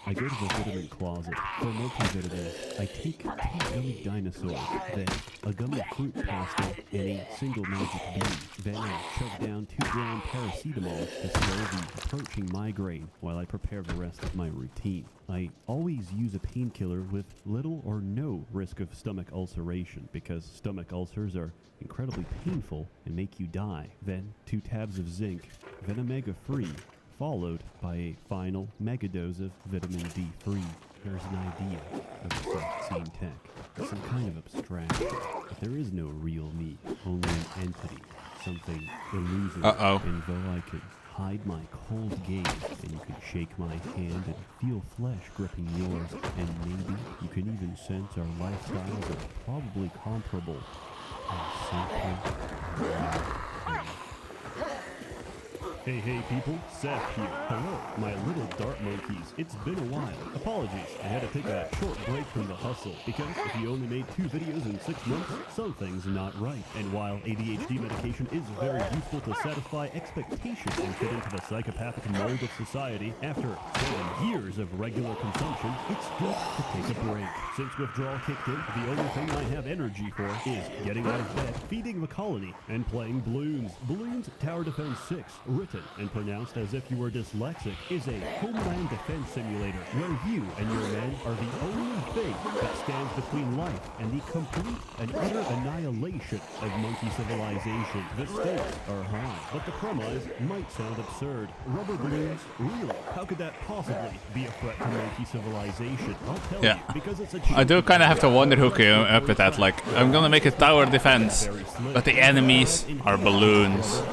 I go to the vitamin closet for multivitamins. I take 2 gummy dinosaurs, then a gummy fruit pasta, and a single magic bean. Then I shove down 2-gram paracetamol to slow the approaching migraine while I prepare the rest of my routine. I always use a painkiller with little or no risk of stomach ulceration because stomach ulcers are incredibly painful and make you die. Then 2 tabs of zinc, then omega-3, followed by a final megadose of vitamin D3. There's an idea of a Seth Tech, some kind of abstraction, but there is no real me, only an entity, something illusory. And though I could hide my cold gaze, and you can shake my hand and feel flesh gripping yours, and maybe you can even sense our lifestyles are probably comparable. Hey people, Seth here. Hello, my little dart monkeys. It's been a while. Apologies, I had to take a short break from the hustle, because if you only made 2 videos in 6 months, something's not right. And while ADHD medication is very useful to satisfy expectations and fit into the psychopathic mold of society, after 7 years of regular consumption, it's good to take a break. Since withdrawal kicked in, the only thing I have energy for is getting out of bed, feeding the colony, and playing Bloons. Bloons Tower Defense 6, written and pronounced as if you were dyslexic, is a homeland defense simulator where you and your men are the only thing that stands between life and the complete and utter annihilation of monkey civilization. The stakes are high, but the premise might sound absurd. Rubber balloons? Really? How could that possibly be a threat to monkey civilization? I'll tell you, because it's a I do kind of have to wonder who came up with that. Like, I'm gonna make a tower defense, but the enemies are balloons.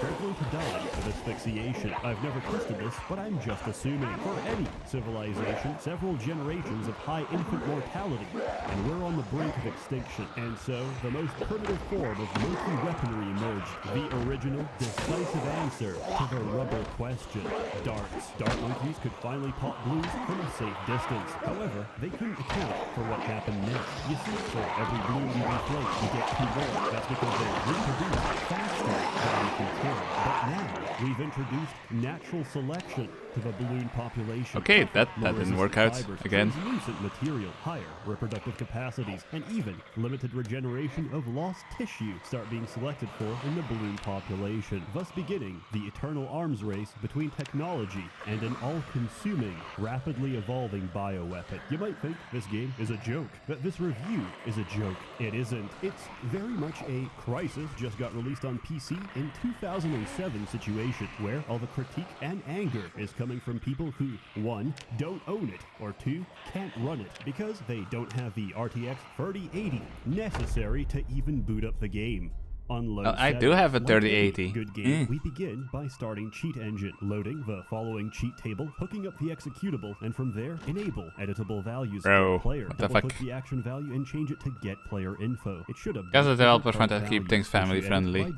Asphyxiation. I've never tested this, but I'm just assuming. For any civilization, several generations of high infant mortality, and we're on the brink of extinction. And so, the most primitive form of monkey weaponry emerged. The original, decisive answer to the rubber question. Darts. Dart monkeys could finally pop blues from a safe distance. However, they couldn't account for what happened next. You see, for every blue you deflate, you get 2 more. That's because they reproduce faster than you can kill. But now, we've introduced natural selection to the balloon population. Okay, that didn't work out again. Translucent material, higher reproductive capacities, and even limited regeneration of lost tissue start being selected for in the balloon population, thus beginning the eternal arms race between technology and an all-consuming, rapidly evolving bioweapon. You might think this game is a joke, that this review is a joke. It isn't. It's very much a Crisis just got released on PC in 2007 situation, where all the critique and anger is coming from people who, 1, don't own it, or 2, can't run it, because they don't have the RTX 3080 necessary to even boot up the game. Unload I do have a 3080. Good game. We begin by starting cheat engine, loading the following cheat table, hooking up the executable, and from there, enable editable values for the player. What the Double-click fuck? the action value and change it to get player info. It should have. Guess the developers want to keep things family friendly.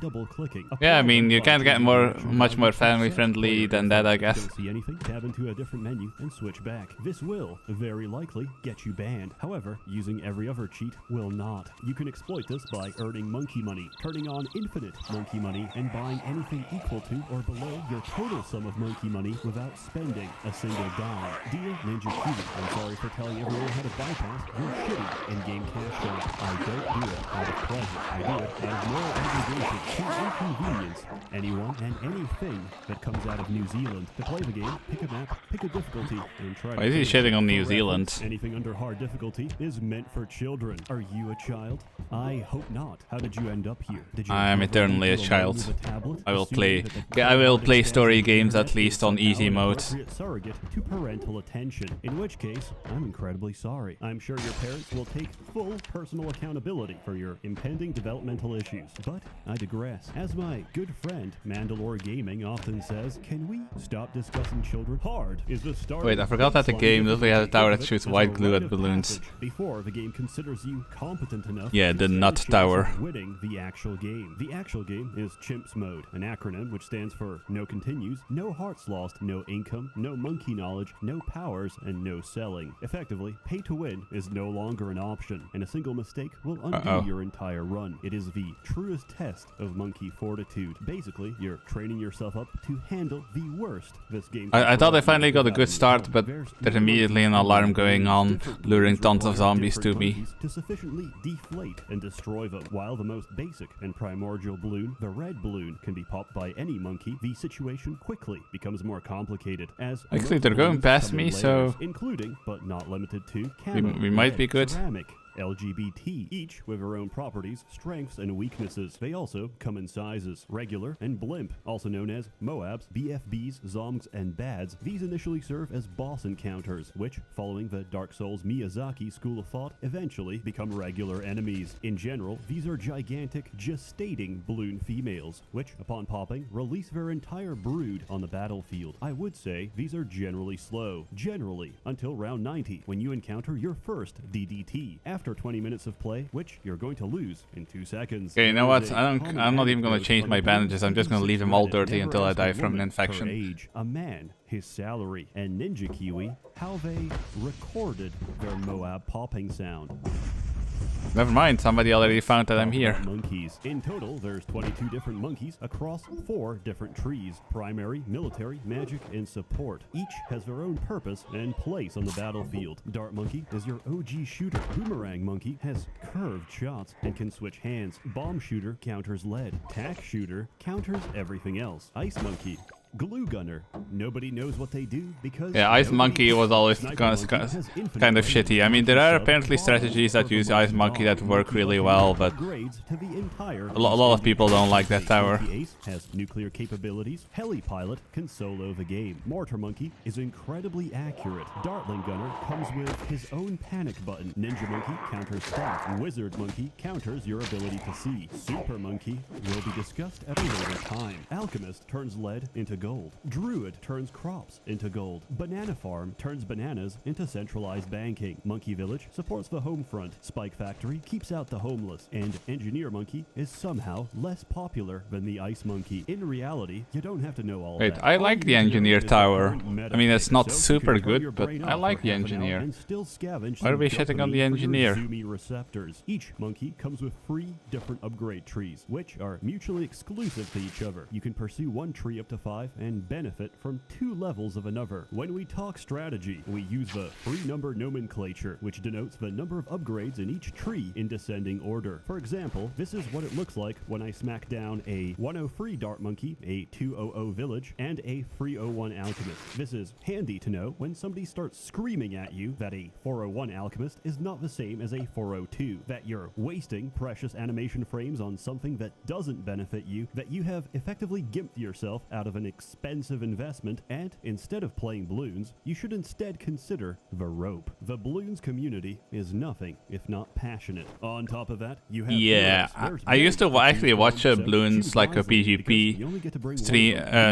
Yeah, I mean, you can't get much more family friendly than that, I guess. Don't see anything? Tab into a different menu and switch back. This will very likely get you banned. However, using every other cheat will not. You can exploit this by earning monkey money, turning spending on infinite monkey money and buying anything equal to or below your total sum of monkey money without spending a single dime. Dear Ninja Cutie, I'm sorry for telling everyone how to bypass your shitty in-game cash flow. I don't do it out of pleasure. I do it out of moral obligation to inconvenience anyone and anything that comes out of New Zealand. To play the game, pick a map, pick a difficulty, and try Why to is he finish. shitting on New For Zealand? reference, anything under hard difficulty is meant for children. Are you a child? I hope not. How did you end up here? Did you I'm have eternally a alone child. with a tablet, I will assuming play. that the I will play cloud story expansion games at internet least is on easy somehow an mode. appropriate surrogate to parental attention. In which case, I'm incredibly sorry. I'm sure your parents will take full personal accountability for your impending developmental issues. But I digress. As my good friend Mandalore Gaming often says, can we stop discussing children? Hard is the start. Wait, I forgot that the game literally has a tower that shoots white glue at balloons. Before the game considers you competent enough. Yeah, to the stand nut a chance tower. of winning the actual game. The actual game is Chimps Mode, an acronym which stands for No Continues, No Hearts Lost, No Income, No Monkey Knowledge, No Powers, and No Selling. Effectively, pay to win is no longer an option, and a single mistake will undo your entire run. It is the truest test of monkey fortitude. Basically, you're training yourself up to handle the worst this game can I thought I throw finally got a without good any start, help. but There's there's no immediately an monkey alarm balloons. going on, Different luring balloons tons of require zombies to different me. monkeys to sufficiently deflate and destroy them. While the most basic and primordial balloon, the red balloon, can be popped by any monkey, the situation quickly becomes more complicated as Actually, most they're going balloons past come in me, layers, so including but not limited to camo, we might red, be good. ceramic, LGBT, each with their own properties, strengths, and weaknesses. They also come in sizes, regular and blimp, also known as Moabs, BFBs, Zongs, and Bads. These initially serve as boss encounters, which, following the Dark Souls Miyazaki school of thought, eventually become regular enemies. In general, these are gigantic, gestating balloon females, which, upon popping, release their entire brood on the battlefield. I would say these are generally slow, until round 90, when you encounter your first DDT. After 20 minutes of play, which you're going to lose in 2 seconds. Okay, you know There what? is a I'm common not even gonna anecdote change on my the Blue bandages. I'm just gonna leave them all Reddit. dirty Never until I ask die a from an woman infection. her age, a man, his salary, and Ninja Kiwi, how they recorded their Moab popping sound. Never mind, somebody already found that I'm here. Monkeys. In total, there's 22 different monkeys across 4 different trees: primary, military, magic, and support. Each has their own purpose and place on the battlefield. Dart monkey is your OG shooter. Boomerang monkey has curved shots and can switch hands. Bomb shooter counters lead. Tack shooter counters everything else. Ice monkey. Glue gunner. Nobody knows what they do because Yeah, Ice nobody Monkey knows. was always Sniper kind monkey has of infinite shitty. I mean, there are apparently strategies that use Ice Monkey that work really well, but a lot of people don't like that tower. Monkey Ace has nuclear capabilities. Heli Pilot can solo the game. Mortar Monkey is incredibly accurate. Dartling Gunner comes with his own panic button. Ninja Monkey counters stealth. Wizard Monkey counters your ability to see. Super Monkey will be discussed at a later time. Alchemist turns lead into gold. Druid turns crops into gold. Banana Farm turns bananas into centralized banking. Monkey Village supports the home front. Spike Factory keeps out the homeless. And Engineer Monkey is somehow less popular than the Ice Monkey. In reality, you don't have to know all Wait, that. I All like you the need to know Engineer is the tower. current meta I mean, it's phase, not so you super can turn good, your but brain I off like for the half an hour Engineer. and still scavenge Why are some we shitting on the dopamine for your Engineer? Zoomy receptors. Each monkey comes with 3 different upgrade trees, which are mutually exclusive to each other. You can pursue one tree up to 5 and benefit from 2 levels of another. When we talk strategy, we use the 3-number nomenclature, which denotes the number of upgrades in each tree in descending order. For example, this is what it looks like when I smack down a 103 Dart Monkey, a 200 Village, and a 301 Alchemist. This is handy to know when somebody starts screaming at you that a 401 Alchemist is not the same as a 402, that you're wasting precious animation frames on something that doesn't benefit you, that you have effectively gimped yourself out of an expensive investment, and instead of playing balloons, you should instead consider the rope. The balloons community is nothing if not passionate. On top of that, you have Yeah, heroes. I used to actually watch Bloons like a PGP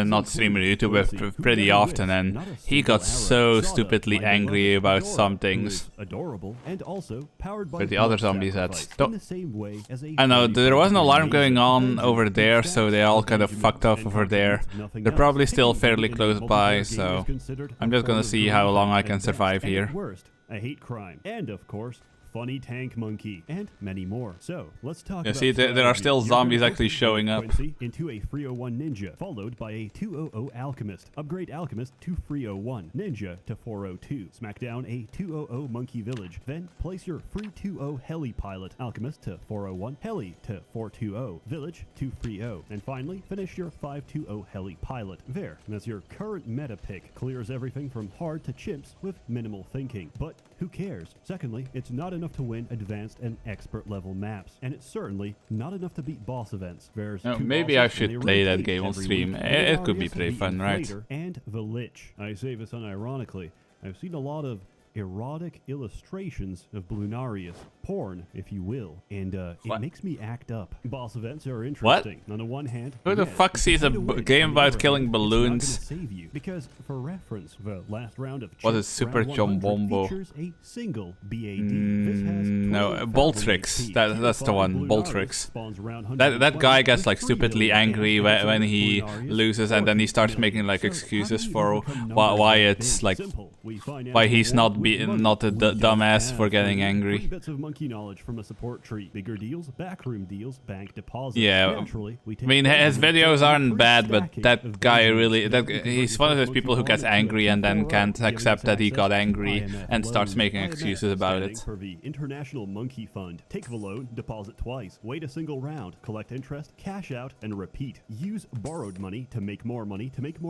not streamer YouTube pretty often, and he got so stupidly angry about some things. Adorable and also powered by But the other blood zombies had sacrifice, stop. in the same way as a I know, there was an alarm amazing going on dungeon over there, with so they all kind of stacks fucked off and over there. continents, nothing They're else. probably still Picking fairly in a close multiplayer by, game so is considered I'm a just gonna form of see how growth long I and can best, survive and here. at worst, a hate crime. And of course, funny tank monkey, and many more. So let's talk You about see, there are strategy. still You're zombies gonna actually open showing up. Quincy into a 301 ninja, followed by a 200 alchemist. Upgrade alchemist to 301, ninja to 402. Smack down a 200 monkey village. Then place your 320 heli pilot alchemist to 401, heli to 420, village to 30. And finally, finish your 520 heli pilot. There, and as your current meta pick, clears everything from hard to chimps with minimal thinking. But who cares? Secondly, it's not enough to win advanced and expert level maps, and it's certainly not enough to beat boss events. There's two Maybe I bosses, and should they play that rotate game on every stream. week. It could be Hilarious, pretty the fun, right? Inflator, and the Lich. I say this unironically. I've seen a lot of erotic illustrations of Blunarius, porn, if you will, and What? it makes me act up. Boss events are interesting. On the one hand, Who the yes, fuck if sees you a find win, game on the about other killing hand, it's not balloons? gonna save you, because for reference, the last round of What Chimp is Super Round John 100 Bombo? features a single BAD. This has No, 12,000 Boltrix. HP. That's the Tier one, 5 Boltrix. Blunarius spawns around That guy 120 gets like with 3 stupidly million angry and when it's he Blunarius loses, and then he 40 starts million. making like So, how excuses do you for overcome numbers why that it's big? like Simple. We finance why he's the not world with money. not a We don't dumbass have for getting free angry. bits of monkey knowledge from a support tree. Bigger deals, backroom deals, bank deposits. Yeah, Naturally, we I take mean, his advantage videos of the aren't free bad, but stacking that of guy Benjamins. really, Then you can he's convert one of your those monkey people who farm gets into a angry and then 240, can't giving accept us that he access got to angry IMF and starts loans. making IMF excuses about standing it. for the International Monkey Fund. Take the loan, deposit twice, wait a single round, collect interest, cash out, and repeat. Use borrowed money to make more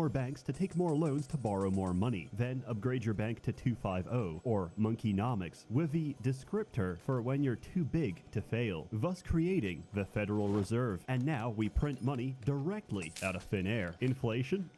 banks, to take more loans, to borrow more money. Then upgrade your bank to 250, or Monkeynomics, with the descriptor for when you're too big to fail, thus creating the Federal Reserve. And now we print money directly out of thin air. Inflation?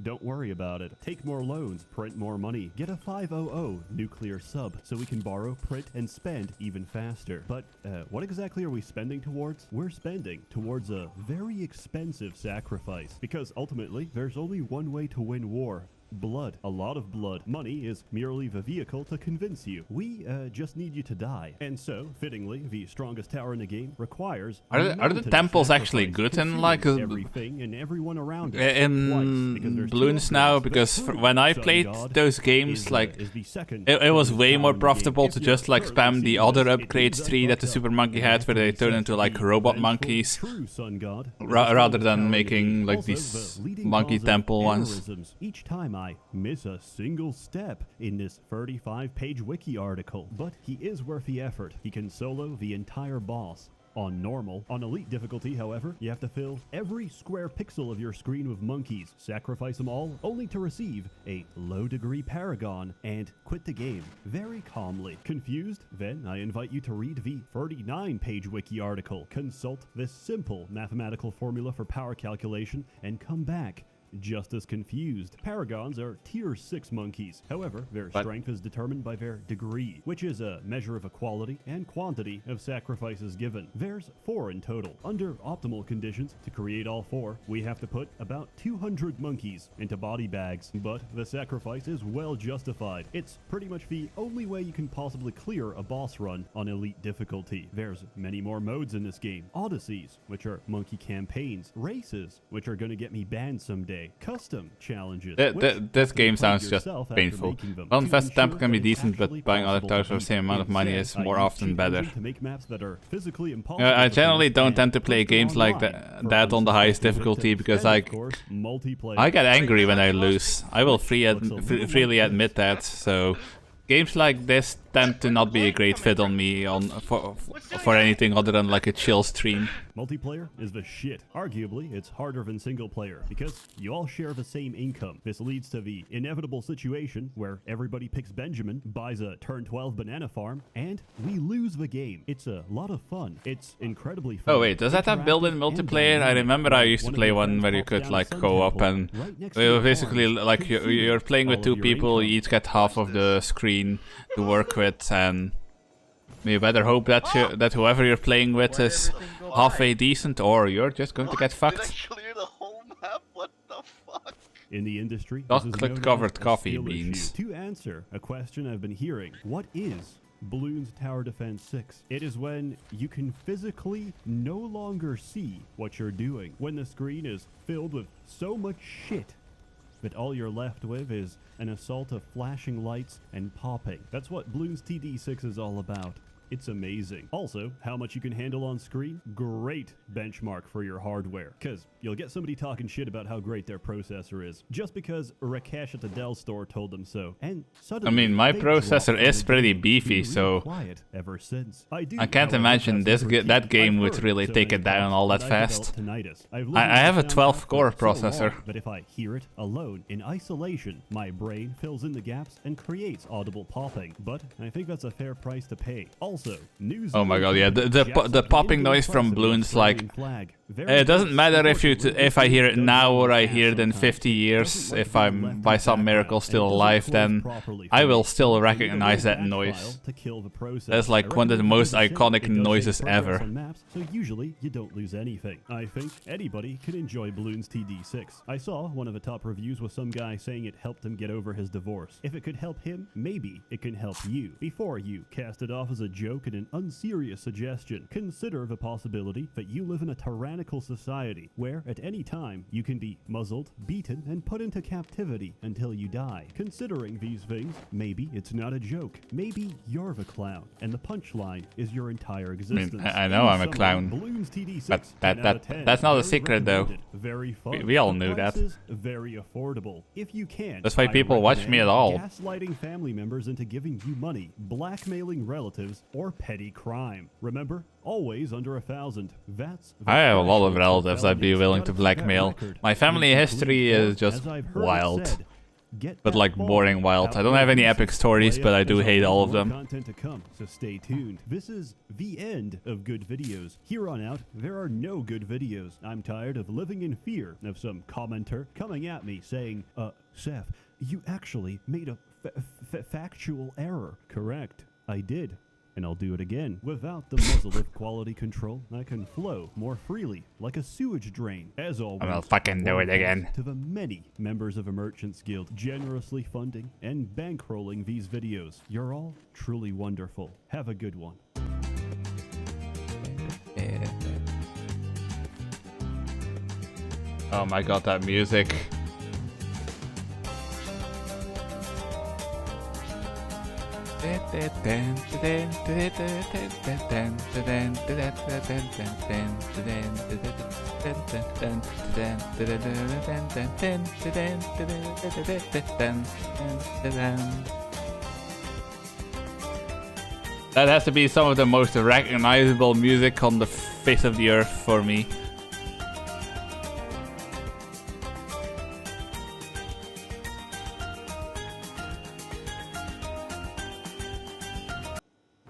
Don't worry about it. Take more loans, print more money. Get a 500 nuclear sub so we can borrow, print, and spend even faster. But what exactly are we spending towards? We're spending towards a very expensive sacrifice. Because ultimately, there's only one way to win war. Blood. A lot of blood. Money is merely the vehicle to convince you. We just need you to die. And so, fittingly, the strongest tower in the game requires Are the temples actually good in like everything and everyone around it twice, because in there's two Bloons now? upgrades. Because The when I Sun played God those games, is, like is the second it was strongest way tower more in the game. profitable If to you're just like currently spam the seeing other this, it upgrades means tree that the unfucked Super up. Monkey had, where they turn into like robot monkeys, True Sun God rather than making like these monkey temple ones. ones. Each time I miss a single step in this 35-page wiki article, but he is worth the effort. He can solo the entire boss on normal. On elite difficulty, however, you have to fill every square pixel of your screen with monkeys, sacrifice them all, only to receive a low-degree paragon and quit the game very calmly. Confused? Then I invite you to read the 39-page wiki article, consult this simple mathematical formula for power calculation, and come back just as confused. Paragons are tier 6 monkeys. However, their strength is determined by their degree, which is a measure of equality and quantity of sacrifices given. There's 4 in total. Under optimal conditions, to create all 4, we have to put about 200 monkeys into body bags, but the sacrifice is well justified. It's pretty much the only way you can possibly clear a boss run on elite difficulty. There's many more modes in this game. Odysseys, which are monkey campaigns. Races, which are gonna get me banned someday. Custom challenges. This game sounds just painful. Well, Fast Temple can be decent, but buying other titles for the same amount of money is more often better. I generally don't tend to play games like that on the highest difficulty, because like I get angry when I lose. I will freely admit that. So games like this tend to not be a great fit on me for anything other than like a chill stream. Multiplayer is the shit. Arguably, it's harder than single player because you all share the same income. This leads to the inevitable situation where everybody picks Benjamin, buys a turn 12 banana farm, and we lose the game. It's a lot of fun. It's incredibly fun. Oh wait, does that have built-in multiplayer? I remember I used to play one where you could like co-op, and basically like you're playing with 2 people, you each get half of the screen to work with, and you better hope that that whoever you're playing with is halfway decent, or you're just going to get fucked. Clear the whole map? What the fuck? In the industry, this is known Chocolate-covered as a coffee skill beans. issue. To answer a question I've been hearing, what is Bloons Tower Defense 6? It is when you can physically no longer see what you're doing. When the screen is filled with so much shit but all you're left with is an assault of flashing lights and popping. That's what Bloons TD6 is all about. It's amazing. Also, how much you can handle on screen? Great benchmark for your hardware, because you'll get somebody talking shit about how great their processor is, just because Rakesh at the Dell store told them so. And suddenly, I mean, my they processor dropped is from the pretty game, beefy, being so really quiet ever since. I I can't however, imagine have this some that critiques. game I've would heard really so take many it down times all that I've fast. developed tinnitus. I've I have a listened to the sound 12-core for so long, processor. but if I hear it alone in isolation, my brain fills in the gaps and creates audible popping. But I think that's a fair price to pay. Also, New Oh my Zealand god, yeah, company the jacks up popping in-game noise from press of the Bloons, like, Australian flag. Very it doesn't nice. matter Unfortunately, if I hear it doesn't now or I ass hear it in sometimes. 50 years, Doesn't like if being I'm left by in some background, miracle and it still doesn't alive, close then properly I for will me. still So you need a recognize that rollback noise. file to kill the process. That's like I one of the recommend most you visit iconic it. It does noises save progress ever. on maps, so usually you don't lose anything. I think anybody can enjoy Bloons TD6. I saw one of the top reviews with some guy saying it helped him get over his divorce. If it could help him, maybe it can help you. Before you cast it off as a joke and an unserious suggestion, consider the possibility that you live in a tyrannical society where at any time you can be muzzled, beaten, and put into captivity until you die. Considering these things, maybe it's not a joke. Maybe you're the clown, and the punchline is your entire existence. I know In I'm a summary, clown. Bloons TD6, But 10 out of 10. that's not a Very secret, though. recommended, very fun. We all The knew that. prices, very affordable. If you can, That's why I people watch me at recommend all. gaslighting family members into giving you money, blackmailing relatives, or petty crime. Remember, always under 1,000. That's the I have a lot of threshold for relatives I'd be felonies. willing Gotta to keep that blackmail. record. My family In history conclusion, is just as I've heard it wild. said, get But that like ball boring wild. out I don't your have any gooses. epic stories, Play but it I do as hate always, all of more them. content to come, so stay tuned. This is the end of good videos. Here on out, there are no good videos. I'm tired of living in fear of some commenter coming at me saying, Seth, you actually made a factual error. Correct, I did. And I'll do it again. Without the muzzle of quality control, I can flow more freely, like a sewage drain. As always, I'll fucking do it one thanks again. to the many members of a Merchants Guild generously funding and bankrolling these videos. You're all truly wonderful. Have a good one. Oh my god, that music. That has to be some of the most recognizable music on the face of the earth for me.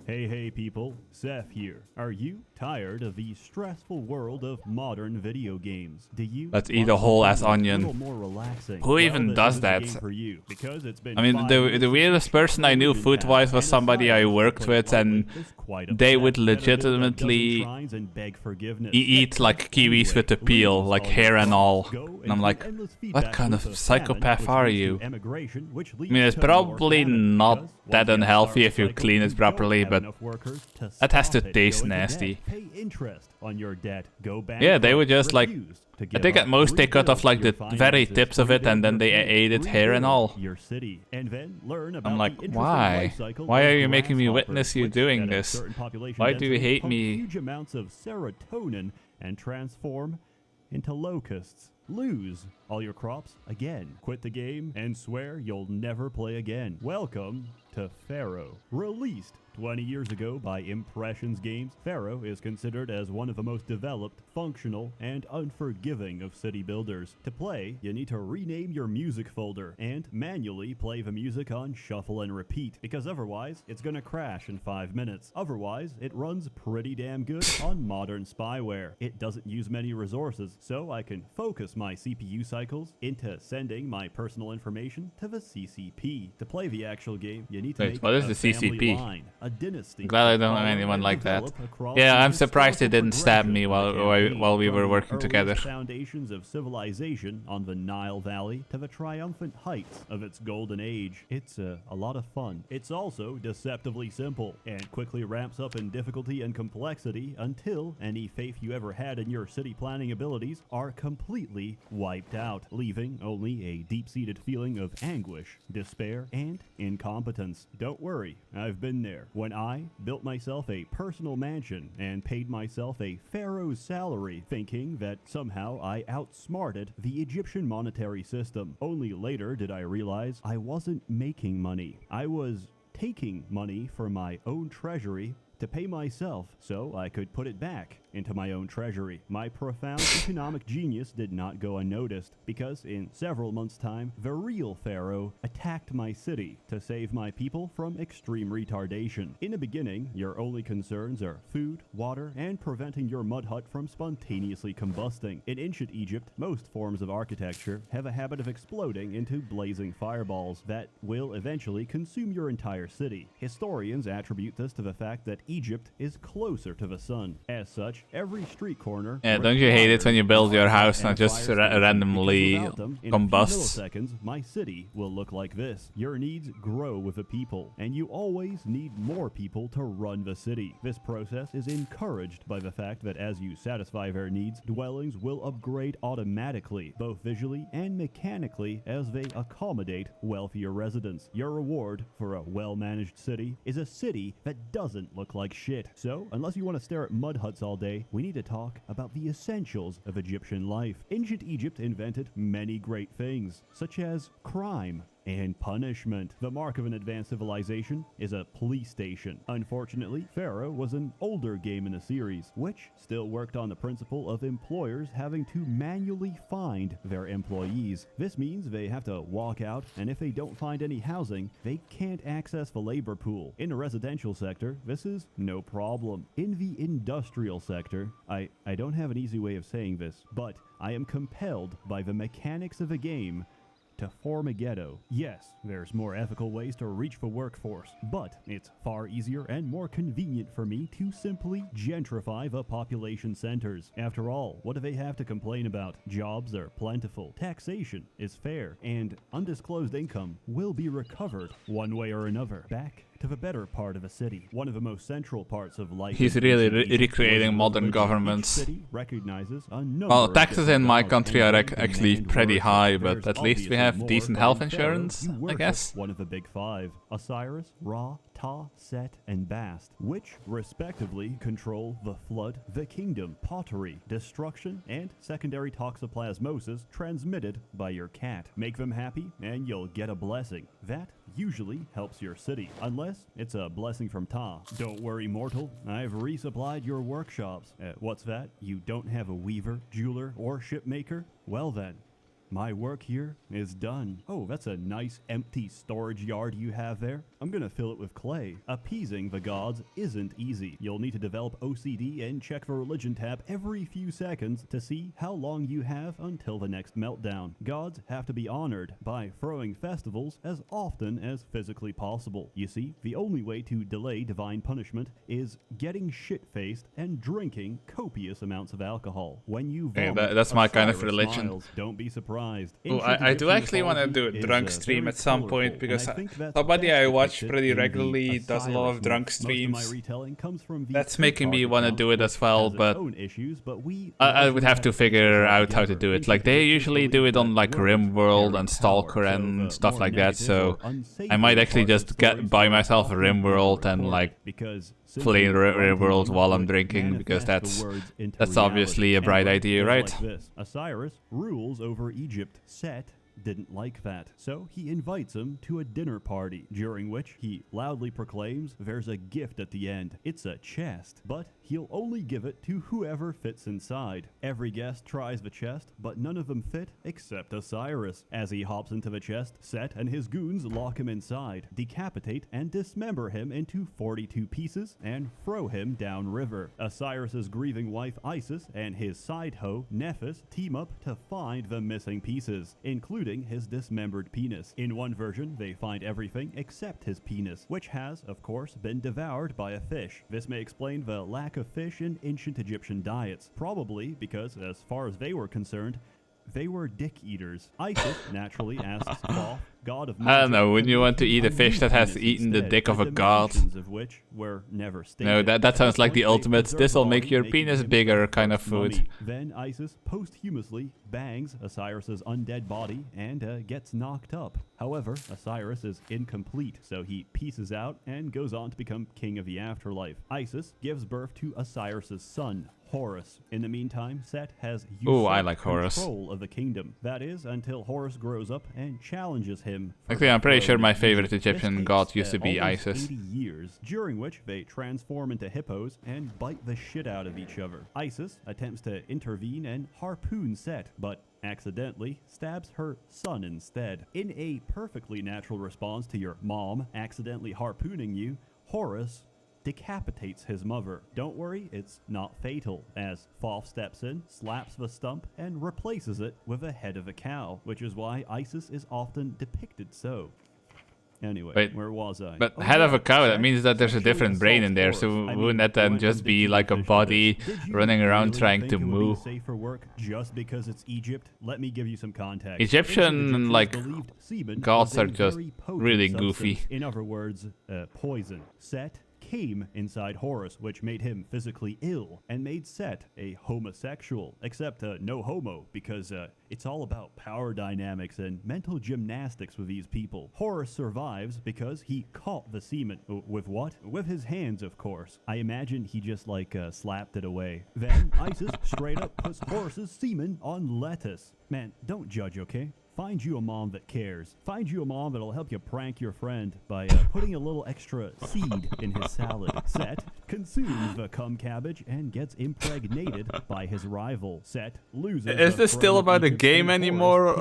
Hey people, Seth here. Are you tired of the stressful world of modern video games? Do you Let's eat want a whole ass something onion. A little more relaxing? Who even this does isn't the that? game for you, because it's been I mean, 5 the years weirdest since person I knew Proven food-wise Pass, was and somebody I aside from worked put with, and lightly, it's quite they upset. would Gotta build a dozen legitimately shrines and beg forgiveness. eat like kiwis with the peel, like hair and all. And I'm like, what kind of psychopath are you? I mean, it's probably not that unhealthy if you clean it properly, but that has to taste nasty. Pay interest on your debt. Go back. Yeah, they would just like, I think at most they cut off like the very tips of it and then they ate it hair and all. Your city, and then learn about I'm like, the interesting why? life cycle Why of are you making me grasshoppers, witness you which doing at a this? certain population Why do you density hate pump me? Huge amounts of serotonin and transform into locusts. Lose all your crops again. Quit the game and swear you'll never play again. Welcome to Pharaoh. Released 20 years ago by Impressions Games, Pharaoh is considered as one of the most developed, functional, and unforgiving of city builders. To play, you need to rename your music folder and manually play the music on shuffle and repeat, because otherwise it's gonna crash in 5 minutes. Otherwise, it runs pretty damn good on modern spyware. It doesn't use many resources, so I can focus my CPU cycles into sending my personal information to the CCP. To play the actual game, you need to Wait, make what is a the family CCP? line, a dynasty. I'm glad I don't know Follow anyone and like that. develop across Yeah, the I'm surprised they didn't stab me progression of while the campaign, while we from were the working earliest together. foundations of civilization on the Nile Valley to the triumphant heights of its golden age. It's a lot of fun. It's also deceptively simple and quickly ramps up in difficulty and complexity until any faith you ever had in your city planning abilities are completely completely wiped out, leaving only a deep-seated feeling of anguish, despair, and incompetence. Don't worry, I've been there. When I built myself a personal mansion and paid myself a pharaoh's salary, thinking that somehow I outsmarted the Egyptian monetary system. Only later did I realize I wasn't making money. I was taking money from my own treasury to pay myself so I could put it back into my own treasury. My profound economic genius did not go unnoticed, because in several months' time, the real pharaoh attacked my city to save my people from extreme retardation. In the beginning, your only concerns are food, water, and preventing your mud hut from spontaneously combusting. In ancient Egypt, most forms of architecture have a habit of exploding into blazing fireballs that will eventually consume your entire city. Historians attribute this to the fact that Egypt is closer to the sun. As such, every street corner... Yeah, don't you hate it when you build your house and just randomly In combusts? a few milliseconds, my city will look like this. Your needs grow with the people, and you always need more people to run the city. This process is encouraged by the fact that as you satisfy their needs, dwellings will upgrade automatically, both visually and mechanically, as they accommodate wealthier residents. Your reward for a well-managed city is a city that doesn't look like shit. So, unless you want to stare at mud huts all day, we need to talk about the essentials of Egyptian life. Ancient Egypt invented many great things, such as crime and punishment. The mark of an advanced civilization is a police station. Unfortunately, Pharaoh was an older game in the series, which still worked on the principle of employers having to manually find their employees. This means they have to walk out, and if they don't find any housing, they can't access the labor pool. In the residential sector, this is no problem. In the industrial sector, I don't have an easy way of saying this, but I am compelled by the mechanics of the game to form a ghetto. Yes, there's more ethical ways to reach the workforce, but it's far easier and more convenient for me to simply gentrify the population centers. After all, what do they have to complain about? Jobs are plentiful, taxation is fair, and undisclosed income will be recovered one way or another back to the better part of a city. One of the most central parts of life. He's really recreating modern governments. City recognizes a number Well, of taxes in different my laws country are and actually demand pretty worship. high, but There's at least we obviously have more, decent but health in Pharaoh, insurance, you I worship guess. one of the big five: Osiris, Ra, Ta, Set, and Bast, which respectively control the flood, the kingdom, pottery, destruction, and secondary toxoplasmosis transmitted by your cat. Make them happy and you'll get a blessing. That usually helps your city, unless it's a blessing from Ta. Don't worry, mortal, I've resupplied your workshops. What's that? You don't have a weaver, jeweler, or shipmaker? Well then, my work here is done. Oh, that's a nice empty storage yard you have there. I'm gonna fill it with clay. Appeasing the gods isn't easy. You'll need to develop OCD and check the religion tab every few seconds to see how long you have until the next meltdown. Gods have to be honored by throwing festivals as often as physically possible. You see, the only way to delay divine punishment is getting shit-faced and drinking copious amounts of alcohol. When you vomit, that's my kind of Osiris religion. smiles. Don't be surprised. Oh, I do actually want to do a drunk stream at some point, because somebody I watch pretty regularly does a lot of drunk streams. That's making me want to do it as well, but I would have to figure out how to do it. Like, they usually do it on like RimWorld and Stalker and stuff like that, so I might actually just buy myself a RimWorld and like play RimWorld while I'm drinking, because that's obviously a bright idea, right? Osiris rules over Egypt. Set didn't like that, so he invites him to a dinner party, during which he loudly proclaims there's a gift at the end. It's a chest, but he'll only give it to whoever fits inside. Every guest tries the chest, but none of them fit except Osiris. As he hops into the chest, Set and his goons lock him inside, decapitate and dismember him into 42 pieces, and throw him downriver. Osiris's grieving wife Isis and his side hoe Nephis team up to find the missing pieces, including his dismembered penis. In one version, they find everything except his penis, which has, of course, been devoured by a fish. This may explain the lack of fish in ancient Egyptian diets, probably because, as far as they were concerned, they were dick eaters. Isis naturally asks Thoth god of I don't know, magic, wouldn't you want to eat a fish that has eaten the dick of a god? Of which were never stated. No, that sounds like the ultimate this'll make your penis bigger kind of food. Then Isis posthumously bangs Osiris's undead body and gets knocked up. However, Osiris is incomplete, so he pieces out and goes on to become king of the afterlife. Isis gives birth to Osiris's son, Horus. In the meantime, Set has usurped control of the kingdom. That is, until Horus grows up and challenges him. Actually, I'm pretty sure my favorite Egyptian god used to be Isis. 80 years, during which they transform into hippos and bite the shit out of each other. Isis attempts to intervene and harpoon Set, but accidentally stabs her son instead. In a perfectly natural response to your mom accidentally harpooning you, Horus decapitates his mother. Don't worry, it's not fatal, as Thoth steps in, slaps the stump, and replaces it with a head of a cow, which is why Isis is often depicted so. Anyway, Wait, where was I? But head of a cow, that means that there's a different brain in there, so wouldn't that then just be like a body running around trying to moo? Safer work just because it's Egypt? Let me give you some context. Egyptian, like, gods are just really goofy. In other words, poison. Set came inside Horus, which made him physically ill, and made Set a homosexual, except no homo, because it's all about power dynamics and mental gymnastics with these people. Horus survives because he caught the semen. With what? With his hands, of course. I imagine he just, like, slapped it away. Then Isis straight up puts Horus's semen on lettuce. Man, don't judge, okay? Find you a mom that cares. Find you a mom that'll help you prank your friend by putting a little extra seed in his salad. Set consumes the cum cabbage and gets impregnated by his rival. Set loses. Is this still about a game anymore?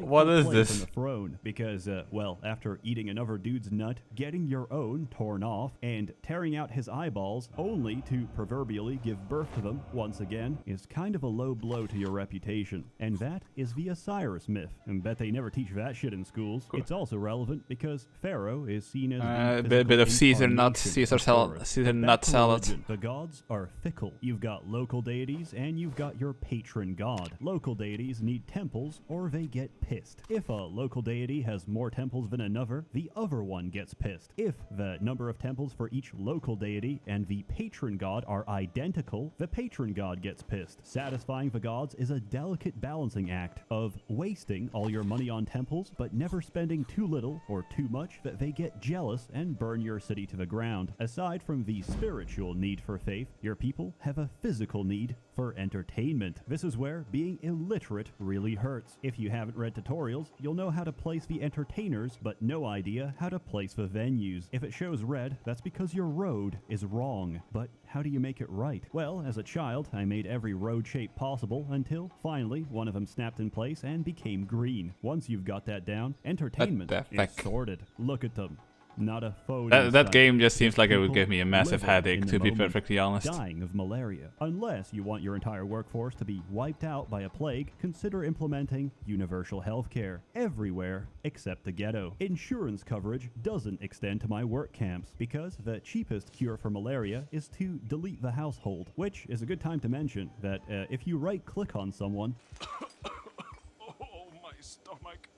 What is this? On the throne because, well, after eating another dude's nut, getting your own torn off, and tearing out his eyeballs only to proverbially give birth to them once again is kind of a low blow to your reputation. And that is the Osiris myth. And bet they never teach that shit in schools. It's also relevant because Pharaoh is seen as a bit of Caesar nut salad. The gods are fickle. You've got local deities and you've got your patron god. Local deities need temples or they get pissed. If a local deity has more temples than another, the other one gets pissed. If the number of temples for each local deity and the patron god are identical, the patron god gets pissed. Satisfying the gods is a delicate balancing act of wasting all your money on temples, but never spending too little or too much that they get jealous and burn your city to the ground. Aside from the spiritual need for faith, your people have a physical need for entertainment. This is where being illiterate really hurts. If you haven't read tutorials, you'll know how to place the entertainers, but no idea how to place the venues. If it shows red, that's because your road is wrong. But how do you make it right? Well, as a child, I made every road shape possible until finally one of them snapped in place and became green. Once you've got that down, entertainment is sorted. Look at them. Not a photo. That game just seems like it would give me a massive headache, to be perfectly honest. Dying of malaria. Unless you want your entire workforce to be wiped out by a plague, consider implementing universal healthcare everywhere except the ghetto. Insurance coverage doesn't extend to my work camps because the cheapest cure for malaria is to delete the household, which is a good time to mention that if you right-click on someone... Oh, my stomach.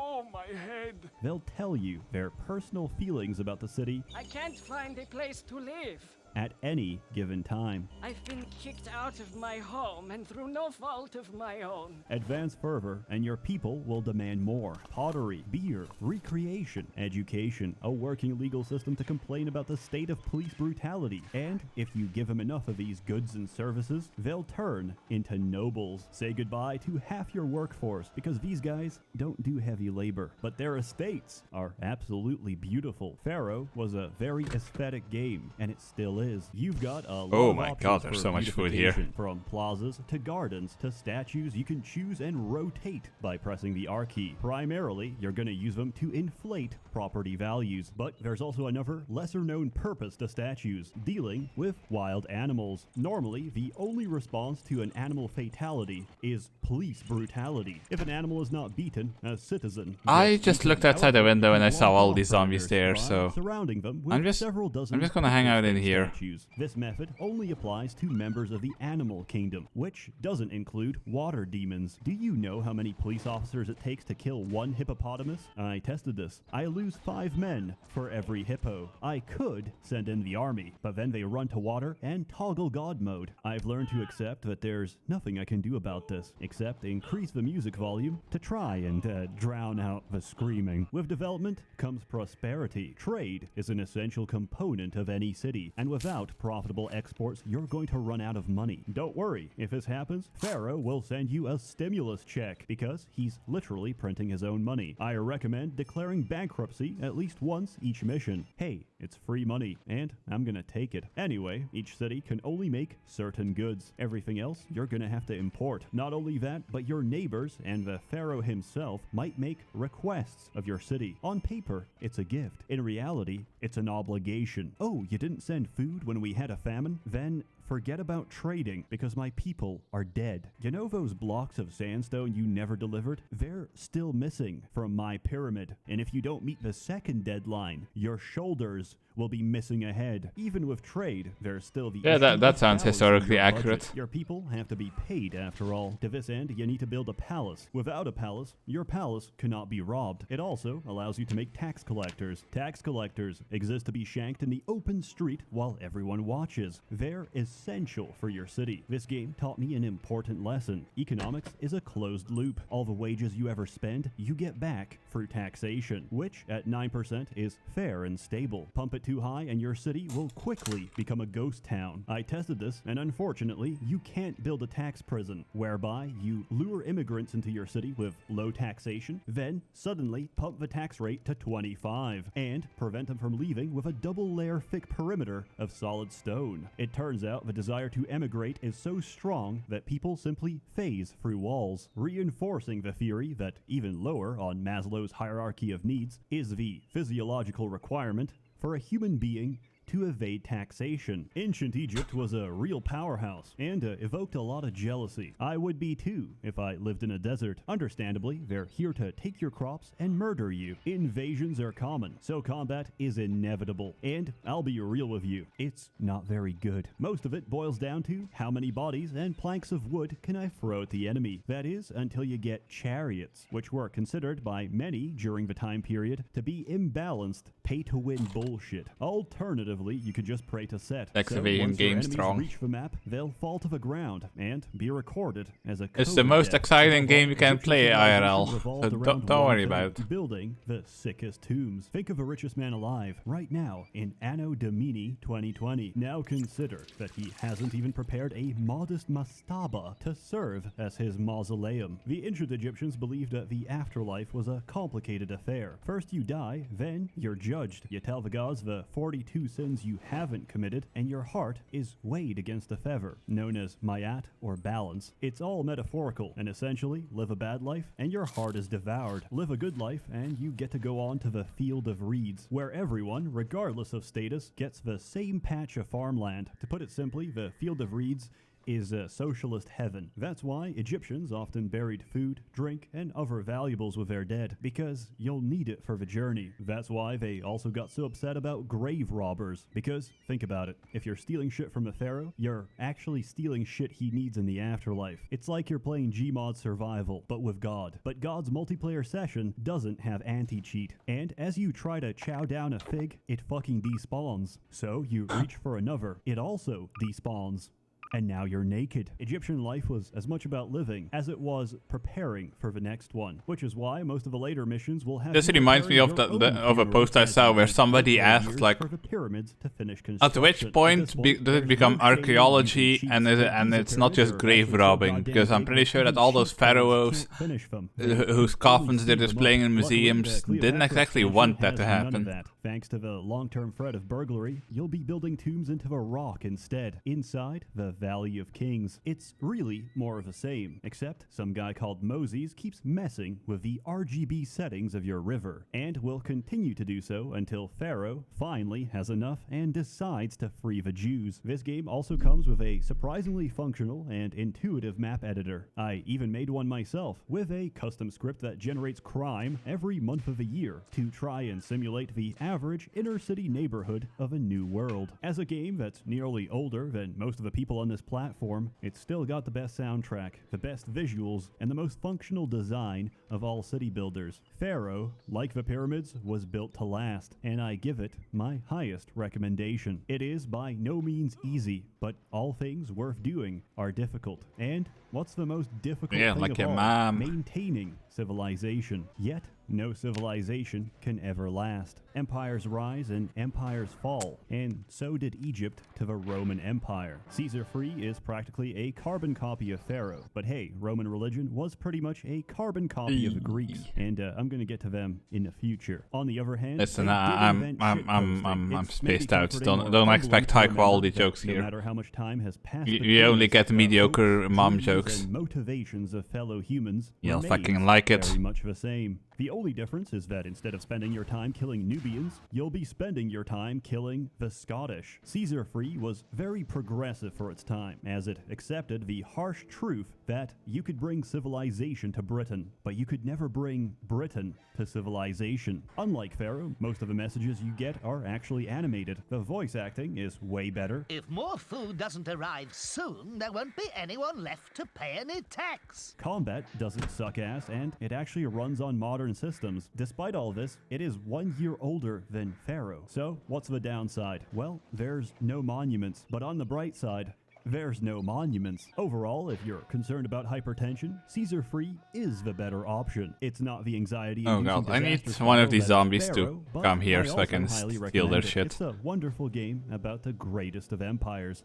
Oh, my head. They'll tell you their personal feelings about the city. I can't find a place to live. At any given time. I've been kicked out of my home and through no fault of my own. Advance further and your people will demand more. Pottery, beer, recreation, education, a working legal system to complain about the state of police brutality. And if you give them enough of these goods and services, they'll turn into nobles. Say goodbye to half your workforce because these guys don't do heavy labor. But their estates are absolutely beautiful. Pharaoh was a very aesthetic game and it still is. You've got a lot oh of my options god, there's for so much food here. From plazas to gardens to statues, you can choose and rotate by pressing the R key. Primarily, you're going to use them to inflate property values, but there's also another lesser-known purpose to statues, dealing with wild animals. Normally, the only response to an animal fatality is police brutality. If an animal is not beaten, a citizen... I just looked outside the window and I saw all these zombies there, so... Surrounding them with I'm just gonna hang out in here. statues. This method only applies to members of the animal kingdom, which doesn't include water demons. Do you know how many police officers it takes to kill one hippopotamus? I tested this. I lose 5 men for every hippo. I could send in the army, but then they run to water and toggle god mode. I've learned to accept that there's nothing I can do about this, except increase the music volume to try and drown out the screaming. With development comes prosperity. Trade is an essential component of any city, and without profitable exports, you're going to run out of money. Don't worry, if this happens, Pharaoh will send you a stimulus check, because he's literally printing his own money. I recommend declaring bankruptcy at least once each mission. Hey, it's free money, and I'm gonna take it. Anyway, each city can only make certain goods. Everything else, you're gonna have to import. Not only that, but your neighbors and the Pharaoh himself might make requests of your city. On paper, it's a gift. In reality, it's an obligation. Oh, you didn't send food when we had a famine? Then forget about trading, because my people are dead. You know those blocks of sandstone you never delivered? They're still missing from my pyramid. And if you don't meet the second deadline, your shoulders will be missing a head. Even with trade, there's still the Yeah, issue that of sounds balancing historically your budget. accurate. Your people have to be paid after all. To this end, you need to build a palace. Without a palace, your palace cannot be robbed. It also allows you to make tax collectors. Tax collectors exist to be shanked in the open street while everyone watches. They're essential for your city. This game taught me an important lesson. Economics is a closed loop. All the wages you ever spend, you get back through taxation, which at 9% is fair and stable. Pump it too high and your city will quickly become a ghost town. I tested this, and unfortunately, you can't build a tax prison, whereby you lure immigrants into your city with low taxation, then suddenly pump the tax rate to 25, and prevent them from leaving with a double-layer thick perimeter of solid stone. It turns out the desire to emigrate is so strong that people simply phase through walls, reinforcing the theory that even lower on Maslow's hierarchy of needs is the physiological requirement for a human being to evade taxation. Ancient Egypt was a real powerhouse and evoked a lot of jealousy. I would be too if I lived in a desert. Understandably, they're here to take your crops and murder you. Invasions are common, so combat is inevitable. And I'll be real with you, it's not very good. Most of it boils down to how many bodies and planks of wood can I throw at the enemy. That is, until you get chariots, which were considered by many during the time period to be imbalanced, pay-to-win bullshit. Alternatively, you could just pray to Set. Activating once your game enemies strong. reach the map, they'll fall to the ground and be recorded as a It's the code most death. exciting Above game all, you can Egyptian play civilization IRL, revolved so around don't one worry thing, about it. building the sickest tombs. Think of the richest man alive right now in Anno Domini 2020. Now consider that he hasn't even prepared a modest mastaba to serve as his mausoleum. The ancient Egyptians believed that the afterlife was a complicated affair. First you die, then you're judged. You tell the gods the 42 sins you haven't committed, and your heart is weighed against a feather, known as mayat or balance. It's all metaphorical, and essentially, live a bad life, and your heart is devoured. Live a good life, and you get to go on to the field of reeds, where everyone, regardless of status, gets the same patch of farmland. To put it simply, the field of reeds is a socialist heaven. That's why Egyptians often buried food, drink, and other valuables with their dead, because you'll need it for the journey. That's why they also got so upset about grave robbers, because, think about it, if you're stealing shit from a pharaoh, you're actually stealing shit he needs in the afterlife. It's like you're playing Gmod Survival, but with God. But God's multiplayer session doesn't have anti-cheat, and as you try to chow down a fig, it fucking despawns. So you reach for another, it also despawns. And now you're naked. Egyptian life was as much about living as it was preparing for the next one, which is why most of the later missions will have. This you reminds me preparing of your own of a funeral post I as saw you where wait somebody 4 asked years like, for the pyramids to finish at construction. which point does it there's become no shame archaeology you can and cheat. and These it's not just pyramids are grave actually so robbing? goddamn Because I'm big pretty sure that even all those cheat codes pharaohs can't finish them. whose coffins they're displaying in museums didn't exactly want that to happen. Thanks to the long-term threat of burglary, you'll be building tombs into the rock instead. Inside, the Valley of Kings. It's really more of the same, except some guy called Moses keeps messing with the RGB settings of your river, and will continue to do so until Pharaoh finally has enough and decides to free the Jews. This game also comes with a surprisingly functional and intuitive map editor. I even made one myself, with a custom script that generates crime every month of the year to try and simulate the average inner city neighborhood of a new world. As a game that's nearly older than most of the people on this platform, it's still got the best soundtrack, the best visuals, and the most functional design of all city builders. Pharaoh, like the pyramids, was built to last, and I give it my highest recommendation. It is by no means easy, but all things worth doing are difficult. And what's the most difficult thing like of your all? mom. Maintaining civilization. Yet, no civilization can ever last. Empires rise and empires fall, and so did Egypt to the Roman Empire. Caesar Free is practically a carbon copy of Pharaoh, but hey, Roman religion was pretty much a carbon copy of the Greeks, and I'm gonna get to them in the future. On the other hand, Listen, they did I'm invent shitposting. It's spaced maybe out. comforting or Don't humbling expect to high remember quality that jokes no here. matter how much time has passed You between only us, get the mediocre hopes, mom dreams, jokes. and motivations of fellow humans You'll remains fucking like it. very much the same. The only difference is that instead of spending your time killing Nubians, you'll be spending your time killing the Scottish. Caesar Free was very progressive for its time, as it accepted the harsh truth that you could bring civilization to Britain, but you could never bring Britain to civilization. Unlike Pharaoh, most of the messages you get are actually animated. The voice acting is way better. If more food doesn't arrive soon, there won't be anyone left to pay any tax. Combat doesn't suck ass, and it actually runs on modern systems. Despite all this, it is 1 year older than Pharaoh. So, what's the downside? Well, there's no monuments, but on the bright side, there's no monuments. Overall, if you're concerned about hypertension, Caesar Free is the better option. It's not the anxiety. Oh god, I need one of these zombies to come here so I can steal their shit. It's a wonderful game about the greatest of empires.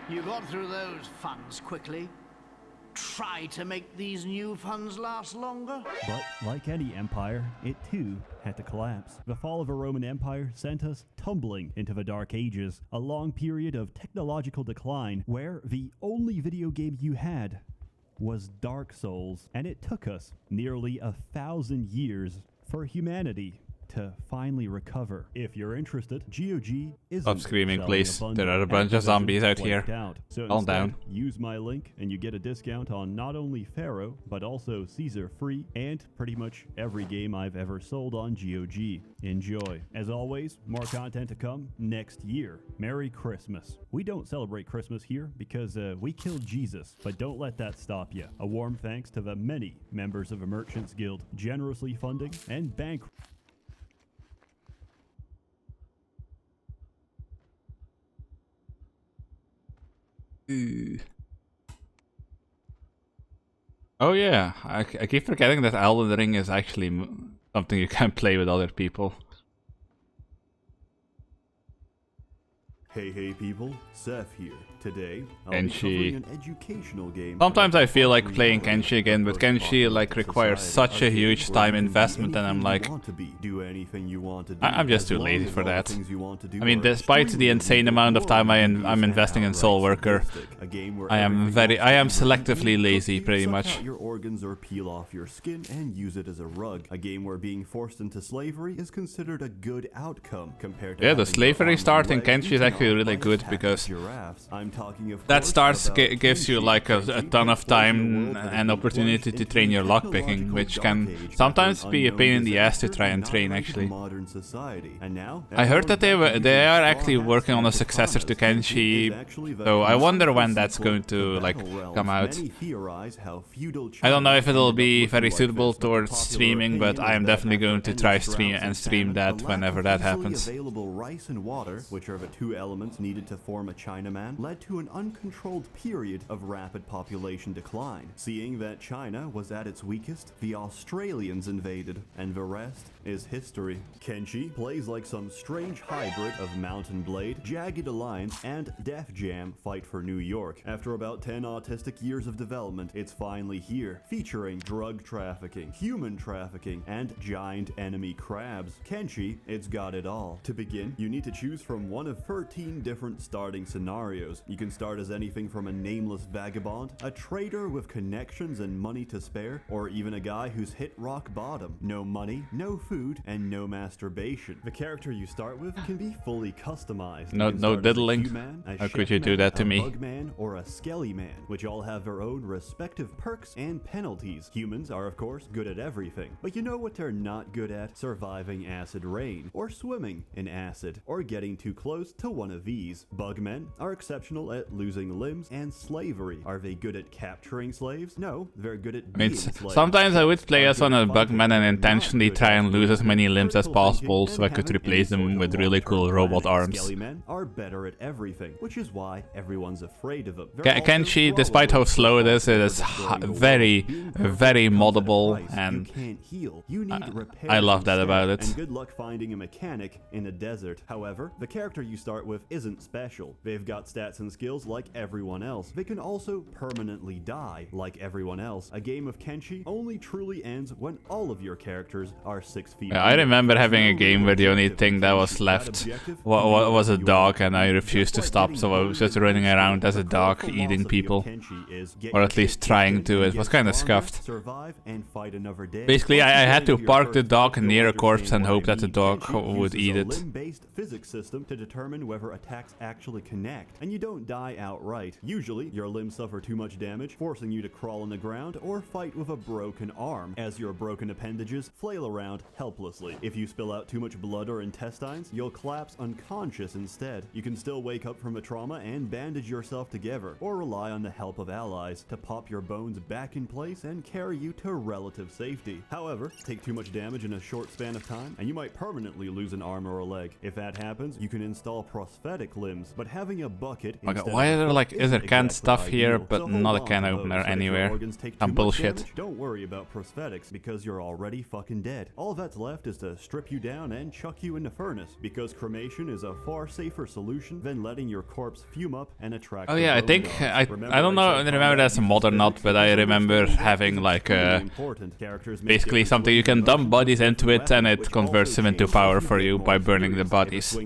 You got through those funds quickly. Try to make these new funds last longer. But like any empire, it too had to collapse. The fall of the Roman Empire sent us tumbling into the Dark Ages, a long period of technological decline where the only video game you had was Dark Souls, and it took us nearly 1,000 years for humanity to finally recover. If you're interested, GOG isn't Stop screaming, selling please. a bundle. There are a bunch of Activision zombies out wiped here. out. So Calm instead, down. use my link and you get a discount on not only Pharaoh, but also Caesar Free and pretty much every game I've ever sold on GOG. Enjoy. As always, more content to come next year. Merry Christmas. We don't celebrate Christmas here because we killed Jesus, but don't let that stop you. A warm thanks to the many members of the Merchants Guild generously funding and bank. Oh yeah, I keep forgetting that Elden Ring is actually something you can play with other people. Hey people, Seth here. Today, I'll Kenshi. be covering an educational game. Sometimes I feel like playing Kenshi again, but Kenshi like requires such a huge time investment, and I'm like, I'm just too lazy for that. I mean, despite the insane amount of time I'm investing in Soul Worker, I am selectively lazy, pretty much. Your organs or peel off your skin and use it as a rug. A game where being forced into slavery is considered a good outcome compared to The slavery start in Kenshi is actually really good because that starts gives you like a ton of time and opportunity to train your lockpicking, which can sometimes be a pain in the ass to try and train actually. I heard that they are actually working on a successor to Kenshi, so I wonder when that's going to like come out. I don't know if it'll be very suitable towards streaming, but I am definitely going to try stream that whenever that happens. Available rice and water, which are the two elements needed to form a Chinaman, led to an uncontrolled period of rapid population decline. Seeing that China was at its weakest, the Australians invaded, and the rest is history. Kenshi plays like some strange hybrid of Mountain Blade, Jagged Alliance, and Def Jam fight for New York. After about 10 autistic years of development, it's finally here, featuring drug trafficking, human trafficking, and giant enemy crabs. Kenshi, it's got it all. To begin, you need to choose from one of 13 15 different starting scenarios. You can start as anything from a nameless vagabond, a trader with connections and money to spare, or even a guy who's hit rock bottom. No money, no food, and no masturbation. The character you start with can be fully customized. No diddling. How could you do that to me? A bugman or a skelly man, which all have their own respective perks and penalties. Humans are of course good at everything, but you know what they're not good at? Surviving acid rain, or swimming in acid, or getting too close to one of these. Bugmen are exceptional at losing limbs and slavery. Are they good at capturing slaves? No, they're good at being slaves. Sometimes I would play as on a bugman and intentionally try and lose as many limbs as possible so I could replace them with really cool robot arms. Skelly men are better at everything, which is why everyone's afraid of them. Kenshi, despite how slow it is very, very moddable, and I love that about it. And good luck finding a mechanic in a desert. However, the character you start with isn't special. They've got stats and skills like everyone else. They can also permanently die like everyone else. A game of Kenshi only truly ends when all of your characters are 6 feet. Yeah, I remember having a game where the only thing that was left was a dog, and I refused to stop, so I was just running around as a dog eating people, or at least trying to. It was kind of scuffed. Basically, I had to park the dog near a corpse and hope that the dog would eat it. Limb-based physics system to determine whether attacks actually connect, and you don't die outright. Usually, your limbs suffer too much damage, forcing you to crawl on the ground or fight with a broken arm, as your broken appendages flail around helplessly. If you spill out too much blood or intestines, you'll collapse unconscious instead. You can still wake up from a trauma and bandage yourself together, or rely on the help of allies to pop your bones back in place and carry you to relative safety. However, take too much damage in a short span of time, and you might permanently lose an arm or a leg. If that happens, you can install prosthetic limbs, but having a bucket Okay, why are there like canned stuff here, but not a can opener anywhere? Some bullshit. Don't worry about prosthetics, because you're already fucking dead. All that's left is to strip you down and chuck you in the furnace, because cremation is a far safer solution than letting your corpse fume up and attract. Oh yeah, I think I don't know. I remember that's a mod or not, but I remember having like basically something you can dump bodies into it, and it converts them into power for you by burning the bodies.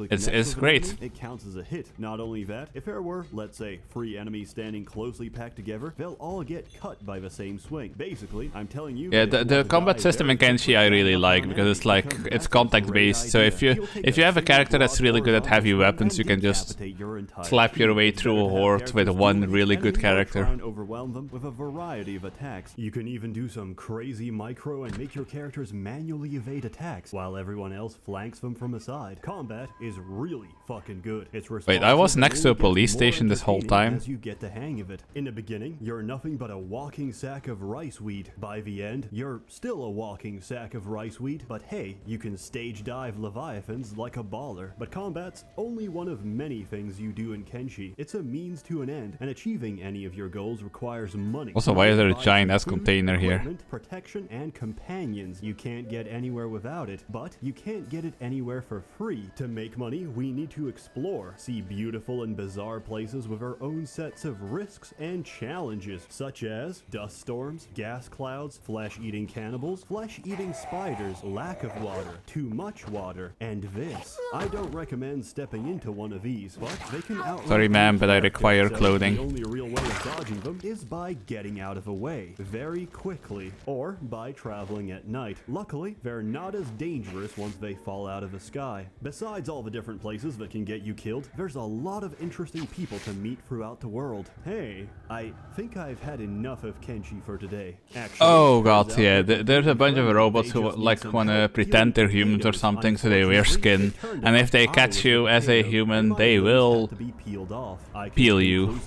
It's great. It counts as a hit. Not only that, if there were, let's say, 3 enemies standing closely packed together, they'll all get cut by the same swing. Basically, I'm telling you. Yeah, the combat system in Kenshi I really like, because it's contact based. So if you have a character that's really good at heavy weapons, you can just slap your way through a horde with one really good character. Overwhelm them with a variety of attacks. You can even do some crazy micro and make your characters manually evade attacks while everyone else flanks them from the side. Combat is really fucking good. Wait, I was next to a police station this whole time? As you get the hang of it. In the beginning, you're nothing but a walking sack of rice weed. By the end, you're still a walking sack of rice weed, but hey, you can stage dive leviathans like a baller. But combat's only one of many things you do in Kenshi. It's a means to an end, and achieving any of your goals requires money. Also, why is there a giant ass container here? Protection and companions. You can't get anywhere without it, but you can't get it anywhere for free. To make money, we need to explore, see beautiful and bizarre places with our own sets of risks and challenges, such as dust storms, gas clouds, flesh-eating cannibals, flesh-eating spiders, lack of water, too much water, and this. I don't recommend stepping into one of these, but they can outrun. Sorry ma'am, but I require clothing. The only real way of dodging them is by getting out of the way very quickly, or by traveling at night. Luckily, they're not as dangerous once they fall out of the sky. Besides all the different places that can get you killed, there's a lot of interesting people to meet throughout the world. Hey, I think I've had enough of Kenshi for today. Actually, oh god, yeah, there's a bunch of robots who like wanna pretend they're humans or something, so they wear skin, and if they catch you as a human, they will peel you.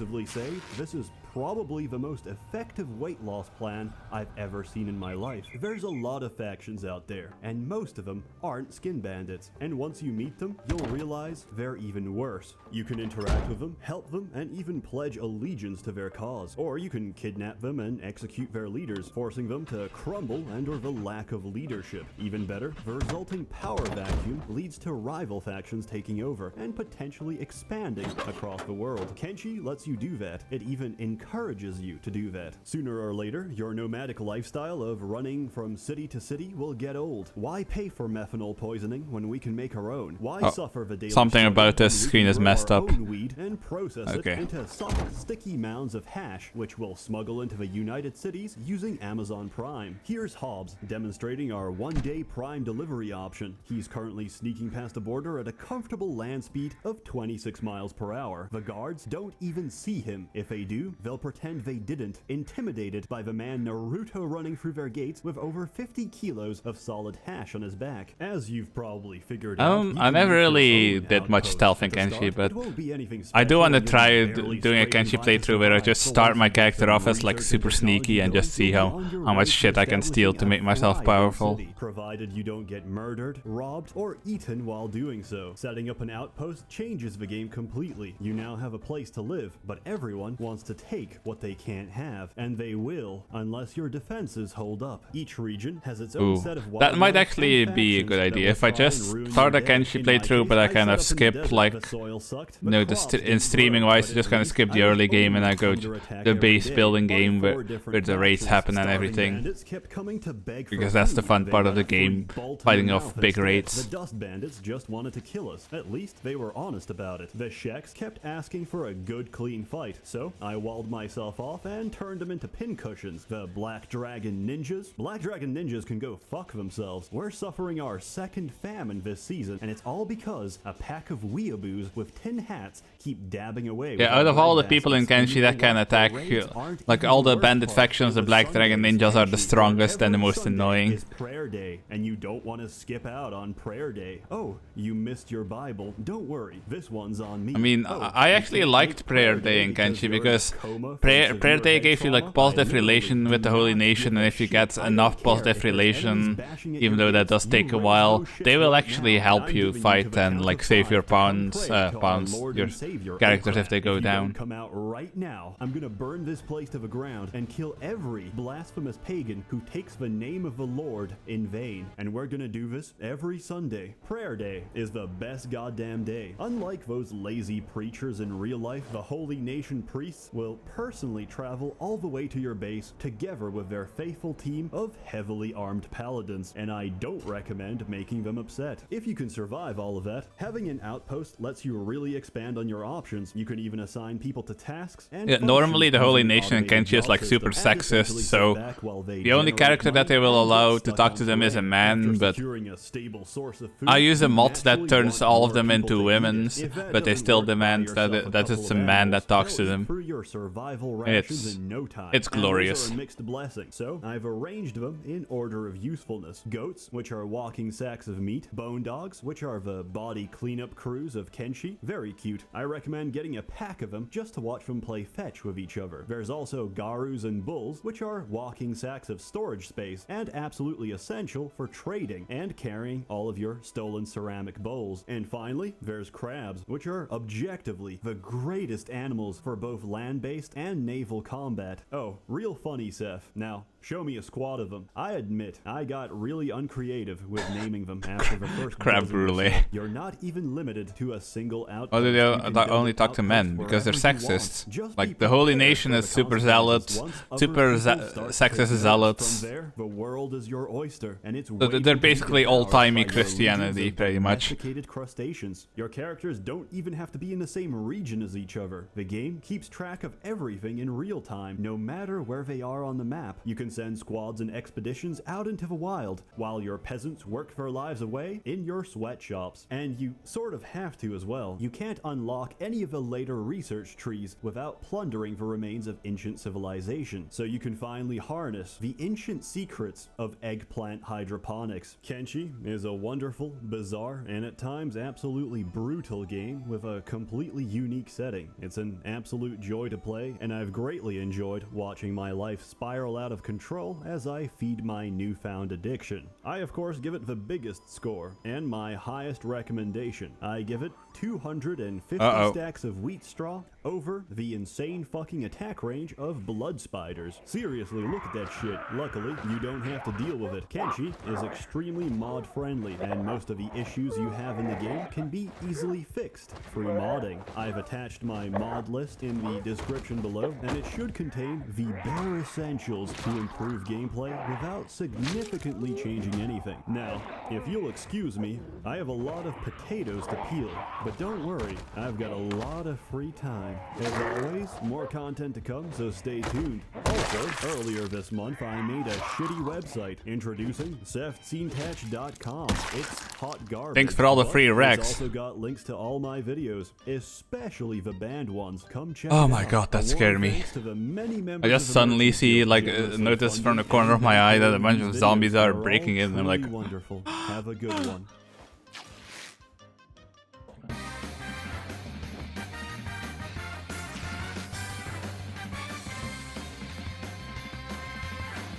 This is probably the most effective weight loss plan I've ever seen in my life. There's a lot of factions out there, and most of them aren't skin bandits. And once you meet them, you'll realize they're even worse. You can interact with them, help them, and even pledge allegiance to their cause. Or you can kidnap them and execute their leaders, forcing them to crumble and/or the lack of leadership. Even better, the resulting power vacuum leads to rival factions taking over and potentially expanding across the world. Kenshi lets you do that. It even encourages encourages you to do that. Sooner or later, your nomadic lifestyle of running from city to city will get old. Why pay for methanol poisoning when we can make our own? Why suffer the daily Something struggle about this when we screen can is grow messed our up. own weed and process Okay. it into soft, sticky mounds of hash, which we'll smuggle into the United Cities using Amazon Prime. Here's Hobbs demonstrating our one-day Prime delivery option. He's currently sneaking past the border at a comfortable land speed of 26 miles per hour. The guards don't even see him. If they do, they'll pretend they didn't, intimidated by the man Naruto running through their gates with over 50 kilos of solid hash on his back. As you've probably figured out, you I can never make your really own did much outpost. stealth in At the Kenshi, start, but it won't be anything I do special. want to You'll try be barely doing a scraping Kenshi by to playthrough where I survive. just So start once my you get character some off as like research super and sneaky and technology just see going, how, you'll be on your how way much to shit I can steal to establishing make a myself thriving powerful. city, provided you don't get murdered, robbed, or eaten while doing so. Setting up an outpost changes the game completely. You now have a place to live, but everyone wants to take what they can't have, and they will unless your defenses hold up. Each region has its own Ooh, set of that might wildlife actually and be a factions good that idea will if I try and just ruin start your a day. Kenshi In my playthrough, case, but I I kind set of up in the skip desert. like The soil sucked, no, the crops in didn't streaming grow, wise, but you just at kind of least skip the I was early game and I always go under to attack the every base day building by game 4 where different the raids factions. happen and Starving everything. bandits kept coming to beg for Because that's the food. fun They part of got the a free game, bolt in fighting their off mouth big instead. raids. The dust bandits just wanted to kill us. At least they were honest about it. The Sheks kept asking for a good clean fight, so I walled myself off and turned them into pincushions. The Black Dragon Ninjas? Black Dragon Ninjas can go fuck themselves. We're suffering our second famine this season, and it's all because a pack of weeaboos with tin hats keep dabbing away. with Yeah, our out of all the bread people in baskets. And Kenshi you know that can what? The attack, raids aren't like even all the worst bandit part. factions, the It was Black Dragon Sundays. Ninjas are the Kenshi, strongest and the every most Sunday annoying. is prayer day, and you don't want to skip out on prayer day. Oh, you missed your Bible. Don't worry, this one's on me. I mean, Oh, I you actually can't liked make Prayer Day in Kenshi you're in a because coma from Prayer severe Day head gave you like trauma? positive I literally relation do with the Holy not Nation, give and a if you shit. get I don't enough care positive if there's enemies relation, bashing at even your though that gates. does take You a raise while, those shits they will right actually now. help I'm you giving to fight the and count like of save 5 your to come pawns, pray to our pawns, Lord your and Savior, characters if Okra. they go If you down. don't come out right now, I'm gonna burn this place to the ground and kill every blasphemous pagan who takes the name of the Lord in vain. And we're gonna do this every Sunday. Prayer Day is the best goddamn day. Unlike those lazy preachers in real life, the Holy Nation priests will personally travel all the way to your base together with their faithful team of heavily armed paladins, and I don't recommend making them upset. If you can survive all of that, having an outpost lets you really expand on your options. You can even assign people to tasks and Yeah, normally functions the Holy using an Nation in automated Kenshi is job like system super and essentially sexist, sit so back while they the only generate character that they money will and get allow to stuck talk on to them is a parade. man, After but securing a stable source of food, I use a you mod that naturally turns want all of more them people into to eat it. women's, If that but they doesn't still work, buy demand yourself a that couple it's of a man that animals. talks to They'll eat them. through your survival rations in no time. It's glorious. Animals are a mixed blessing, so I've arranged them in order of usefulness. Goats, which are walking sacks of meat. Bone dogs, which are the body cleanup crews of Kenshi. Very cute. I recommend getting a pack of them just to watch them play fetch with each other. There's also garus and bulls, which are walking sacks of storage space and absolutely essential for trading and carrying all of your stolen ceramic bowls. And finally, there's crabs, which are objectively the greatest animals for both land-based and naval combat. Oh, real funny, Seth. Now, show me a squad of them. I admit, I got really uncreative with naming them after the first Crab dozen or so. brulee. You're not even limited to a single outpost. Oh, they You can build only an talk to outpost men because they're wherever you want. sexist. Just Like be the Holy prepared Nation for is the super consequences zealot, once other super people start sexist taking notice. zealots. From there, the world is your oyster, and it's So waiting they're to be basically devoured old-timey by your Christianity, legions of pretty much. domesticated crustaceans. Your characters don't even have to be in the same region as each other. The game keeps track of everything in real time, no matter where they are on the map. You can send squads and expeditions out into the wild, while your peasants work their lives away in your sweatshops. And you sort of have to as well. You can't unlock any of the later research trees without plundering the remains of ancient civilization, so you can finally harness the ancient secrets of eggplant hydroponics. Kenshi is a wonderful, bizarre, and at times absolutely brutal game with a completely unique setting. It's an absolute joy to play, and I've greatly enjoyed watching my life spiral out of control as I feed my newfound addiction. I of course give it the biggest score, and my highest recommendation. I give it 250 stacks of wheat straw over the insane fucking attack range of blood spiders. Seriously, look at that shit. Luckily, you don't have to deal with it. Kenshi is extremely mod friendly, and most of the issues you have in the game can be easily fixed through modding. I've attached my mod list in the description below, and it should contain the bare essentials to improve gameplay without significantly changing anything. Now, if you'll excuse me, I have a lot of potatoes to peel, but don't worry, I've got a lot of free time. As always, more content to come, so stay tuned. Also, earlier this month, I made a shitty website introducing SethSceneTouch.com. It's hot garbage. Thanks for all the free It's recs. also got links to all my videos, especially the banned ones. Come check Oh it my out. god, that A scared warm me. thanks to the many I members just of the suddenly merchant see, guild like, generously notice from the funding corner of my eye that a bunch of these zombies videos. are They're breaking all in, and I'm like, truly wonderful. Have a good one.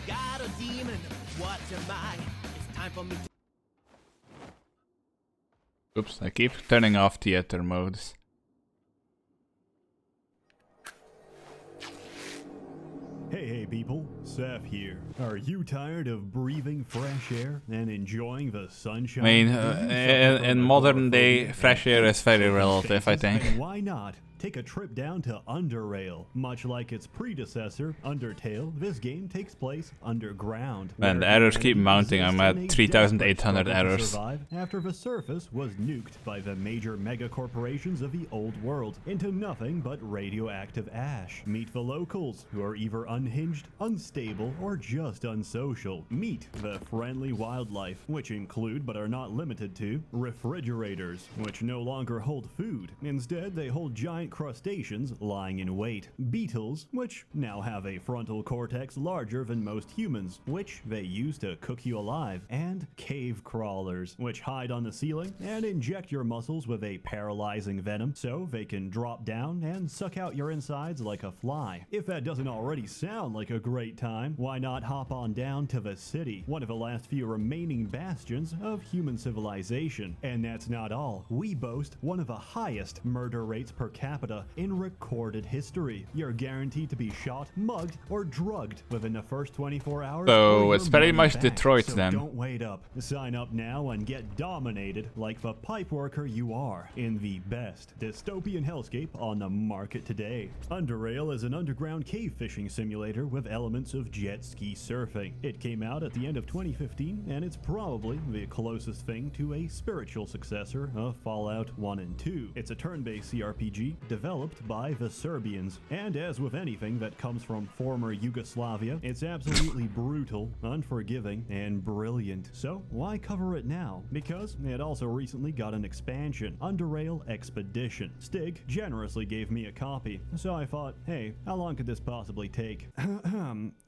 Got a demon, what am I? It's time for me to... oops, I keep turning off theater modes. Hey people, Seth here. Are you tired of breathing fresh air and enjoying the sunshine? I mean, Do you suffer from in modern day, agoraphobia? fresh air is very relative, I Then think. why not take a trip down to Underrail? Much like its predecessor, Undertale, this game takes place underground. Man, the where errors keep humanity mounting. I'm exists in at a 3,800 desperate struggle to errors. survive after the surface was nuked by the major mega corporations of the old world into nothing but radioactive ash. Meet the locals, who are either unhinged, unstable, or just unsocial. Meet the friendly wildlife, which include but are not limited to refrigerators, which no longer hold food. Instead, they hold giant crustaceans lying in wait. Beetles, which now have a frontal cortex larger than most humans, which they use to cook you alive. And cave crawlers, which hide on the ceiling and inject your muscles with a paralyzing venom so they can drop down and suck out your insides like a fly. If that doesn't already sound like a great time, why not hop on down to the city, one of the last few remaining bastions of human civilization. And that's not all. We boast one of the highest murder rates per capita in recorded history. You're guaranteed to be shot, mugged, or drugged within the first 24 hours. So, or your it's very money much back. Detroit So then. don't wait up. Sign up now and get dominated like the pipe worker you are in the best dystopian hellscape on the market today. Underrail is an underground cave fishing simulator with elements of jet ski surfing. It came out at the end of 2015, and it's probably the closest thing to a spiritual successor of Fallout 1 and 2. It's a turn-based CRPG developed by the Serbians, and as with anything that comes from former Yugoslavia, it's absolutely brutal, unforgiving, and brilliant. So why cover it now? Because it also recently got an expansion, Underrail Expedition. Stig generously gave me a copy, so I thought, hey, how long could this possibly take?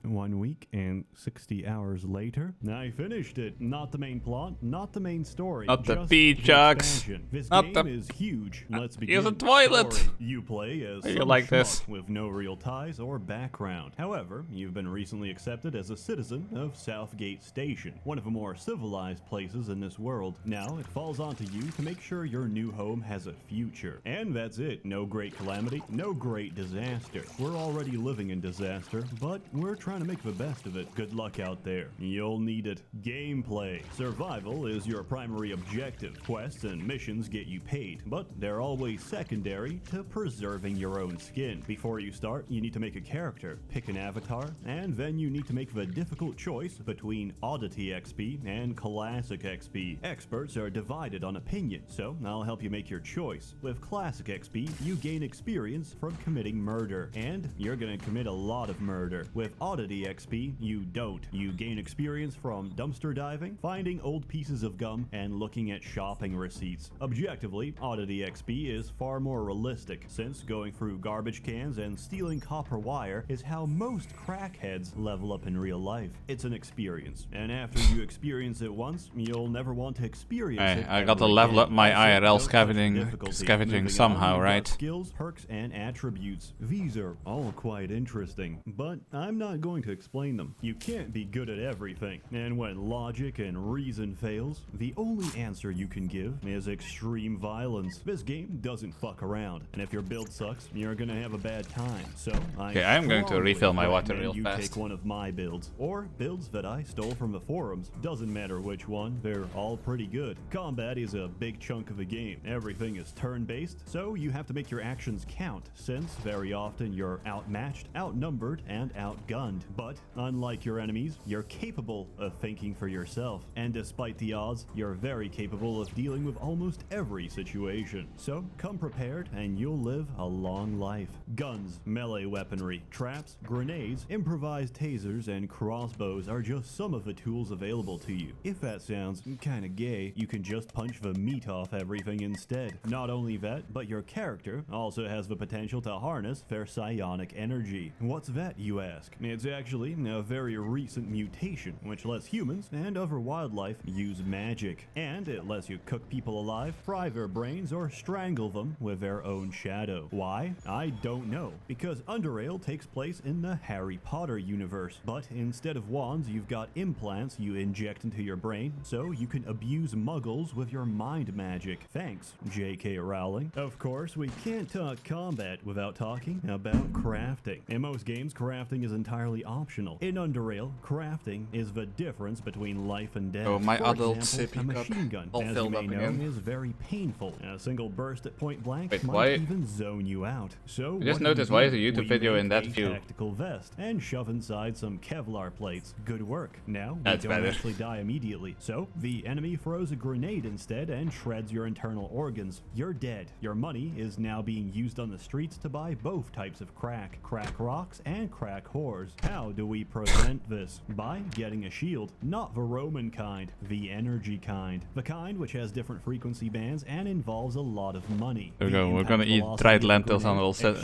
1 week and 60 hours later, I finished it. Not the main plot, not the main story. Not the just pea the chucks. expansion. This Not game the- is huge. Let's begin. Here's a toilet. Story. You play as How you some like schmuck this? with no real ties or background. However, you've been recently accepted as a citizen of Southgate Station, one of the more civilized places in this world. Now, it falls onto you to make sure your new home has a future. And that's it. No great calamity, no great disaster. We're already living in disaster, but we're trying to make the best of it. Good luck out there. You'll need it. Gameplay. Survival is your primary objective. Quests and missions get you paid, but they're always secondary to preserving your own skin. Before you start, you need to make a character, pick an avatar, and then you need to make the difficult choice between Oddity XP and Classic XP. Experts are divided on opinion, so I'll help you make your choice. With Classic XP, you gain experience from committing murder, and you're gonna commit a lot of murder. With Oddity XP, you don't. You gain experience from dumpster diving, finding old pieces of gum, and looking at shopping receipts. Objectively, Oddity XP is far more realistic, since going through garbage cans and stealing copper wire is how most crackheads level up in real life. It's an experience, and after you experience it once, you'll never want to experience Hey, it I got to ever level again. up my Also, IRL don't touch the scavenging difficulty. Moving on, somehow, you've got right? Skills, perks, and attributes. These are all quite interesting, but I'm not going going to explain them. You can't be good at everything, and when logic and reason fails, the only answer you can give is extreme violence. This game doesn't fuck around, and if your build sucks, you're gonna have a bad time. So Okay, I'm going to refill my water real you fast. Take one of my builds, or builds that I stole from the forums. Doesn't matter which one, they're all pretty good. Combat is a big chunk of the game. Everything is turn-based, so you have to make your actions count, since very often you're outmatched, outnumbered, and outgunned. But unlike your enemies, you're capable of thinking for yourself, and despite the odds, you're very capable of dealing with almost every situation. So come prepared and you'll live a long life. Guns, melee weaponry, traps, grenades, improvised tasers, and crossbows are just some of the tools available to you. If that sounds kinda gay, you can just punch the meat off everything instead. Not only that, but your character also has the potential to harness their psionic energy. What's that, you ask? It's actually a very recent mutation, which lets humans and other wildlife use magic. And it lets you cook people alive, fry their brains, or strangle them with their own shadow. Why? I don't know. Because Underrail takes place in the Harry Potter universe. But instead of wands, you've got implants you inject into your brain, so you can abuse muggles with your mind magic. Thanks, J.K. Rowling. Of course, we can't talk combat without talking about crafting. In most games, crafting is entirely optional. In Underrail, crafting is the difference between life and death. Oh, my For adult example, sippy a cup machine gun, all as you filled may up know, again. is very painful. A single burst at point blank Wait, might why- even zone you out. So I just what do noticed, we why do? is a YouTube We video make in that a view? tactical vest and shove inside some Kevlar plates. Good work. Now we That's don't better. actually die immediately. So the enemy throws a grenade instead and shreds your internal organs. You're dead. Your money is now being used on the streets to buy both types of crack rocks and crack whores. How do we prevent this? By getting a shield, not the Roman kind, the energy kind. The kind which has different frequency bands and involves a lot of money. There we The go, we're impact gonna eat velocity dried of the lentils and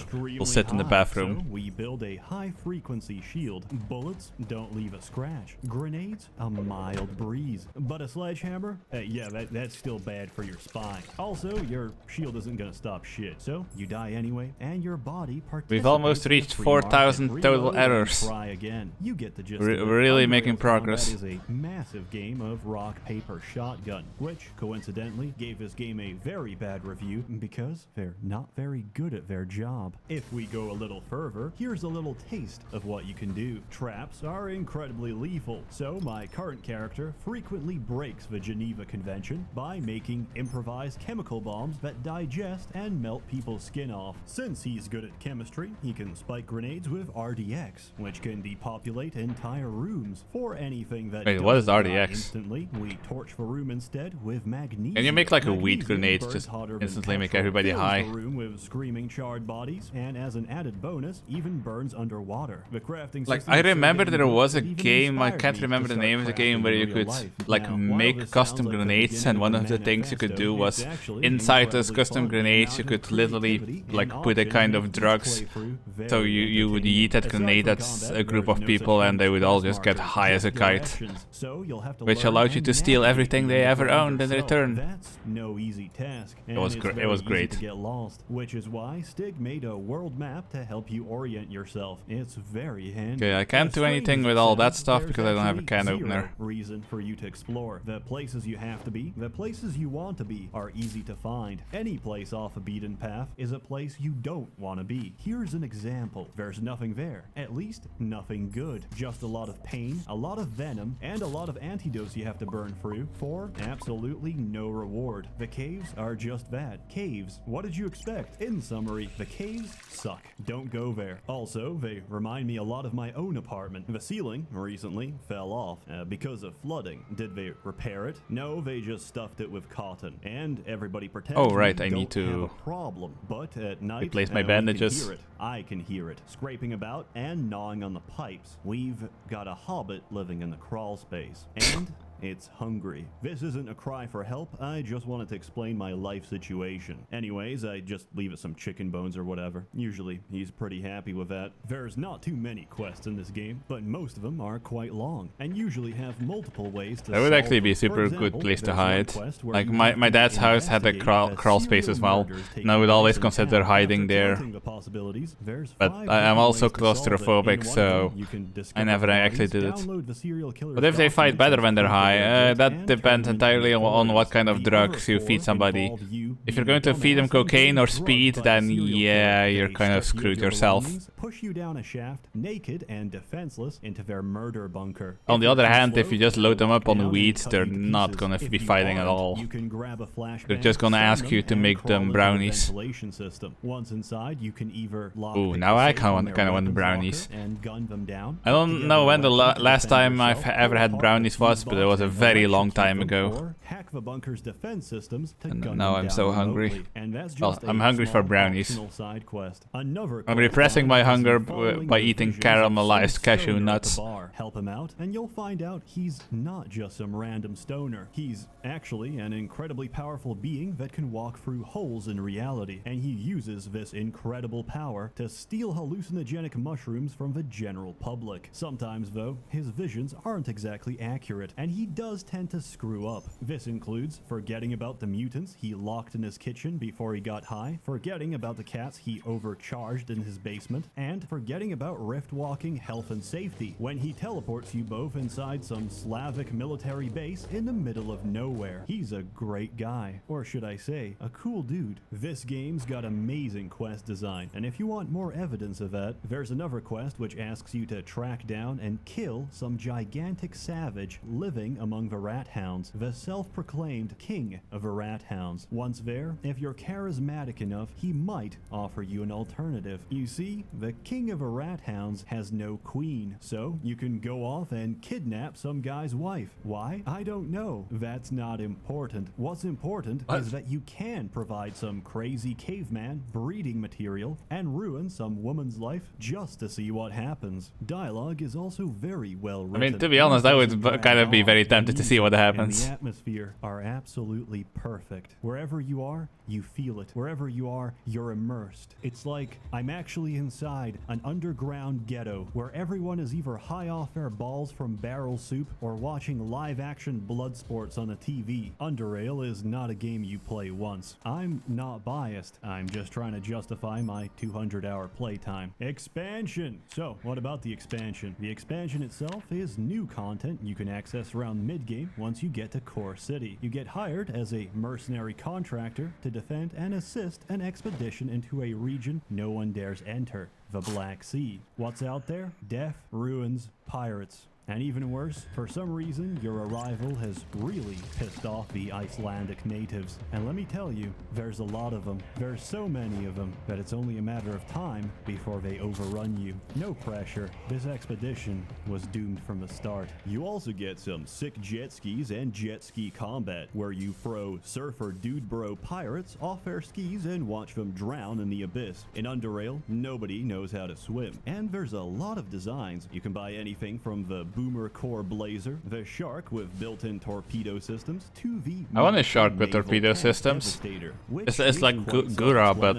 grenade, we'll sit in the extremely bathroom. high. So we build a high frequency shield. Bullets don't leave a scratch. Grenades, a mild breeze. But a sledgehammer? Yeah, that's still bad for your spine. Also, your shield isn't gonna stop shit. So you die anyway, and your body participates. We've almost in the reached free 4,000 market. total Reload and errors. Try again. You get the gist. We're of it. really Underrail making Combat progress. is a massive game of rock, paper, shotgun, which coincidentally gave this game a very bad review because they're not very good at their job. If we go a little further, here's a little taste of what you can do. Traps are incredibly lethal, so my current character frequently breaks the Geneva Convention by making improvised chemical bombs that digest and melt people's skin off. Since he's good at chemistry, he can spike grenades with RDX, which can depopulate entire rooms. For anything that Wait, what is doesn't die RDX? instantly, we torch the room instead with magnesium. Can you make like a weed Magnesium grenade burns just hotter than instantly make petrol, everybody fills high? the room with screaming charred bodies, and as an added bonus, even burns underwater. The crafting Like, system I is so remember damn there good was a that even game, I inspired can't me remember to the start name of the crafting game, in where you real could life. like Now, while make this custom sounds like the grenades, beginning and of one a of the things you could manifesto, do was it's actually inside those incredibly custom fun. The grenades you amount could of literally creativity like and put a options kind make of this drugs. playthrough very So you would entertaining. eat that Aside grenade from at combat, a group there's of no people such and they thing would as all just get markers, high as a just kite. directions. So you'll have to Which learn allowed you and to steal navigate everything the they ever environment owned in yourself. return. That's no easy task. And was it's gr- it very was easy great. to get lost, which is why Stig made a world map to help you orient yourself. It's very handy. Okay, I can't As do strange anything as it with all that sounds, stuff there's because I don't have a actually can zero opener. reason for you to explore. The places you have to be, the places you want to be, are easy to find. Any place off a beaten path is a place you don't want to be. Here's an example. There's nothing there. At least nothing good. Just a lot of pain, a lot of venom, and a lot of antidotes you have to burn through for absolutely no reward. The caves are just that. Caves. What did you expect? In summary, the caves suck. Don't go there. Also, they remind me a lot of my own apartment. The ceiling recently fell off because of flooding. Did they repair it? No, they just stuffed it with cotton. And everybody pretends Oh, right, we I need don't have to a problem. But at night, replace my we bandages. can hear it. I can hear it scraping about and gnawing on the pipes. We've got a hobbit living in the crawl space. And it's hungry. This isn't a cry for help, I just wanted to explain my life situation. Anyways, I just leave it some chicken bones or whatever. Usually, he's pretty happy with that. There's not too many quests in this game, but most of them are quite long, and usually have multiple ways to That would solve actually be a them. super For good example, place to there's one hide. quest where Like you my have to dad's house had a investigate crawl space serial as well, murders and I would taking always place in consider town. hiding After there. counting the possibilities, there's But 5 I am different also ways to solve it. In claustrophobic, one of so them, you can I discover never the actually bodies, did it. download the serial killer's But if they fight documents better as when they're proof of high, their guilt that and depends turn them entirely into on what photos. kind of The drugs other you 4 feed somebody. involve you If you're being going to feed them dumbass and cocaine getting or drugged speed, by a then serial yeah, killer. you're They kind of strip you screwed of your yourself. belongings, push you down a shaft, naked and defenseless, into their murder bunker. On If the you're other too hand, if slow, you just they'll load them lock up on down and weeds, cut they're you to not pieces. gonna If be you fighting at aren't, all. you can grab a flashbang, They're just gonna send ask you them, to and make crawl them into the brownies. ventilation system. Once inside, you can either lock Ooh, pick now the I safe kinda on want- their kinda want weapons brownies. locker and gun them down. I don't Together know when the weapon to last defend time I've yourself, ever pull had apart brownies the fuse was, but it box was a and very long electrocute time them, ago. or hack the bunker's defense systems to And gun now them I'm down so hungry. remotely. And that's Well, just I'm a hungry for small brownies. optional side quest. Another I'm quest repressing line my has you hunger following by the eating visions of some caramelized cashew stoner at the nuts. bar. Help him out, and you'll find out he's not just some random stoner. He's actually an incredibly powerful being that can walk through holes in reality, and he uses this incredible power to steal hallucinogenic mushrooms from the general public. Sometimes, though, his visions aren't exactly accurate, and he does tend to screw up. This includes forgetting about the mutants he locked in his kitchen before he got high, forgetting about the cats he overcharged in his basement, and forgetting about rift walking health and safety when he teleports you both inside some Slavic military base in the middle of nowhere. He's a great guy, or should I say, a cool dude. This game's got amazing quest design, and if you want more evidence of that, there's another quest which asks you to track down and kill some gigantic savage living among the rat hounds, the self-proclaimed king of the rat hounds. Once there, if you're charismatic enough, he might offer you an alternative. You see, the king of the rat hounds has no queen, so you can go off and kidnap some guy's wife. Why? I don't know. That's not important. What's important is that you can provide some crazy caveman breeding material and ruin some woman's life just to see what happens. Dialogue is also very well written. I mean, to be honest, I would kind of be very tempted to see what happens. And the atmosphere are absolutely perfect. Wherever you are, you feel it. Wherever you are, you're immersed. It's like I'm actually inside an underground ghetto where everyone is either high off their balls from barrel soup or watching live action blood sports on a TV. Underrail is not a game you play once. I'm not biased. I'm just trying to justify my 200-hour playtime. Expansion! So, what about the expansion? The expansion itself is new content you can access around mid-game once you get to Core City. You get hired as a mercenary contractor to defend and assist an expedition into a region no one dares enter, the Black Sea. What's out there? Death, ruins, pirates. And even worse, for some reason, your arrival has really pissed off the Icelandic natives. And let me tell you, there's a lot of them. There's so many of them that it's only a matter of time before they overrun you. No pressure. This expedition was doomed from the start. You also get some sick jet skis and jet ski combat, where you throw surfer dude bro pirates off their skis and watch them drown in the abyss. In Underrail, nobody knows how to swim. And there's a lot of designs. You can buy anything from the Boomer Core Blazer, the Shark with built-in torpedo systems, to the I want a Shark with torpedo systems. It's like Gura, but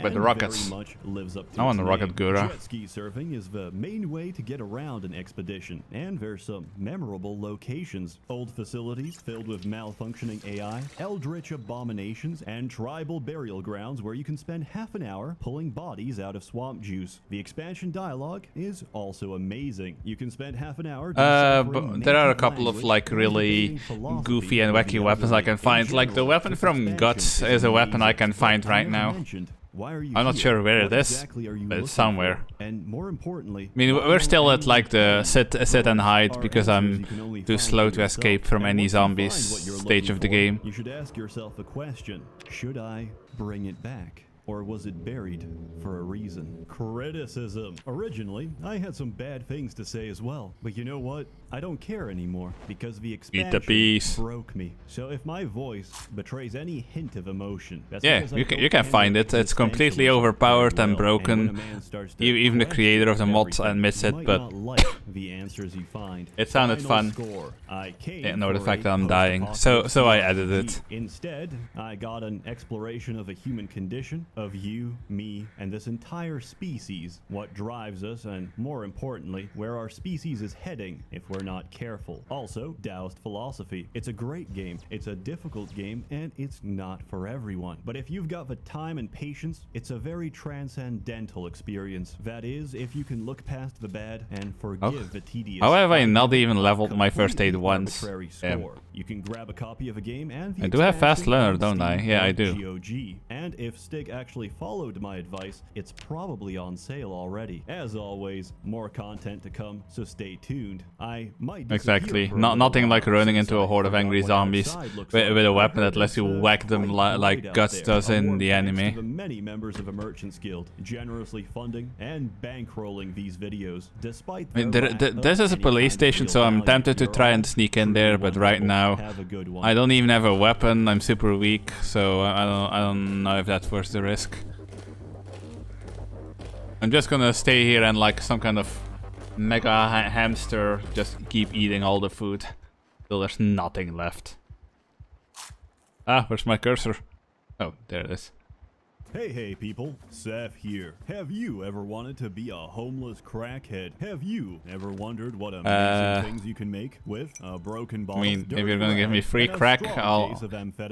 with the rockets. I want the rocket Gura. Jet ski surfing is the main way to get around an expedition, and there's some memorable locations. Old facilities filled with malfunctioning AI, eldritch abominations, and tribal burial grounds where you can spend half an hour pulling bodies out of swamp juice. The expansion dialogue is also amazing. You can spend half an hour but there are a couple of like really goofy and wacky weapons I can find. Like the weapon from Guts is a weapon I can find right now. I'm not sure where it is, but it's somewhere. And more importantly, I mean, we're still at like the sit and hide because I'm too slow to escape from any zombies stage of the game. You should ask yourself the question, should I bring it back? Or was it buried for a reason? Criticism. Originally, I had some bad things to say as well, but you know what? I don't care anymore because the Eat expansion the peas. broke me. So if my voice betrays any hint of emotion, that's Yeah, because I you don't can find it. handle It's completely existentialism overpowered very and well. And when a broken. man starts to Even the question creator of the mod everything, admits you it, might but not like the answers you find. it sounded Final fun. score. I came Didn't know the for fact a that I'm dying, so I post-apocalypse edited RPG. it. Instead, I got an exploration of the human condition, of you, me, and this entire species, what drives us, and more importantly, where our species is heading if we're not careful. Also, Taoist philosophy. It's a great game, it's a difficult game, and it's not for everyone. But if you've got the time and patience, it's a very transcendental experience. That is, if you can look past the bad and forgive the tedious. How have I by not giving even a leveled my first aid completely once? arbitrary Damn. score. You can grab a copy of the game and the I do have fast expansion learner, on don't I? Steam Yeah, I or do. GOG. And if Stig actually followed my advice, it's probably on sale already. As always, more content to come, so stay tuned. I might disappear Exactly. for a little Nothing like while running since into a I horde of forgot angry what zombies outside looks with like. a I weapon heard that lets it's, you whack them quite like bright out Guts there. does A in warm the thanks anime. to the many members of the Merchants Guild generously funding and bankrolling these videos, despite I mean, their lack of this is a any police kind of station, real so I'm value. tempted to You're try all and sneak in truly there, but right wonderful. now Have a good one. I don't even have a weapon. I'm super weak, so I don't know if that's worth the risk. I'm just gonna stay here and like some kind of mega hamster just keep eating all the food till there's nothing left. Ah, where's my cursor? Oh, there it is. Hey people, Seth here. Have you ever wanted to be a homeless crackhead? Have you ever wondered what amazing things you can make with a broken bottle? I mean, if you're gonna give me free crack, I'll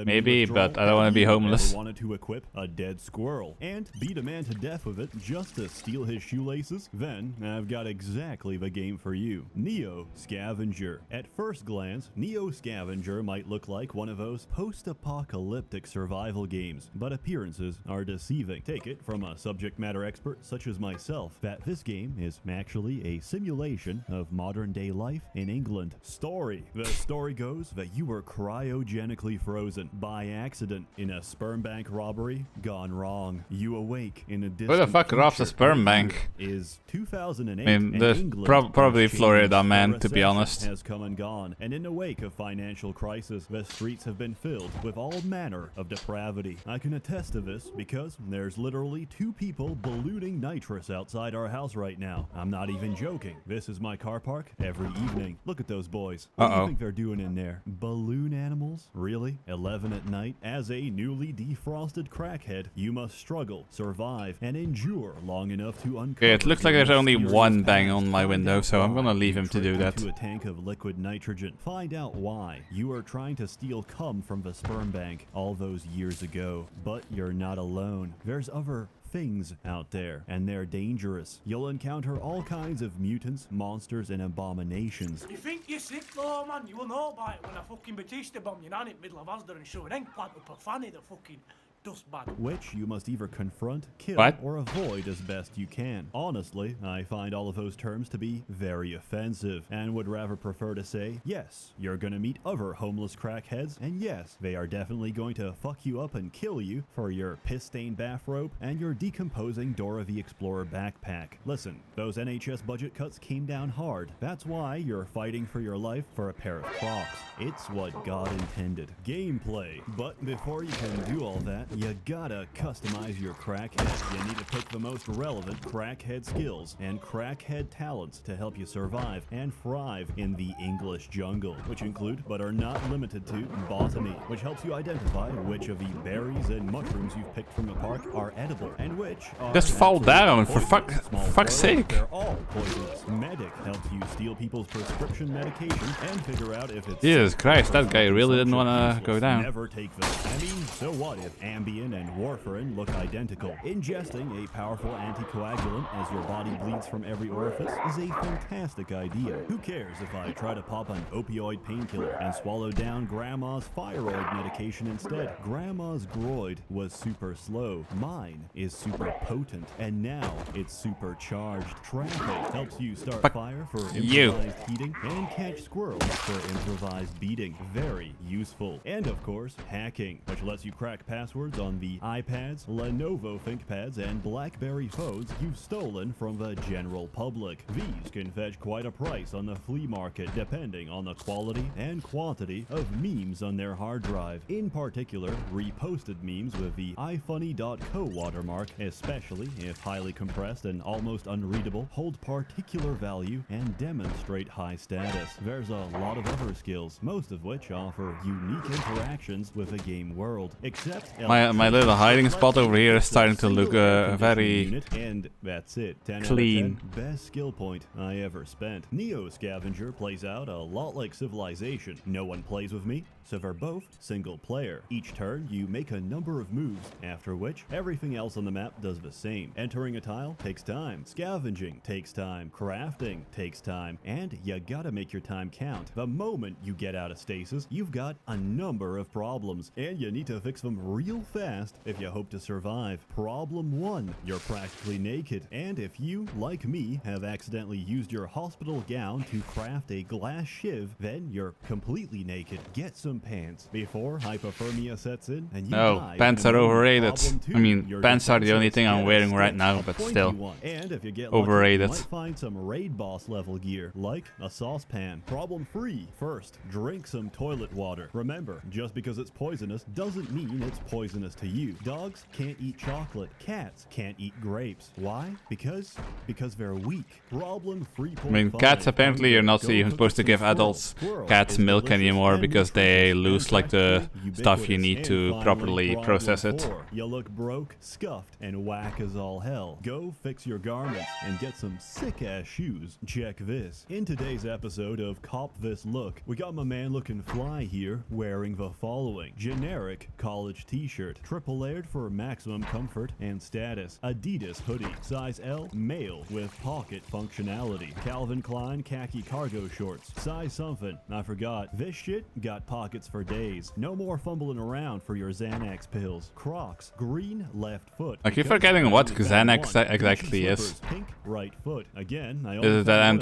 maybe, but I don't want to be homeless. Ever wanted to equip a dead squirrel and beat a man to death with it just to steal his shoelaces? Then I've got exactly the game for you. Neo Scavenger. At first glance, Neo Scavenger might look like one of those post-apocalyptic survival games, but appearances are deceiving. Take it from a subject matter expert such as myself that this game is actually a simulation of modern day life in England. Story. The story goes that you were cryogenically frozen by accident in a sperm bank robbery gone wrong. You awake in a distant Where the fuck robs a future. sperm The bank? year is 2008. I mean, and there's England probably has changed. Florida, man, The to be recession honest. has come and gone, and in the wake of financial crisis, the streets have been filled with all manner of depravity. I can attest to this because there's literally 2 people ballooning nitrous outside our house right now. I'm not even joking. This is my car park every evening. Look at those boys. What do you think they're doing in there? Balloon animals? Really? 11 at night? As a newly defrosted crackhead, you must struggle, survive, and endure long enough to uncover. Okay, it looks like your there's only mysterious one bang past. on my Find window, out so I'm why gonna leave you him to do tripped that. into a tank of liquid nitrogen. Find out why you are trying to steal cum from the sperm bank all those years ago. But you're not alone. There's other things out there, and they're dangerous. You'll encounter all kinds of mutants, monsters, and abominations. You think you're sick though, man? You will know about it when I fucking Batista bomb you down in the middle of Asda and show an eggplant with a fanny the fucking dustbag. Which you must either confront, kill, What? or avoid as best you can. Honestly, I find all of those terms to be very offensive, and would rather prefer to say, yes, you're gonna meet other homeless crackheads, and yes, they are definitely going to fuck you up and kill you for your piss-stained bathrobe and your decomposing Dora the Explorer backpack. Listen, those NHS budget cuts came down hard. That's why you're fighting for your life for a pair of Crocs. It's what God intended. Gameplay. But before you can do all that, you gotta customize your crackhead. You need to pick the most relevant crackhead skills and crackhead talents to help you survive and thrive in the English jungle, which include, but are not limited to, botany, which helps you identify which of the berries and mushrooms you've picked from the park are edible and which are Just fall down, for poisonous. Small fuck's spoiler, sake. They're all poisonous. Medic helps you steal people's prescription medication and figure out if it's Jesus safe Christ, for that guy really didn't consumption. wanna Useless. go down. Never take them. I mean, so what if Ambien and warfarin look identical? Ingesting a powerful anticoagulant as your body bleeds from every orifice is a fantastic idea. Who cares if I try to pop an opioid painkiller and swallow down Grandma's thyroid medication instead? Grandma's groid was super slow. Mine is super potent, and now it's supercharged. Traffic helps you start Fuck fire for you. improvised heating and catch squirrels for improvised beating. Very useful. And of course, hacking, which lets you crack passwords rewards on the iPads, Lenovo ThinkPads, and BlackBerry phones you've stolen from the general public. These can fetch quite a price on the flea market depending on the quality and quantity of memes on their hard drive. In particular, reposted memes with the ifunny.co watermark, especially if highly compressed and almost unreadable, hold particular value and demonstrate high status. There's a lot of other skills, most of which offer unique interactions with the game world. Except my little hiding spot over here is starting to look very and that's it. 10 clean. out of 10, best skill point I ever spent. Neo Scavenger plays out a lot like Civilization. No one plays with me, so they're both single player. Each turn, you make a number of moves, after which everything else on the map does the same. Entering a tile takes time, scavenging takes time, crafting takes time, and you gotta make your time count. The moment you get out of stasis, you've got a number of problems, and you need to fix them real fast if you hope to survive. Problem 1, you're practically naked, and if you, like me, have accidentally used your hospital gown to craft a glass shiv, then you're completely naked. Get some pants before hypothermia sets in and you die. Pants are overrated. I mean, Your pants are the only thing I'm wearing right defense now, at but 21. still. And if you get Overrated. lucky, you might find some raid boss level gear, like a saucepan. Problem 3. First, drink some toilet water. Remember, just because it's poisonous doesn't mean it's poisonous to you. Dogs can't eat chocolate. Cats can't eat grapes. Why? Because they're weak. Problem 3.5. I mean, cats apparently you're not even supposed to give adults cats milk anymore because they lose like the stuff you need to properly process it. You look broke, scuffed, and whack as all hell. Go fix your garments and get some sick-ass shoes. Check this. In today's episode of Cop This Look, we got my man looking fly here wearing the following. Generic college t-shirt, triple layered for maximum comfort and status. Adidas hoodie, size L, male with pocket functionality. Calvin Klein khaki cargo shorts, size something, I forgot. This shit got pockets for days. No more fumbling around for your Xanax pills. Crocs, green left foot. I keep forgetting what Xanax exactly is. Pink right foot. Again, Is that an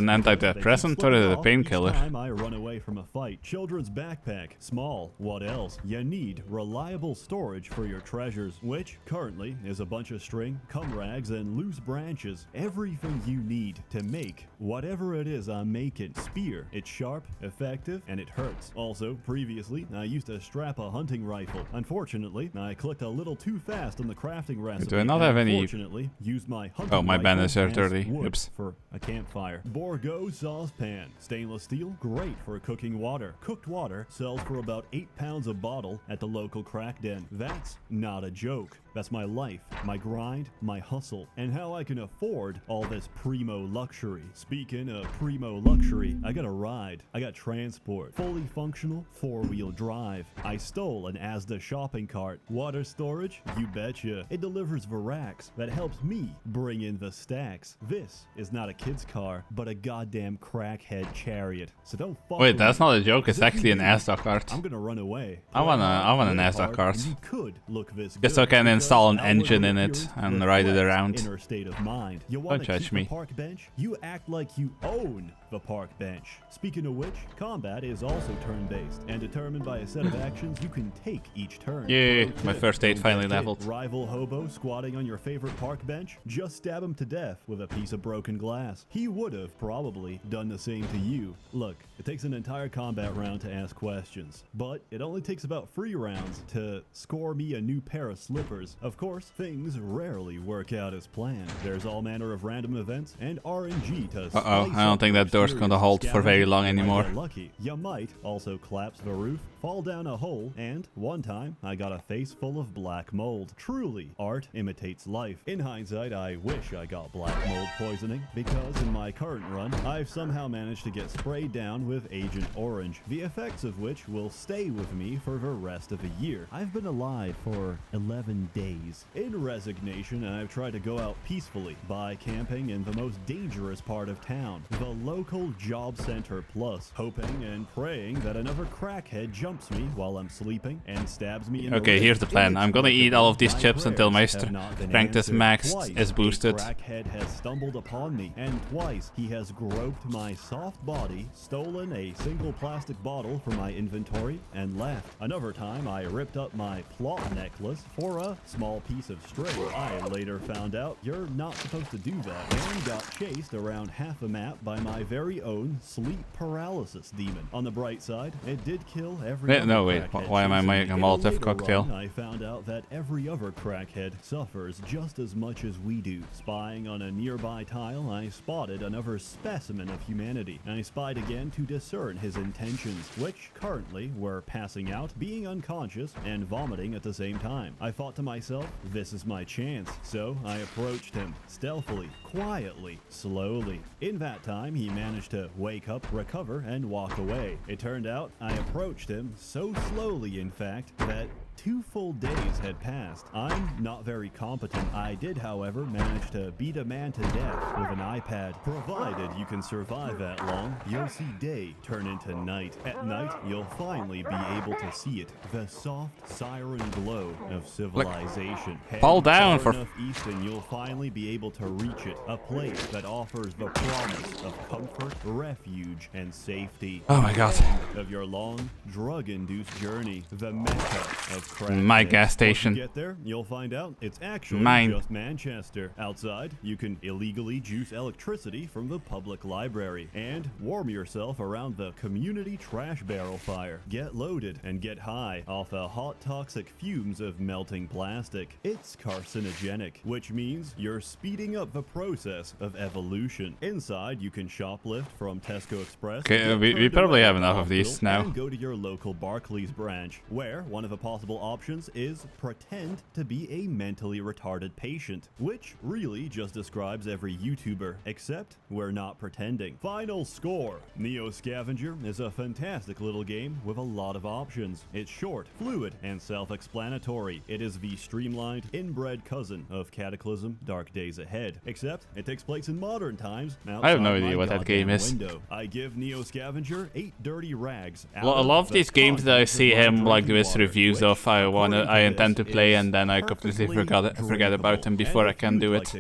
antidepressant or is it a painkiller? Time I run away from a fight. Children's backpack, small. What else? You need reliable storage for your treasures, which currently is a bunch of string, cum rags, and loose branches. Everything you need to make whatever it is I'm making. Spear. It's sharp, effective, and it hurts. Also, previously, I used to strap a hunting rifle. Unfortunately, I clicked a little too fast on the crafting recipe. Do I not have any? Unfortunately, used my hunting Oh, my rifle bandits are as dirty. wood Oops. for a campfire. Borgo saucepan. Stainless steel, great for cooking water. Cooked water sells for about 8 pounds a bottle at the local crack den. That's not a joke. That's my life, my grind, my hustle, and how I can afford all this primo luxury. Speaking of primo luxury, I got a ride. I got transport. Fully functional, 4-wheel drive. I stole an Asda shopping cart. Water storage? You betcha. It delivers the racks. That helps me bring in the stacks. This is not a kid's car, but a goddamn crackhead chariot. So don't fuck Wait, with that's me. not a joke. It's If actually you an do, Asda cart. I'm gonna run away. I want an Play Asda hard, cart. and you could look this Just so I good, can because install an outward engine in it appearance and ride it reflects around. inner state of mind. You want to judge keep me. the park bench? You act like you own the park bench. Speaking of which, combat is also turn-based and determined by a set of actions you can take each turn. Yay, Pro my tip, first aid don't finally get hit. leveled. Rival hobo squatting on your favorite park bench? Just stab him to death with a piece of broken glass. He would have probably done the same to you. Look, it takes an entire combat round to ask questions, but it only takes about 3 rounds to score me a new pair of slippers. Of course, things rarely work out as planned. There's all manner of random events and RNG to Uh-oh, I don't think that door's gonna hold for very long anymore. Lucky. You might also collapse the roof, fall down a hole, and one time I got a face full of black mold. Truly, art imitates life. In hindsight, I wish I got black mold poisoning, because in my current run, I've somehow managed to get sprayed down with Agent Orange, the effects of which will stay with me for the rest of the year. I've been alive for 11 days. In resignation, I've tried to go out peacefully by camping in the most dangerous part of town, the local job center plus, hoping and praying that another crackhead jumps me while I'm sleeping and stabs me in the Okay, leg. here's the plan. I'm gonna eat all of these My chips until my prayers have not been strength is answered. maxed, Twice, is boosted. A crackhead has stumbled upon me, and twice he has groped my soft body, stolen stolen a single plastic bottle from my inventory and left. Another time, I ripped up my plot necklace for a small piece of string. I later found out you're not supposed to do that and got chased around half a map by my very own sleep paralysis demon. On the bright side, it did kill every Wait, other no, wait, crackhead why am I chasing making me. a In Molotov later cocktail? run, I found out that every other crackhead suffers just as much as we do. Spying on a nearby tile, I spotted another specimen of humanity. I spied again to discern his intentions, which currently were passing out, being unconscious, and vomiting at the same time. I thought to myself, this is my chance, so I approached him, stealthily, quietly, slowly. In that time, he managed to wake up, recover, and walk away. It turned out I approached him so slowly, in fact, that 2 full days had passed. I'm not very competent. I did, however, manage to beat a man to death with an iPad. Provided you can survive that long, you'll see day turn into night. At night, you'll finally be able to see it. The soft siren glow of civilization. Fall Head down far for- enough east and you'll finally be able to reach it. A place that offers the promise of comfort, refuge, and safety. Oh my god. Of your long, drug-induced journey. The mecca of crack. My heads. gas Once station. you get there, you'll find out it's actually Mine. just Manchester. Outside, you can illegally juice electricity from the public library and warm yourself around the community trash barrel fire. Get loaded and get high off the hot toxic fumes of melting plastic. It's carcinogenic, which means you're speeding up the process of evolution. Inside, you can shoplift from Tesco Express. Okay, get we turned probably away have at the enough of these hospital, now. and go to your local Barclays branch, where one of the possible options is pretend to be a mentally retarded patient, which really just describes every YouTuber, except we're not pretending. Final score. Neo Scavenger is a fantastic little game with a lot of options. It's short, fluid, and self-explanatory. It is the streamlined, inbred cousin of Cataclysm Dark Days Ahead, except it takes place in modern times. I have no outside idea my what that game goddamn is. window. I give Neo Scavenger 8 dirty rags. A lot of these games that I see him like do his reviews of, I intend to play, and then I completely forget about them before I can do it.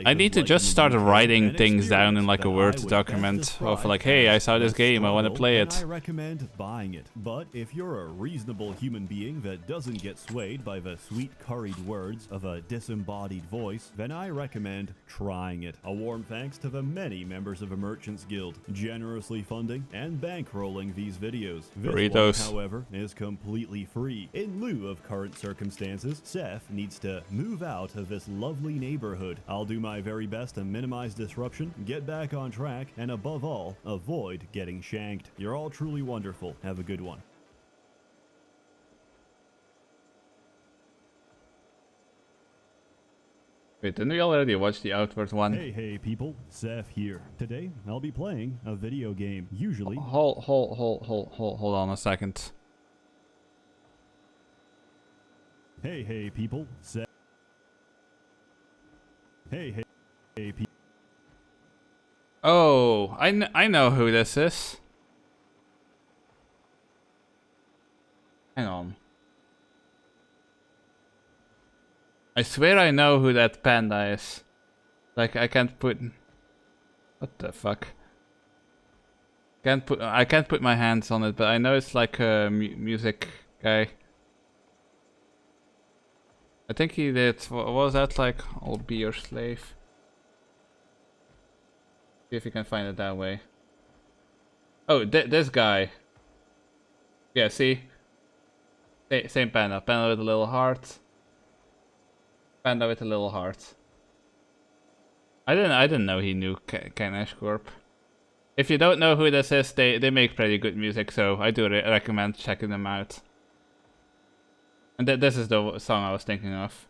I need to just start writing things down in like a Word document of like, hey, I saw this game, I want to play it. I recommend buying it. But if you're a reasonable human being that doesn't get swayed by the sweet curried words of a disembodied voice, then I recommend trying it. A warm thanks to the many members of the Merchants Guild generously funding and bankrolling these videos. This Burritos. one, however, is completely free. In lieu of current circumstances, Seth needs to move out of this lovely neighborhood. I'll do my very best to minimize disruption, get back on track, and above all, avoid getting shanked. You're all truly wonderful. Have a good one. Wait, didn't we already watch the Outward one? Hey people, Seth here. Today, I'll be playing a video game. Usually... Hold on a second. Hey people, Seth... Hey people... Oh, I know who this is. Hang on. I swear I know who that panda is. Like, I can't put... What the fuck? I can't put my hands on it, but I know it's like a music guy. I think he did... What was that, like? I'll Be Your Slave. See if you can find it that way. Oh, this guy. Yeah, see? Same panda. Panda with a little heart. Panda with a little heart. I didn't know he knew Kanash Corp. If you don't know who this is, they make pretty good music, so I do recommend checking them out. And this is the song I was thinking of.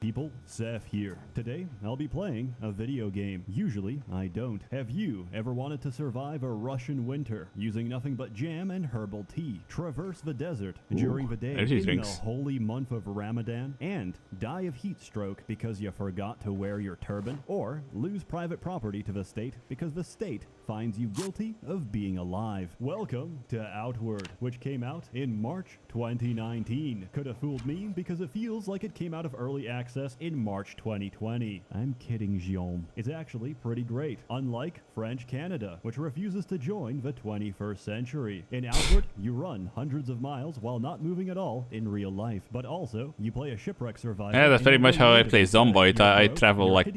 People, Seth here. Today, I'll be playing a video game. Usually, I don't. Have you ever wanted to survive a Russian winter using nothing but jam and herbal tea, traverse the desert during the day energy in drinks. the holy month of Ramadan, and die of heat stroke because you forgot to wear your turban, or lose private property to the state because the state finds you guilty of being alive? Welcome to Outward, which came out in March 2019. Could have fooled me because it feels like it came out of early access access in March 2020. I'm kidding, Guillaume. It's actually pretty great, unlike French Canada, which refuses to join the 21st century. In Outward, you run hundreds of miles while not moving at all in real life, but also you play a shipwreck survivor. Yeah, that's very much how I play Zomboid. I travel like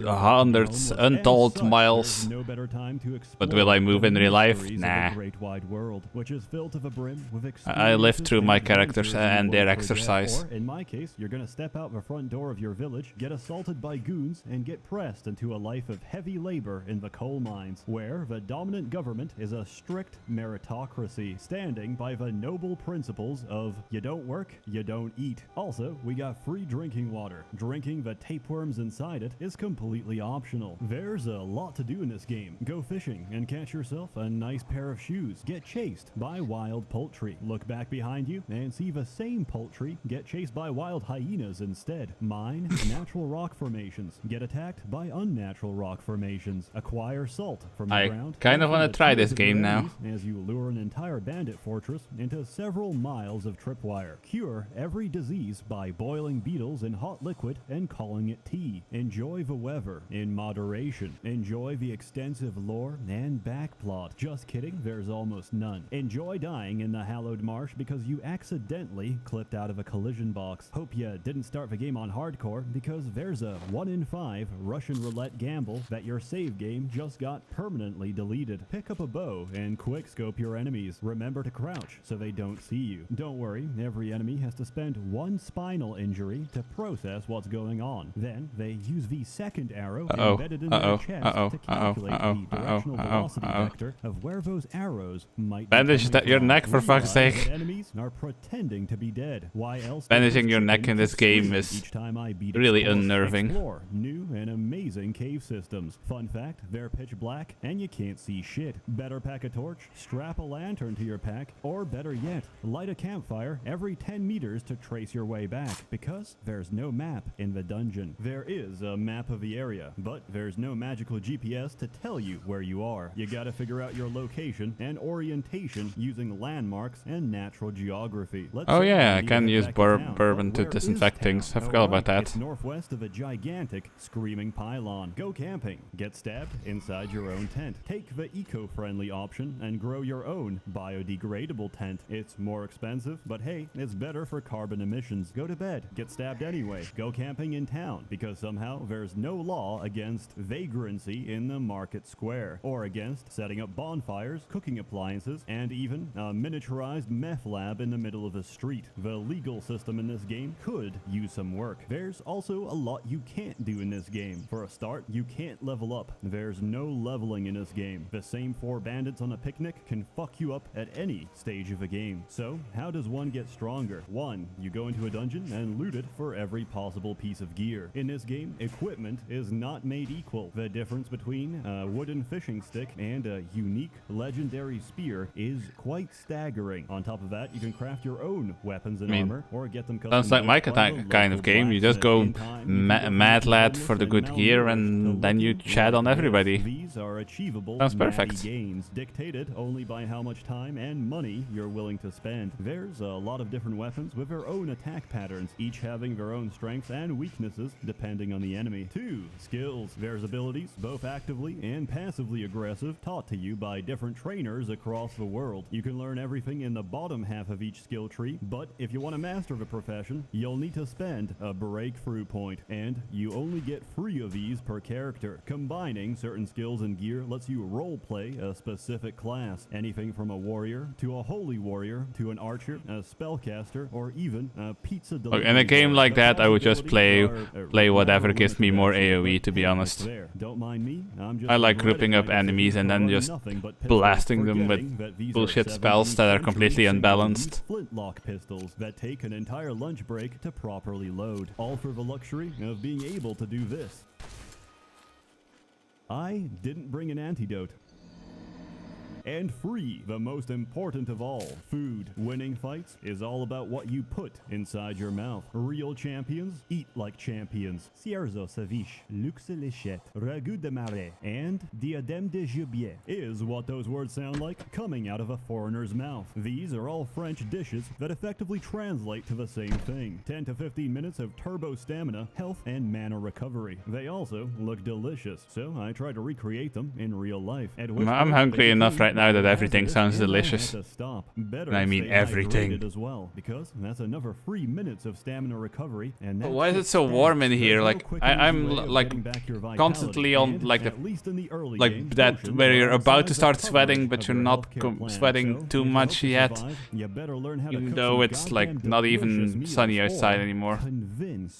hundreds, untold miles. No better time to But will I move in real life? Nah. Great wide world, which is filled to the brim with I live through my characters and their exercise. Or, in my case, you're gonna step out the front door of your village, get assaulted by goons, and get pressed into a life of heavy labor in the coal mines, where the dominant government is a strict meritocracy, standing by the noble principles of you don't work, you don't eat. Also, we got free drinking water. Drinking the tapeworms inside it is completely optional. There's a lot to do in this game. Go fishing and catch yourself a nice pair of shoes. Get chased by wild poultry. Look back behind you and see the same poultry get chased by wild hyenas instead. Mine natural rock formations. Get attacked by unnatural rock formations. Acquire salt from the ground. I kind of want to try this game now. As you lure an entire bandit fortress into several miles of tripwire. Cure every disease by boiling beetles in hot liquid and calling it tea. Enjoy the weather in moderation. Enjoy the extensive lore and backplot. Just kidding, there's almost none. Enjoy dying in the hallowed marsh because you accidentally clipped out of a collision box. Hope you didn't start the game on hardcore because there's a 1 in 5 Russian roulette gamble that your save game just got permanently deleted. Pick up a bow and quick scope your enemies. Remember to crouch so they don't see you. Don't worry, every enemy has to spend 1 spinal injury to process what's going on. Then they use the second arrow embedded in their chest to calculate the directional velocity vector of where those arrows might bandage your neck, for fuck's sake. Enemies are pretending to be dead. Why else? Bandaging your neck in this game is really unnerving. Explore new and amazing cave systems. Fun fact, they're pitch black and you can't see shit. Better pack a torch, strap a lantern to your pack, or better yet, light a campfire every 10 meters to trace your way back, because there's no map in the dungeon. There is a map of the area, but there's no magical GPS to tell you where you are. You gotta figure out your location and orientation using landmarks and natural geography. Oh yeah, I can use bourbon to disinfect things. I forgot about that. It's northwest of a gigantic screaming pylon. Go camping. Get stabbed inside your own tent. Take the eco-friendly option and grow your own biodegradable tent. It's more expensive, but hey, it's better for carbon emissions. Go to bed. Get stabbed anyway. Go camping in town, because somehow there's no law against vagrancy in the market square, or against setting up bonfires, cooking appliances, and even a miniaturized meth lab in the middle of the street. The legal system in this game could use some work. There's also a lot you can't do in this game. For a start, you can't level up. There's no leveling in this game. The same 4 bandits on a picnic can fuck you up at any stage of a game. So, how does one get stronger? 1. You go into a dungeon and loot it for every possible piece of gear. In this game, equipment is not made equal. The difference between a wooden fishing stick and a unique legendary spear is quite staggering. On top of that, you can craft your own weapons and armor, or get them sounds like my kind of game. You just go mad lad for the good gear and then you chat on everybody. These are achievable sounds perfect. gains, dictated only by how much time and money you're willing to spend. There's a lot of different weapons with their own attack patterns, each having their own strengths and weaknesses depending on the enemy. 2. Skills. There's abilities, both actively and passively aggressive, taught to you by different trainers across the world. You can learn everything in the bottom half of each skill tree, but if you want to master the profession, you'll need to spend a breakthrough point, and you only get 3 of these per character. Combining certain skills and gear lets you roleplay a specific class, anything from a warrior to a holy warrior to an archer, a spellcaster, or even a pizza delivery. In a game like that, I would just play whatever gives me more AoE, to be honest. Don't mind me, I'm just I like grouping up enemies and then just blasting them with bullshit spells that are completely unbalanced. Flintlock pistols that take an entire lunch break to properly load, all for the luxury of being able to do this. I didn't bring an antidote. And free, the most important of all, food. Winning fights is all about what you put inside your mouth. Real champions eat like champions. Cierzo Saviche, Luxe Lichette, Ragout de Marais, and Diadème de Gibier is what those words sound like coming out of a foreigner's mouth. These are all French dishes that effectively translate to the same thing. 10 to 15 minutes of turbo stamina, health, and mana recovery. They also look delicious, so I try to recreate them in real life. I'm hungry enough right now that everything sounds delicious. And I mean everything. As well, because that's another 3 minutes of stamina recovery. And But why is it so warm in here? Like I'm like constantly on like the that where you're about to start sweating, but you're not sweating too much yet. Even though it's like not even sunny outside anymore.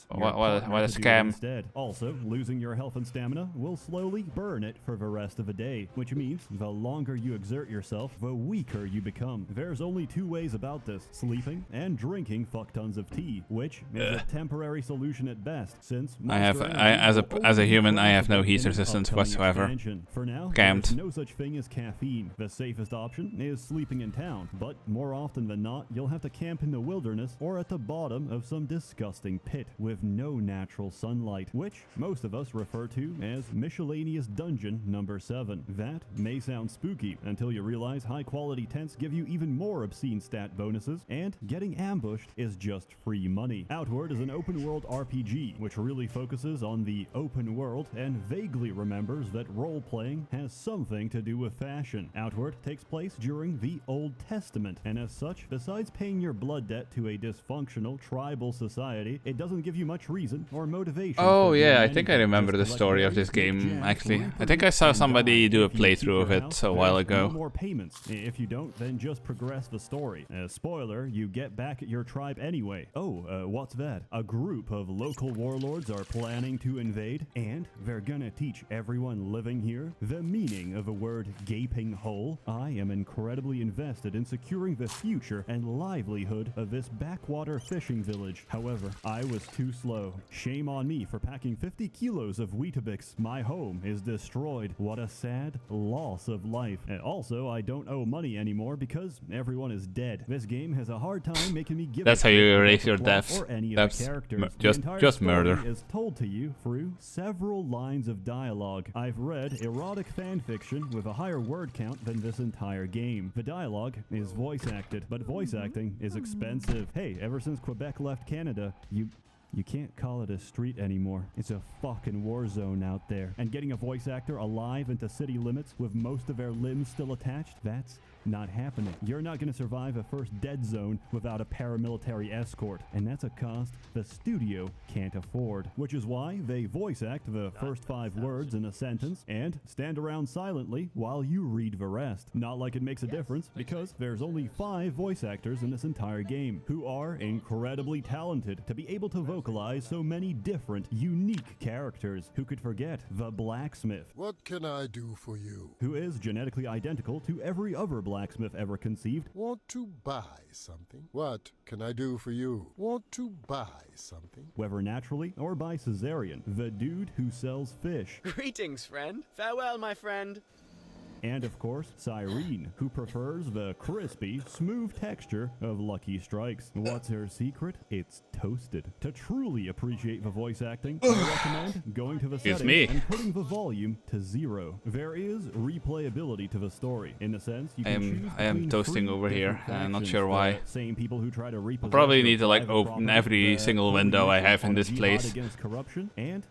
What a scam. Also, losing your health and stamina will slowly burn it for the rest of the day, which means the longer you exert yourself, the weaker you become. There's only 2 ways about this: sleeping and drinking fuck tons of tea, which is a temporary solution at best, since as a human I have no heat resistance whatsoever. For now, Scammed. there's no such thing as caffeine. The safest option is sleeping in town, but more often than not, you'll have to camp in the wilderness or at the bottom of some disgusting pit with no natural sunlight, which most of us refer to as miscellaneous dungeon number 7. That may sound spooky until you realize high-quality tents give you even more obscene stat bonuses, and getting ambushed is just free money. Outward is an open-world RPG, which really focuses on the open world and vaguely remembers that role-playing has something to do with fashion. Outward takes place during the Old Testament, and as such, besides paying your blood debt to a dysfunctional tribal society, it doesn't give you much reason or motivation. Oh yeah, I think I remember the story of this game, actually. I think I saw somebody do a playthrough of it a while ago. No more payments. If you don't, then just progress the story. Spoiler, you get back at your tribe anyway. What's that? A group of local warlords are planning to invade, and they're gonna teach everyone living here the meaning of the word gaping hole. I am incredibly invested in securing the future and livelihood of this backwater fishing village. However, I was too slow. Shame on me for packing 50 kilos of Weetabix. My home is destroyed. What a sad loss of life. And also, I don't owe money anymore because everyone is dead. This game has a hard time making me give. That's how you erase your deaths. Or any That's of the characters. just murder. Is told to you through several lines of dialogue. I've read erotic fan fiction with a higher word count than this entire game. The dialogue is voice acted, but voice acting is expensive. Hey, ever since Quebec left Canada, you can't call it a street anymore. It's a fucking war zone out there. And getting a voice actor alive into city limits with most of their limbs still attached, that's not happening. You're not going to survive a first dead zone without a paramilitary escort, and that's a cost the studio can't afford. Which is why they voice act the first 5 words in a sentence and stand around silently while you read the rest. Not like it makes a difference, because there's only 5 voice actors in this entire game who are incredibly talented to be able to vocalize so many different, unique characters. Who could forget the blacksmith? What can I do for you? Who is genetically identical to every other blacksmith ever conceived. Want to buy something? What can I do for you? Want to buy something? Whether naturally or by cesarean, the dude who sells fish. Greetings, friend. Farewell, my friend. And of course, Cyrene, who prefers the crispy, smooth texture of Lucky Strikes. What's her secret? It's toasted. To truly appreciate the voice acting, I recommend going to the settings and putting the volume to 0. There is replayability to the story, in the sense you can choose I am toasting over here, I'm not sure why. Same people who try to I'll probably need to like open every single window I have in this place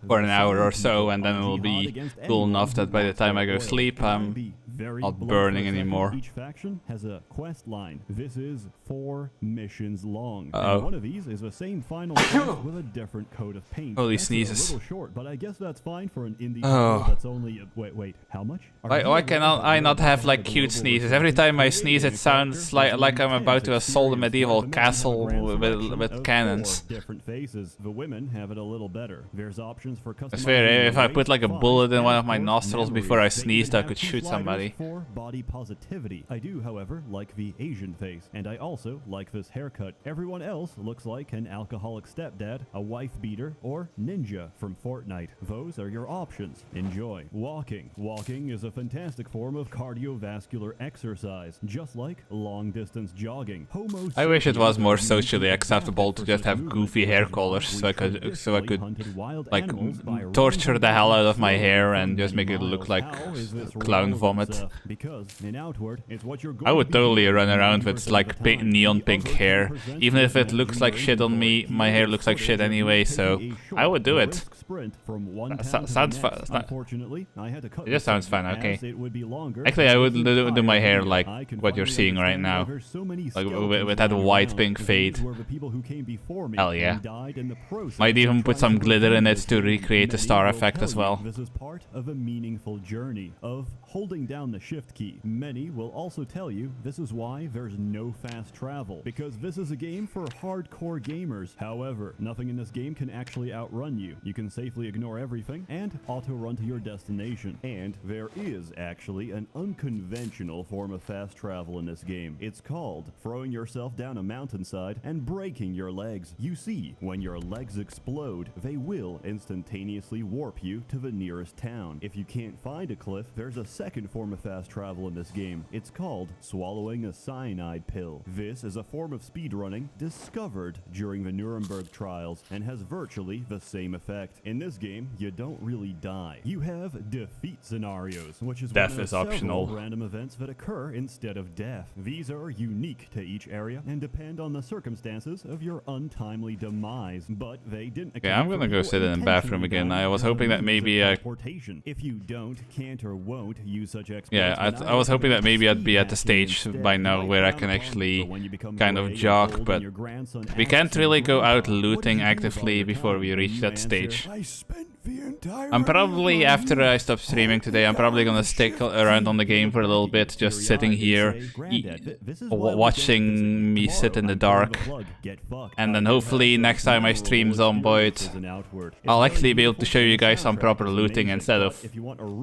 for an hour or so, and then it will be cool enough that by the time I go sleep, I'm not burning anymore. Each faction has a quest line. This is 4 missions long. Uh-oh. And one of these is the same final quest with a different coat of paint. Holy that's sneezes. a little short, but I guess that's fine for an indie title that's only wait, how much? Why cannot I not have like cute sneezes? Every time I sneeze it sounds like I'm about to assault a medieval castle with cannons. Different faces. The women have it a little better. There's options for customizing. I swear, if I put like a bullet in one of my nostrils before I sneezed, I could shoot somebody. actually. For body positivity. I do, however, like the Asian face, and I also like this haircut. Everyone else looks like an alcoholic stepdad, a wife beater, or ninja from Fortnite. Those are your options. Enjoy. Walking. Walking is a fantastic form of cardiovascular exercise, just like long-distance jogging. Homo I wish it was sapiens more are socially uniquely acceptable to adapted just for have survival, goofy which hair is why colors we so I could traditionally hunted wild like animals by torture raising the hell out of them my slowly hair from and just many make it look miles. like How is this clown relevant vomit. stuff? Because in Outward, it's what you're going I to would be totally doing run around 90% with of the like time. neon The pink other hair. 10% Even if it is looks like managing shit on me, inventory. my Here hair is looks like footage shit of me anyway, taking so a short, I would do it. brisk sprint from one That town to the sounds next. fun. Unfortunately, I had to cut It just this sounds fun, segment okay. as it would be longer Actually, I than would this do my entire hair video. like I can what you're finally seeing right understand now. why there's so many Like skeletons with that lying white around. pink These fade. were the people who came before me Hell yeah. and died in the process Might of even put trying some to glitter in prevent it this to game. recreate the Many star will effect tell as you well. This is part of a meaningful journey of holding down the shift key. Many will also tell you this is why there's no fast travel, because this is a game for hardcore gamers. However, nothing in this game can actually outrun you. You can safely ignore everything and auto-run to your destination. And there is actually an unconventional form of fast travel in this game. It's called throwing yourself down a mountainside and breaking your legs. You see, when your legs explode, they will instantaneously warp you to the nearest town. If you can't find a cliff, there's a second form of fast travel in this game. It's called swallowing a cyanide pill. This is a form of speedrunning discovered during the Nuremberg trials and has virtually the same effect. In this game, you don't really die. You have defeat scenarios, which is Death one of is several optional. random events that occur instead of death. These are unique to each area and depend on the circumstances of your untimely demise, but they didn't Okay, I'm account for gonna go people sit in the bathroom intentionally again. dying I was as a hoping that means of maybe transportation. If you don't, can't, or won't use such exploits, yeah, then I was hoping that maybe I'd be at the speed stage hacking by instead. now You might where I frown can upon, actually but when you become kind gray of and jog, old but and your grandson we asks can't you really to go grow out up, what do looting you do with all actively your before time? we And reach you that answer, stage. I spent the entire I'm probably, after I stop streaming today, I'm probably gonna stick around on the game for a little bit, just sitting here, watching me sit in the dark, and then hopefully next time I stream Zomboid, I'll actually be able to show you guys some proper looting instead of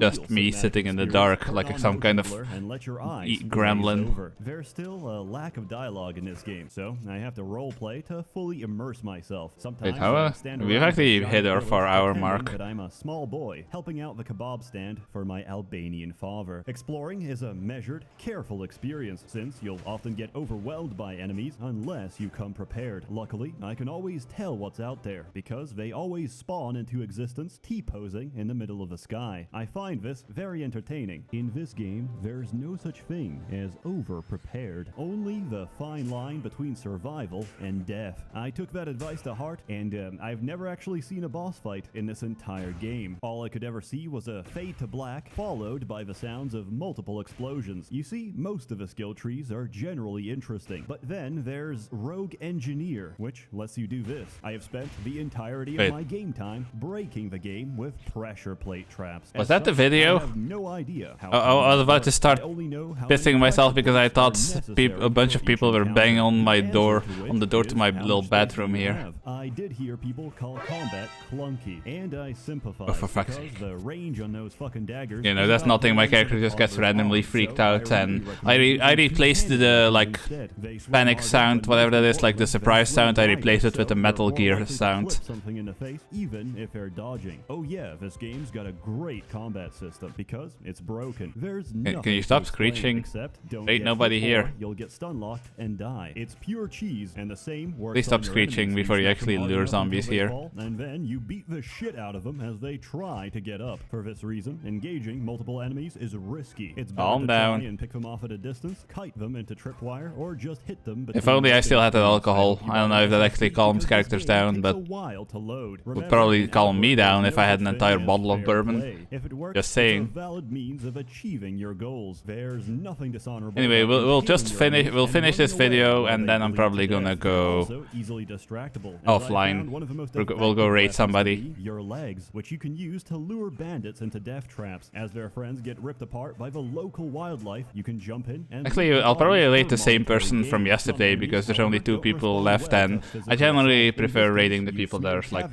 just me sitting in the dark like some kind of gremlin. There's still a lack of dialogue in this game, so I have to roleplay to fully immerse myself. Sometimes Wait, how, I stand we've around actually the hit our giant 4-hour village mark. pretending that I'm a small boy helping out the kebab stand for my Albanian father. Exploring is a measured, careful experience, since you'll often get overwhelmed by enemies unless you come prepared. Luckily, I can always tell what's out there, because they always spawn into existence T-posing in the middle of the sky. I find this very entertaining. In this game, there's no such thing as over-prepared, only the fine line between survival and death. I took that advice to heart, and I've never actually seen a boss fight in this entire game. All I could ever see was a fade to black, followed by the sounds of multiple explosions. You see, most of the skill trees are generally interesting, but then there's Rogue Engineer, which lets you do this. I have spent the entirety of my game time breaking the game with pressure plate traps. Was that the video? I have no idea how I was about to start I only know how pissing many myself because I pressure thought plates are necessary a bunch for of people each were banging encounter. on my The door, answer to on the which door to is my how little much bedroom space you here. have. I did hear people call combat clunky, and I sympathize, Oh, for fuck's because sake. the range on those fucking daggers. You know, is that's about nothing. My the character range of just gets the randomly arm, freaked so out, I and really I recommend replaced using the two-handed like instead. They swing panic harder sound, when whatever that moving is, like the forward surprise than sound. I swing replaced it right, with the so Metal they're more Gear likely to sound. clip something in the face, even if they're dodging. Oh yeah, this game's got a great combat system because it's broken. There's nothing Can you stop to explain screeching? except don't Ain't get nobody hit, here. or you'll get stun locked and die. It's pure cheese, and the same works. Please stop on your screeching enemies. before you smack them actually hard lure enough until zombies they here. fall, and then you beat the shit out of them as they try to get up. For this reason, engaging multiple enemies is risky. It's better Calm to down. try and pick them off at a distance, kite them into tripwire, or just hit them. If between only I the still had that pins. alcohol. hope you I don't know if that buy actually this calms because characters this game down, takes but a while to load. would Remember, probably in calm me Outward, down there's if I no had an such entire thing as bottle of fair bourbon. play. If it works, Just it's saying. a valid means of achieving your goals. There's nothing dishonorable. Anyway, about we'll impaling just your finish. enemies We'll and finish this running away video, while and they then I'm bleed probably to gonna death. They're go also easily distractible. As I found offline. one of the most We'll go effective raid weapons to somebody. be your legs, which which you can use to lure bandits into death traps. As their friends get ripped apart by the local wildlife, you can jump in and... Actually, I'll probably rate the same person from yesterday because there's only 2 people left, and I generally prefer rating the people that are like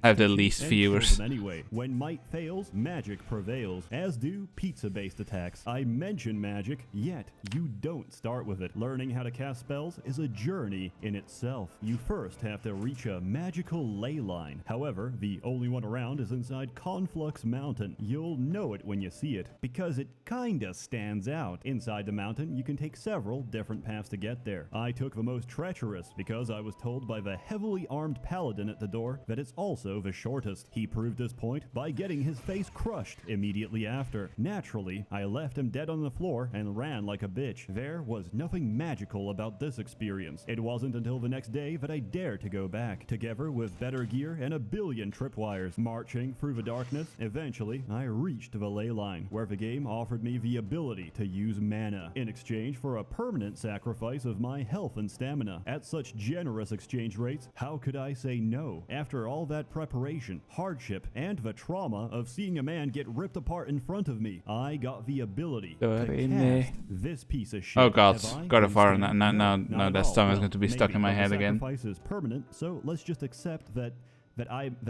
have the least viewers. Anyway, when might fails, magic prevails, as do pizza-based attacks. I mention magic, yet you don't start with it. Learning how to cast spells is a journey in itself. You first have to reach a magical ley line. However, the only one around is inside Conflux Mountain. You'll know it when you see it, because it kinda stands out. Inside the mountain, you can take several different paths to get there. I took the most treacherous because I was told by the heavily armed paladin at the door that it's also the shortest. He proved this point by getting his face crushed immediately after. Naturally, I left him dead on the floor and ran like a bitch. There was nothing magical about this experience. It wasn't until the next day that I dared to go back, together with better gear and a billion tripwires. Marching through the darkness, eventually I reached the ley line, where the game offered me the ability to use mana, in exchange for a permanent sacrifice of my health and stamina. At such generous exchange rates, how could I say no? After all that preparation, hardship, and the trauma of seeing a man get ripped apart in front of me, I got the ability to cast this piece of shit. Oh god, God of War, no, that song is going to be stuck in my head again. Sacrifice is permanent, so let's just accept that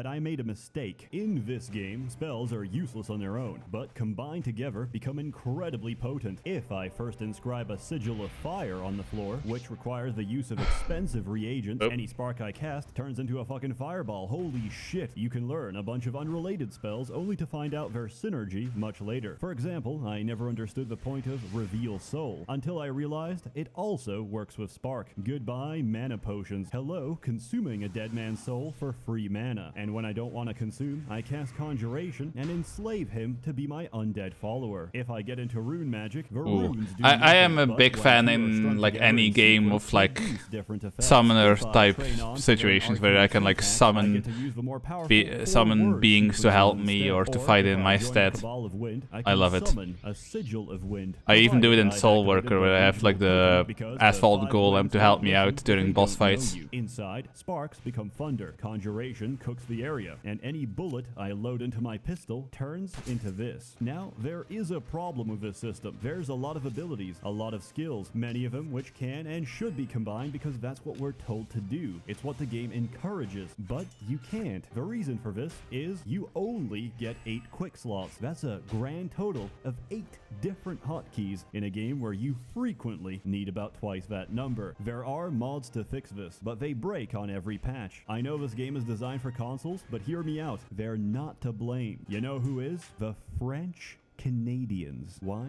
I made a mistake. In this game, spells are useless on their own, but combined together become incredibly potent. If I first inscribe a sigil of fire on the floor, which requires the use of expensive reagents, any spark I cast turns into a fucking fireball. Holy shit. You can learn a bunch of unrelated spells only to find out their synergy much later. For example, I never understood the point of Reveal Soul until I realized it also works with spark. Goodbye mana potions. Hello, consuming a dead man's soul for free mana. And when I don't want to consume, I cast Conjuration and enslave him to be my undead follower. If I get into rune magic, the runes do I am a big fan in like any game of like summoner type situations where I can like summon beings to help me or to fight in my stead. I love it. I even do it in Soul Worker where I have like the Asphalt Golem to help me out during boss fights. Inside, sparks become thunder. Conjuration cooks the area, and any bullet I load into my pistol turns into this. Now, there is a problem with this system. There's a lot of abilities, a lot of skills, many of them which can and should be combined because that's what we're told to do. It's what the game encourages, but you can't. The reason for this is you only get 8 quick slots. That's a grand total of 8 different hotkeys in a game where you frequently need about twice that number. There are mods to fix this, but they break on every patch. I know this game is designed for consoles, but hear me out. They're not to blame. You know who is? The French Canadians. Why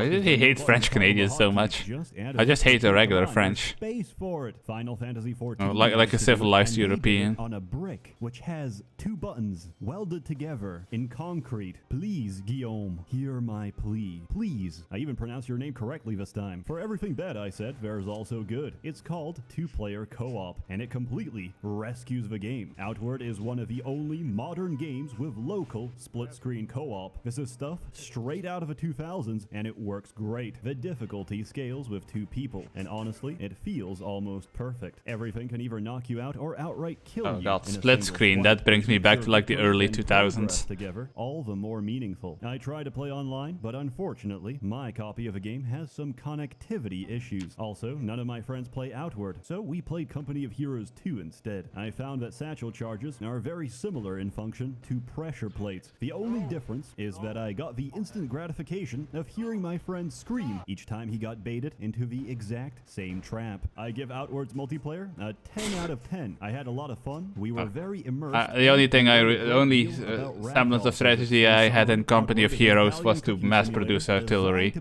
did he hate French Canadians so much? I just hate the regular French. Space for it. Final Fantasy XIV. Oh, like a civilized European. On a brick, which has 2 buttons welded together in concrete. Please, Guillaume, hear my plea. Please. I even pronounced your name correctly this time. For everything bad I said, there's also good. It's called 2-player co-op, and it completely rescues the game. Outward is one of the only modern games with local split-screen co-op. This is stuff straight out of the 2000s, and it works great. The difficulty scales with 2 people, and honestly, it feels almost perfect. Everything can either knock you out or outright kill you. Oh god, split screen, that brings me back to like the early 2000s. Together, all the more meaningful. I tried to play online, but unfortunately, my copy of the game has some connectivity issues. Also, none of my friends play Outward, so we played Company of Heroes 2 instead. I found that satchel charges are very similar in function to pressure plates. The only difference is that I got the instant gratification of hearing my friend scream each time he got baited into the exact same trap. I give Outward's multiplayer a 10 out of 10. I had a lot of fun. We were very immersed. The only thing only semblance of strategy I had in Company of Heroes was to mass produce artillery.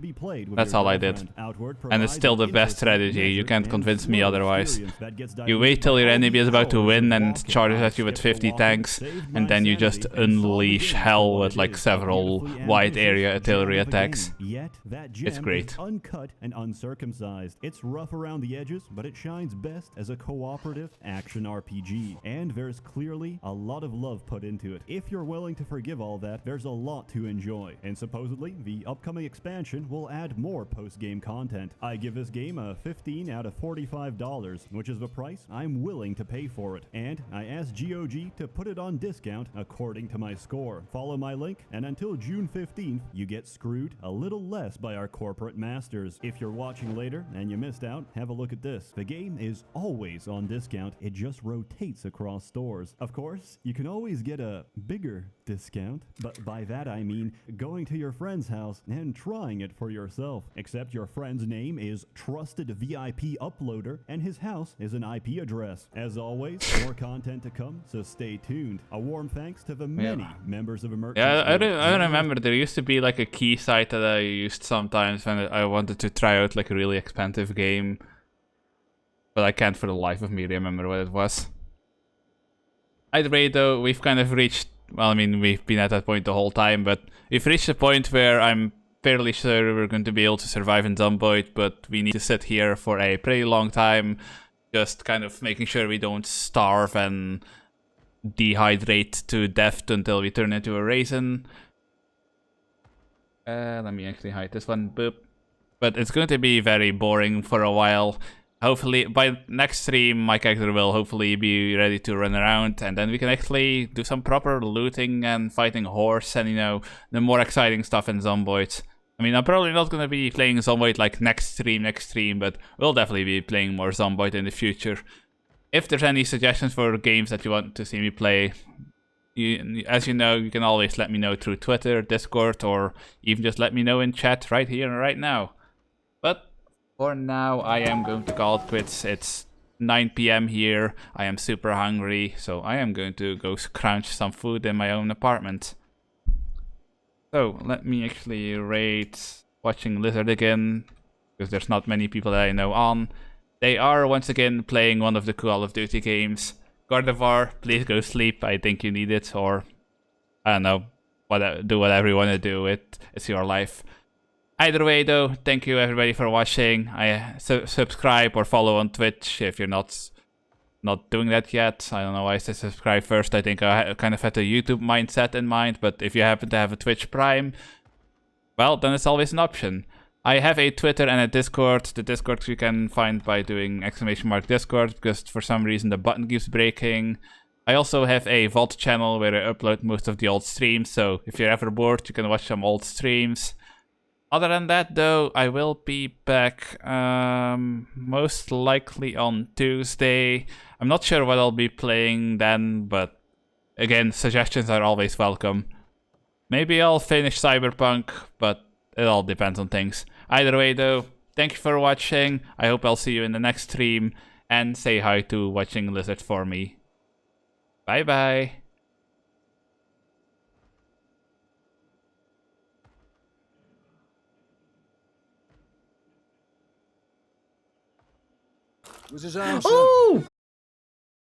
That's all I did. And it's still the best strategy, you can't convince me otherwise. You wait till your enemy is about to win and charges at you with 50 tanks, and then you just unleash hell with like several wide areas area artillery gem of a attacks. game. Yet that gem It's great. is uncut and uncircumcised. It's rough around the edges, but it shines best as a cooperative action RPG. And there's clearly a lot of love put into it. If you're willing to forgive all that, there's a lot to enjoy. And supposedly, the upcoming expansion will add more post-game content. I give this game a 15 out of $45, which is the price I'm willing to pay for it. And I asked GOG to put it on discount according to my score. Follow my link, and until June 15th, you get screwed a little less by our corporate masters. If you're watching later and you missed out, have a look at this. The game is always on discount. It just rotates across stores. Of course, you can always get a bigger discount, but by that I mean going to your friend's house and trying it for yourself. Except your friend's name is Trusted VIP Uploader, and his house is an IP address. As always, more content to come, so stay tuned. A warm thanks to the many members of Emergency. Yeah, I remember there used to be like a key site that I used sometimes when I wanted to try out like a really expensive game. But I can't for the life of me remember what it was. Either way though, we've kind of reached, well, I mean, we've been at that point the whole time, but we've reached a point where I'm fairly sure we're going to be able to survive in Zomboid, but we need to sit here for a pretty long time, just kind of making sure we don't starve and dehydrate to death until we turn into a raisin. Let me actually hide this one. Boop. But it's going to be very boring for a while. Hopefully, by next stream, my character will hopefully be ready to run around, and then we can actually do some proper looting and fighting horse and, you know, the more exciting stuff in Zomboid. I mean, I'm probably not going to be playing Zomboid like next stream, but we'll definitely be playing more Zomboid in the future. If there's any suggestions for games that you want to see me play, as you know, you can always let me know through Twitter, Discord, or even just let me know in chat right here and right now. But for now, I am going to call it quits. It's 9 PM here. I am super hungry, so I am going to go crunch some food in my own apartment. So let me actually rate Watching Lizard again, because there's not many people that I know on. They are once again playing one of the Call of Duty games. Gardevoir, please go sleep. I think you need it, or I don't know, do whatever you want to do. It's your life. Either way, though, thank you everybody for watching. Subscribe or follow on Twitch if you're not doing that yet. I don't know why I said subscribe first. I think I kind of had a YouTube mindset in mind, but if you happen to have a Twitch Prime, well, then it's always an option. I have a Twitter and a Discord. The Discord you can find by doing !Discord, because for some reason the button keeps breaking. I also have a Vault channel where I upload most of the old streams, so if you're ever bored, you can watch some old streams. Other than that, though, I will be back most likely on Tuesday. I'm not sure what I'll be playing then, but again, suggestions are always welcome. Maybe I'll finish Cyberpunk, but it all depends on things. Either way, though, thank you for watching. I hope I'll see you in the next stream, and say hi to Watching Lizard for me. Bye-bye. Was his arm, sir?